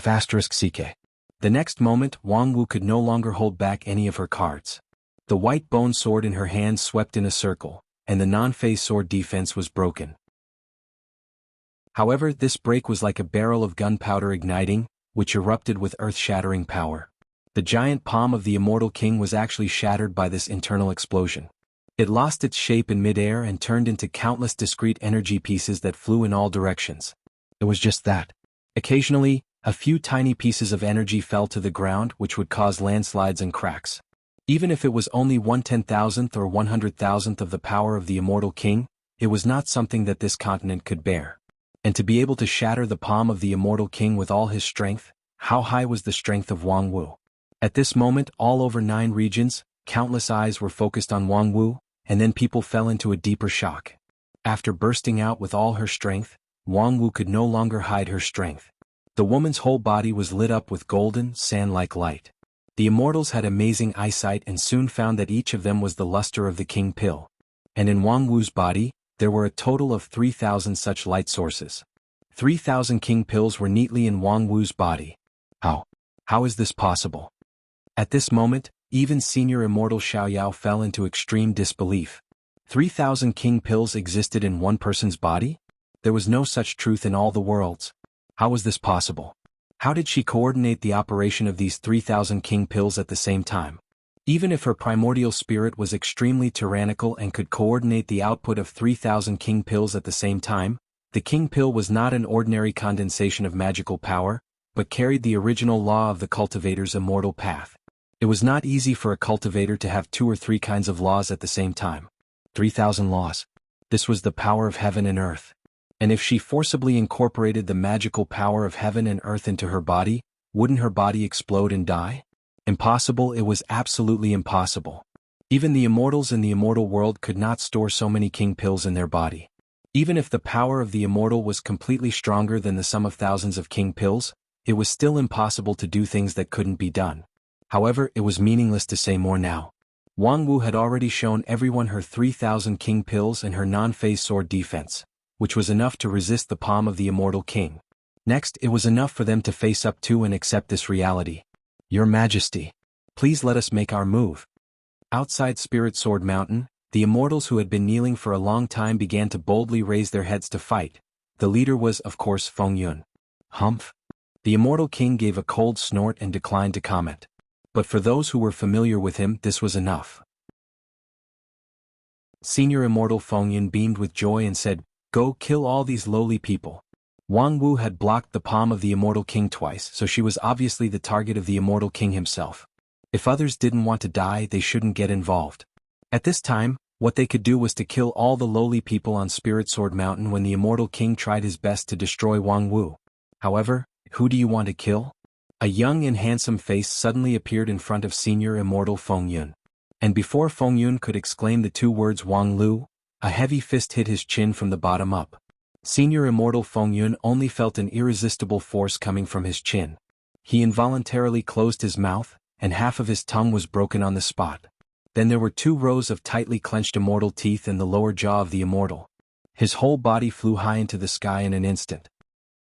*CK. The next moment, Wang Wu could no longer hold back any of her cards. The white bone sword in her hand swept in a circle, and the non-phase sword defense was broken. However, this break was like a barrel of gunpowder igniting, which erupted with earth-shattering power. The giant palm of the immortal king was actually shattered by this internal explosion. It lost its shape in midair and turned into countless discrete energy pieces that flew in all directions. It was just that. Occasionally, a few tiny pieces of energy fell to the ground, which would cause landslides and cracks. Even if it was only 1/10,000th or 100,000th of the power of the immortal king, it was not something that this continent could bear. And to be able to shatter the palm of the immortal king with all his strength, how high was the strength of Wang Wu? At this moment, all over 9 regions, countless eyes were focused on Wang Wu, and then people fell into a deeper shock. After bursting out with all her strength, Wang Wu could no longer hide her strength. The woman's whole body was lit up with golden, sand-like light. The immortals had amazing eyesight and soon found that each of them was the luster of the king pill. And in Wang Wu's body, there were a total of 3,000 such light sources. 3,000 king pills were neatly in Wang Wu's body. How is this possible? At this moment, even senior immortal Xiaoyao fell into extreme disbelief. 3,000 king pills existed in one person's body? There was no such truth in all the worlds. How was this possible? How did she coordinate the operation of these 3,000 king pills at the same time? Even if her primordial spirit was extremely tyrannical and could coordinate the output of 3,000 king pills at the same time, the king pill was not an ordinary condensation of magical power, but carried the original law of the cultivator's immortal path. It was not easy for a cultivator to have 2 or 3 kinds of laws at the same time. 3,000 laws. This was the power of heaven and earth. And if she forcibly incorporated the magical power of heaven and earth into her body, wouldn't her body explode and die? Impossible. It was absolutely impossible. Even the immortals in the immortal world could not store so many king pills in their body. Even if the power of the immortal was completely stronger than the sum of thousands of king pills, it was still impossible to do things that couldn't be done. However, it was meaningless to say more now. Wang Wu had already shown everyone her 3,000 king pills and her non-phase sword defense, which was enough to resist the palm of the immortal king. Next, it was enough for them to face up to and accept this reality. "Your Majesty, please let us make our move." Outside Spirit Sword Mountain, the immortals who had been kneeling for a long time began to boldly raise their heads to fight. The leader was, of course, Feng Yun. Humph. The immortal king gave a cold snort and declined to comment. But for those who were familiar with him, this was enough. Senior immortal Feng Yun beamed with joy and said, "Go kill all these lowly people." Wang Wu had blocked the palm of the immortal king twice, so she was obviously the target of the immortal king himself. If others didn't want to die, they shouldn't get involved. At this time, what they could do was to kill all the lowly people on Spirit Sword Mountain when the immortal king tried his best to destroy Wang Wu. However, who do you want to kill? A young and handsome face suddenly appeared in front of senior immortal Feng Yun. And before Feng Yun could exclaim the 2 words Wang Lu, a heavy fist hit his chin from the bottom up. Senior immortal Feng Yun only felt an irresistible force coming from his chin. He involuntarily closed his mouth, and half of his tongue was broken on the spot. Then there were 2 rows of tightly clenched immortal teeth in the lower jaw of the immortal. His whole body flew high into the sky in an instant.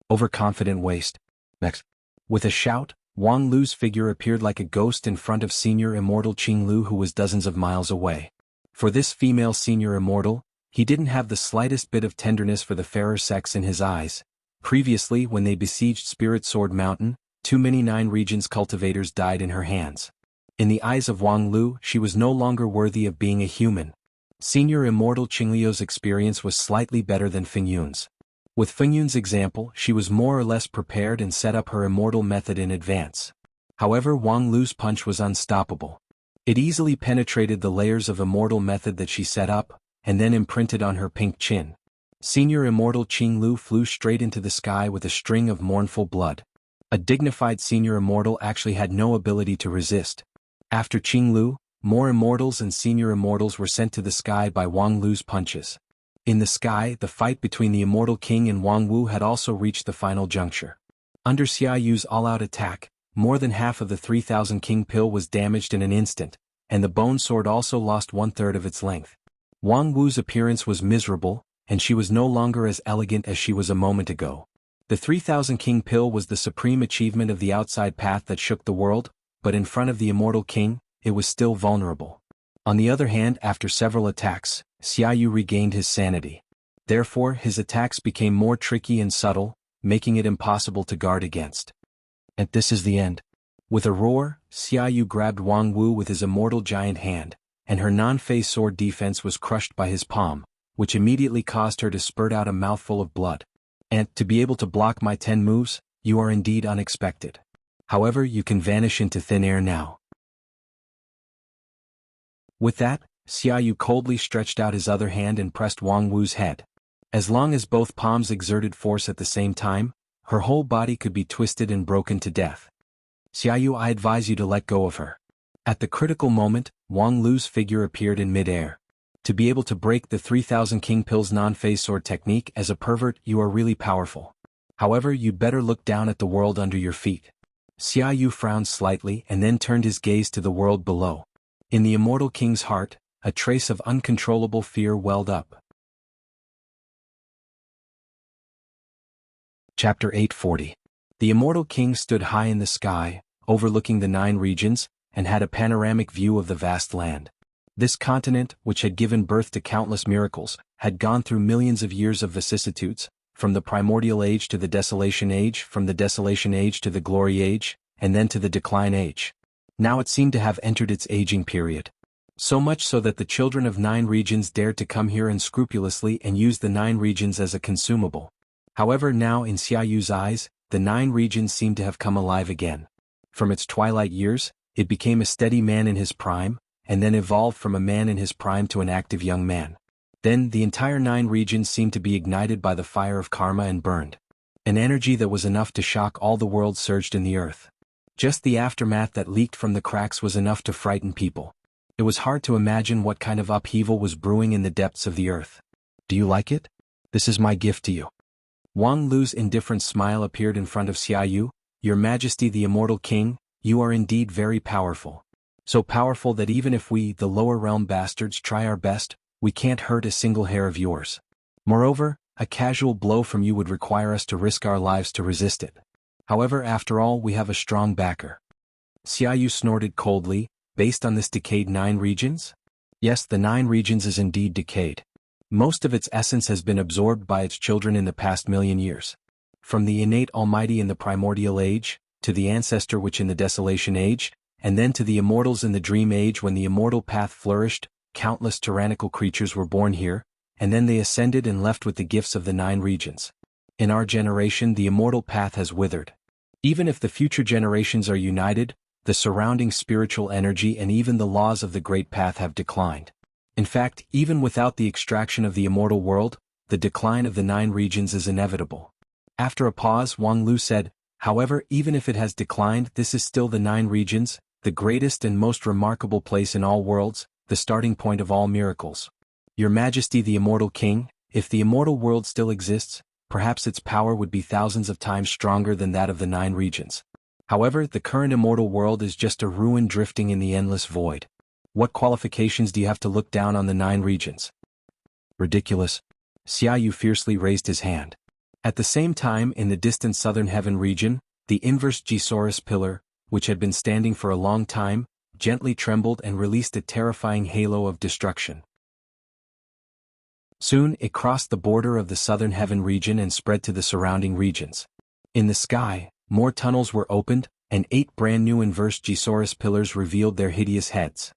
Overconfident waste. Next. With a shout, Wang Lu's figure appeared like a ghost in front of senior immortal Qing Lu, who was dozens of miles away. For this female senior immortal, he didn't have the slightest bit of tenderness for the fairer sex in his eyes. Previously, when they besieged Spirit Sword Mountain, too many Nine Regions cultivators died in her hands. In the eyes of Wang Lu, she was no longer worthy of being a human. Senior Immortal Qingliu's experience was slightly better than Fengyun's. With Fengyun's example, she was more or less prepared and set up her immortal method in advance. However, Wang Lu's punch was unstoppable. It easily penetrated the layers of immortal method that she set up, and then imprinted on her pink chin. Senior Immortal Qinglu flew straight into the sky with a string of mournful blood. A dignified Senior Immortal actually had no ability to resist. After Qinglu, more Immortals and Senior Immortals were sent to the sky by Wang Lu's punches. In the sky, the fight between the Immortal King and Wang Wu had also reached the final juncture. Under Xia Yu's all-out attack, more than half of the 3000 King Pill was damaged in an instant, and the bone sword also lost 1/3 of its length. Wang Wu's appearance was miserable, and she was no longer as elegant as she was a moment ago. The 3000 King Pill was the supreme achievement of the outside path that shook the world, but in front of the Immortal King, it was still vulnerable. On the other hand, after several attacks, Xia Yu regained his sanity. Therefore, his attacks became more tricky and subtle, making it impossible to guard against. And this is the end. With a roar, Xia Yu grabbed Wang Wu with his immortal giant hand, and her non-phase sword defense was crushed by his palm, which immediately caused her to spurt out a mouthful of blood. And, to be able to block my 10 moves, you are indeed unexpected. However, you can vanish into thin air now. With that, Xia Yu coldly stretched out his other hand and pressed Wang Wu's head. As long as both palms exerted force at the same time, her whole body could be twisted and broken to death. Xia Yu, I advise you to let go of her. At the critical moment, Wang Lu's figure appeared in mid-air. To be able to break the 3000 King Pill's non-phase sword technique as a pervert, you are really powerful. However, you'd better look down at the world under your feet. Xia Yu frowned slightly and then turned his gaze to the world below. In the Immortal King's heart, a trace of uncontrollable fear welled up. Chapter 840. The Immortal King stood high in the sky, overlooking the 9 regions, and had a panoramic view of the vast land. This continent, which had given birth to countless miracles, had gone through millions of years of vicissitudes, from the primordial age to the desolation age, from the desolation age to the glory age, and then to the decline age. Now it seemed to have entered its aging period. So much so that the children of 9 regions dared to come here unscrupulously and use the 9 regions as a consumable. However, now in Xia Yu's eyes, the 9 regions seemed to have come alive again. From its twilight years, it became a steady man in his prime, and then evolved from a man in his prime to an active young man. Then, the entire 9 regions seemed to be ignited by the fire of karma and burned. An energy that was enough to shock all the world surged in the earth. Just the aftermath that leaked from the cracks was enough to frighten people. It was hard to imagine what kind of upheaval was brewing in the depths of the earth. Do you like it? This is my gift to you. Wang Lu's indifferent smile appeared in front of Xia Yu. Your Majesty the Immortal King, you are indeed very powerful. So powerful that even if we, the lower realm bastards, try our best, we can't hurt a single hair of yours. Moreover, a casual blow from you would require us to risk our lives to resist it. However, after all, we have a strong backer. Xia Yu snorted coldly. Based on this decayed 9 regions? Yes, the 9 regions is indeed decayed. Most of its essence has been absorbed by its children in the past million years. From the innate almighty in the primordial age, to the ancestor which in the desolation age, and then to the immortals in the dream age when the immortal path flourished, countless tyrannical creatures were born here, and then they ascended and left with the gifts of the 9 regions. In our generation the immortal path has withered. Even if the future generations are united, the surrounding spiritual energy and even the laws of the great path have declined. In fact, even without the extraction of the immortal world, the decline of the 9 regions is inevitable. After a pause, Wang Lu said, however, even if it has declined, this is still the 9 regions, the greatest and most remarkable place in all worlds, the starting point of all miracles. Your Majesty the Immortal King, if the immortal world still exists, perhaps its power would be thousands of times stronger than that of the 9 regions. However, the current immortal world is just a ruin drifting in the endless void. What qualifications do you have to look down on the 9 regions? Ridiculous. Xia Yu fiercely raised his hand. At the same time, in the distant southern heaven region, the inverse Gisaurus pillar, which had been standing for a long time, gently trembled and released a terrifying halo of destruction. Soon it crossed the border of the southern heaven region and spread to the surrounding regions. In the sky, more tunnels were opened, and 8 brand new inverse Gisaurus pillars revealed their hideous heads.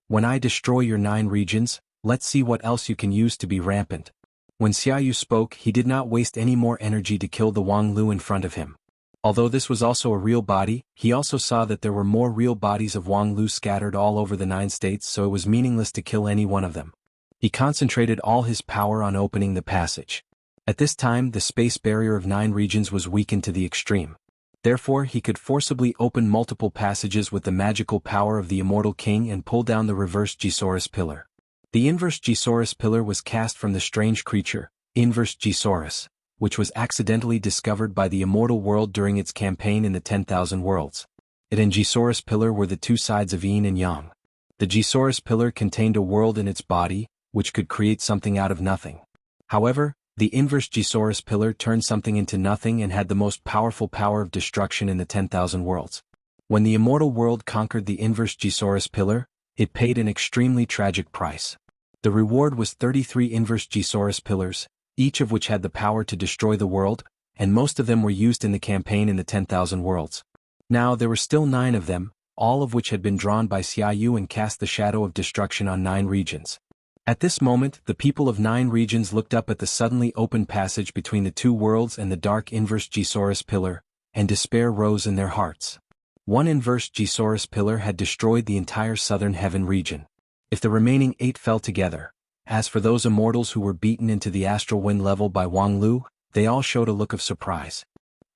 When I destroy your 9 regions, let's see what else you can use to be rampant. When Xiaoyu spoke, he did not waste any more energy to kill the Wang Lu in front of him. Although this was also a real body, he also saw that there were more real bodies of Wang Lu scattered all over the 9 states, so it was meaningless to kill any one of them. He concentrated all his power on opening the passage. At this time, the space barrier of 9 regions was weakened to the extreme. Therefore, he could forcibly open multiple passages with the magical power of the Immortal King and pull down the reverse Gisaurus pillar. The inverse Gisaurus pillar was cast from the strange creature, Inverse Gisaurus, which was accidentally discovered by the Immortal World during its campaign in the 10,000 Worlds. It and Gisaurus pillar were the 2 sides of yin and yang. The Gisaurus pillar contained a world in its body, which could create something out of nothing. However, the inverse Gisaurus pillar turned something into nothing and had the most powerful power of destruction in the 10,000 Worlds. When the Immortal World conquered the inverse Gisaurus pillar, it paid an extremely tragic price. The reward was 33 inverse Gisaurus pillars, each of which had the power to destroy the world, and most of them were used in the campaign in the 10,000 Worlds. Now there were still 9 of them, all of which had been drawn by Xiaoyu and cast the shadow of destruction on 9 regions. At this moment, the people of 9 regions looked up at the suddenly opened passage between the 2 worlds and the dark inverse Gisaurus pillar, and despair rose in their hearts. One inverse Gisaurus pillar had destroyed the entire southern heaven region. If the remaining 8 fell together, as for those immortals who were beaten into the astral wind level by Wang Lu, they all showed a look of surprise.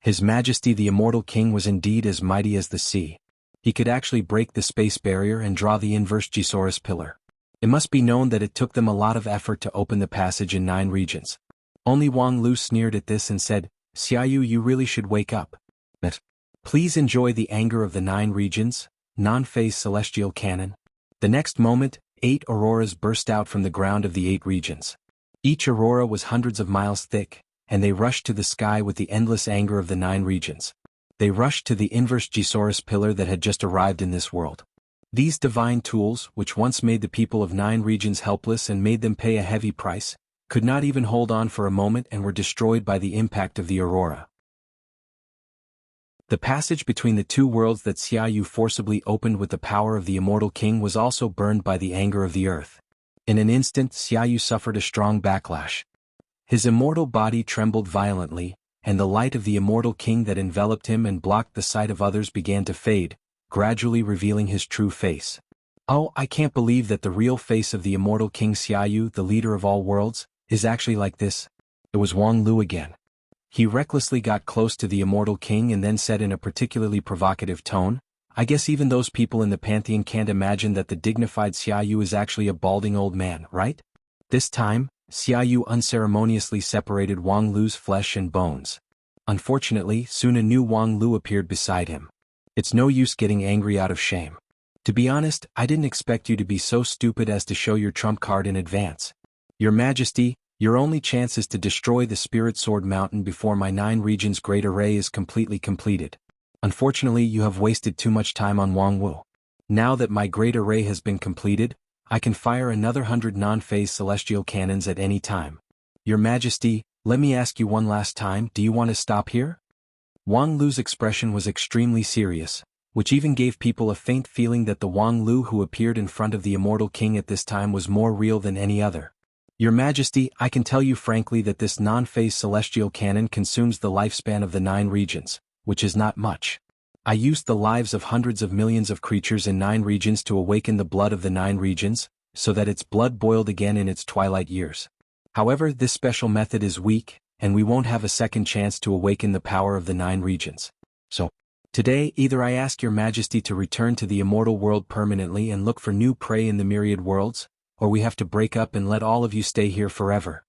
His Majesty the Immortal King was indeed as mighty as the sea. He could actually break the space barrier and draw the inverse Gisaurus pillar. It must be known that it took them a lot of effort to open the passage in 9 regions. Only Wang Lu sneered at this and said, "Xiaoyu, you really should wake up. Please enjoy the anger of the 9 regions, non-phase celestial cannon." The next moment, 8 auroras burst out from the ground of the 8 regions. Each aurora was hundreds of miles thick, and they rushed to the sky with the endless anger of the 9 regions. They rushed to the inverse Gisaurus pillar that had just arrived in this world. These divine tools, which once made the people of 9 regions helpless and made them pay a heavy price, could not even hold on for a moment and were destroyed by the impact of the aurora. The passage between the 2 worlds that Xiaoyu forcibly opened with the power of the Immortal King was also burned by the anger of the earth. In an instant, Xiaoyu suffered a strong backlash. His immortal body trembled violently, and the light of the Immortal King that enveloped him and blocked the sight of others began to fade, gradually revealing his true face. "Oh, I can't believe that the real face of the Immortal King Xiaoyu, the leader of all worlds, is actually like this." It was Wang Lu again. He recklessly got close to the Immortal King and then said in a particularly provocative tone, "I guess even those people in the Pantheon can't imagine that the dignified Xiaoyu is actually a balding old man, right?" This time, Xiaoyu unceremoniously separated Wang Lu's flesh and bones. Unfortunately, soon a new Wang Lu appeared beside him. "It's no use getting angry out of shame. To be honest, I didn't expect you to be so stupid as to show your trump card in advance. Your Majesty, your only chance is to destroy the Spirit Sword Mountain before my 9 regions great array is completely completed. Unfortunately, you have wasted too much time on Wang Wu. Now that my great array has been completed, I can fire another 100 non-phase celestial cannons at any time. Your Majesty, let me ask you one last time, do you want to stop here?" Wang Lu's expression was extremely serious, which even gave people a faint feeling that the Wang Lu who appeared in front of the Immortal King at this time was more real than any other. "Your Majesty, I can tell you frankly that this non-phase celestial cannon consumes the lifespan of the 9 regions, which is not much. I used the lives of hundreds of millions of creatures in 9 regions to awaken the blood of the 9 regions, so that its blood boiled again in its twilight years. However, this special method is weak, and we won't have a second chance to awaken the power of the 9 regions. So, today either I ask your Majesty to return to the immortal world permanently and look for new prey in the myriad worlds, or we have to break up and let all of you stay here forever."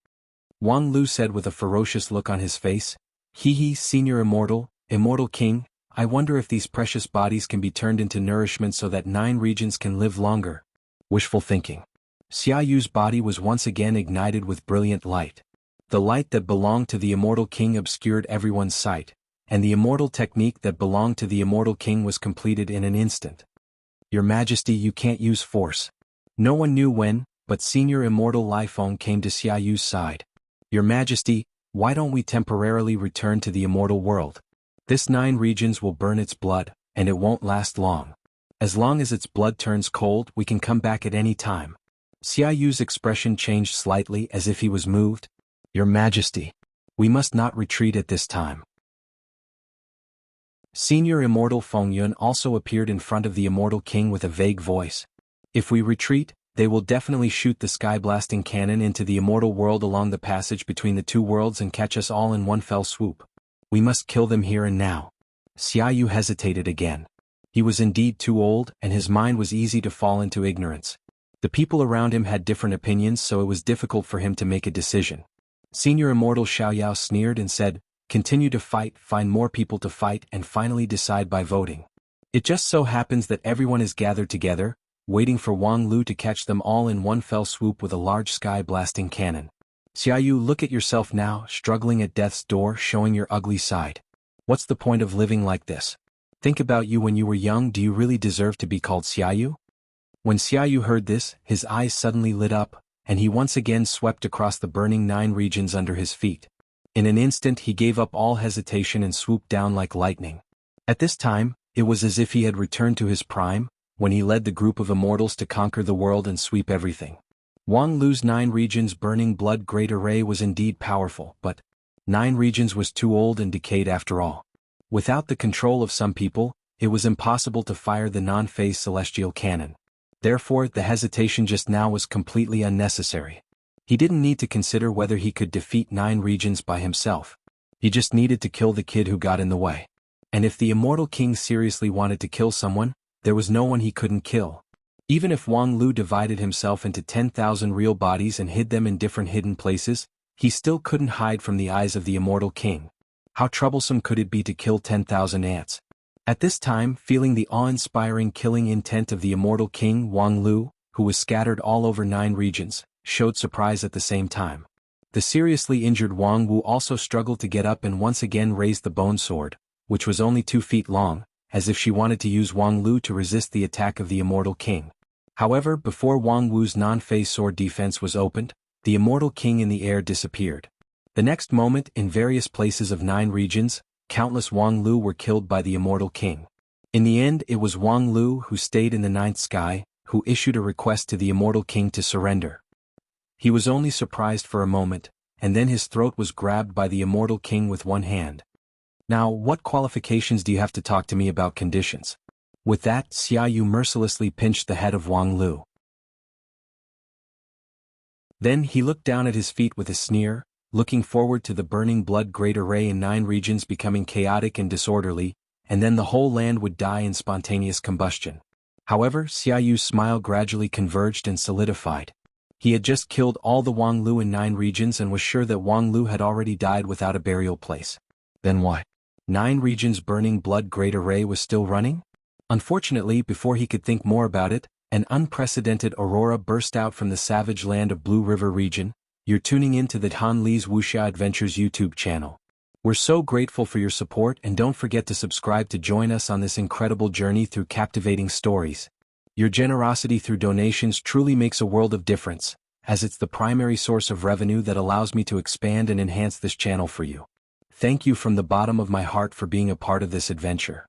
Wang Lu said with a ferocious look on his face. "Hee, Senior Immortal King, I wonder if these precious bodies can be turned into nourishment so that 9 regions can live longer." Wishful thinking. Xiaoyu's body was once again ignited with brilliant light. The light that belonged to the Immortal King obscured everyone's sight, and the immortal technique that belonged to the Immortal King was completed in an instant. "Your Majesty, you can't use force." No one knew when, but Senior Immortal Lifeng came to Xia Yu's side. "Your Majesty, why don't we temporarily return to the immortal world? This 9 regions will burn its blood, and it won't last long. As long as its blood turns cold, we can come back at any time." Xia Yu's expression changed slightly as if he was moved. "Your Majesty, we must not retreat at this time." Senior Immortal Feng Yun also appeared in front of the Immortal King with a vague voice. "If we retreat, they will definitely shoot the sky-blasting cannon into the immortal world along the passage between the 2 worlds and catch us all in one fell swoop. We must kill them here and now." Xia Yu hesitated again. He was indeed too old, and his mind was easy to fall into ignorance. The people around him had different opinions, so it was difficult for him to make a decision. Senior Immortal Xiaoyao sneered and said, "Continue to fight, find more people to fight, and finally decide by voting. It just so happens that everyone is gathered together, waiting for Wang Lu to catch them all in one fell swoop with a large sky-blasting cannon. Xia Yu, look at yourself now, struggling at death's door, showing your ugly side. What's the point of living like this? Think about you when you were young. Do you really deserve to be called Xia Yu?" When Xia Yu heard this, his eyes suddenly lit up, and he once again swept across the burning 9 regions under his feet. In an instant he gave up all hesitation and swooped down like lightning. At this time, it was as if he had returned to his prime, when he led the group of immortals to conquer the world and sweep everything. Wang Lu's 9 regions burning blood great array was indeed powerful, but 9 regions was too old and decayed after all. Without the control of some people, it was impossible to fire the non-phase celestial cannon. Therefore, the hesitation just now was completely unnecessary. He didn't need to consider whether he could defeat 9 regions by himself. He just needed to kill the kid who got in the way. And if the Immortal King seriously wanted to kill someone, there was no one he couldn't kill. Even if Wang Lu divided himself into 10,000 real bodies and hid them in different hidden places, he still couldn't hide from the eyes of the Immortal King. How troublesome could it be to kill 10,000 ants? At this time, feeling the awe-inspiring killing intent of the Immortal King, Wang Lu, who was scattered all over 9 regions, showed surprise at the same time. The seriously injured Wang Wu also struggled to get up and once again raised the bone sword, which was only 2 feet long, as if she wanted to use Wang Lu to resist the attack of the Immortal King. However, before Wang Wu's non-phase sword defense was opened, the Immortal King in the air disappeared. The next moment, in various places of 9 regions, countless Wang Lu were killed by the Immortal King. In the end, it was Wang Lu who stayed in the 9th sky, who issued a request to the Immortal King to surrender. He was only surprised for a moment, and then his throat was grabbed by the Immortal King with one hand. "Now, what qualifications do you have to talk to me about conditions?" With that, Xia Yu mercilessly pinched the head of Wang Lu. Then he looked down at his feet with a sneer, looking forward to the burning blood great array in 9 regions becoming chaotic and disorderly, and then the whole land would die in spontaneous combustion. However, Xia Yu's smile gradually converged and solidified. He had just killed all the Wang Lu in 9 regions and was sure that Wang Lu had already died without a burial place. Then why? 9 regions burning blood great array was still running? Unfortunately, before he could think more about it, an unprecedented aurora burst out from the savage land of Blue River region. You're tuning in to the Han Li's Wuxia Adventures YouTube channel. We're so grateful for your support, and don't forget to subscribe to join us on this incredible journey through captivating stories. Your generosity through donations truly makes a world of difference, as it's the primary source of revenue that allows me to expand and enhance this channel for you. Thank you from the bottom of my heart for being a part of this adventure.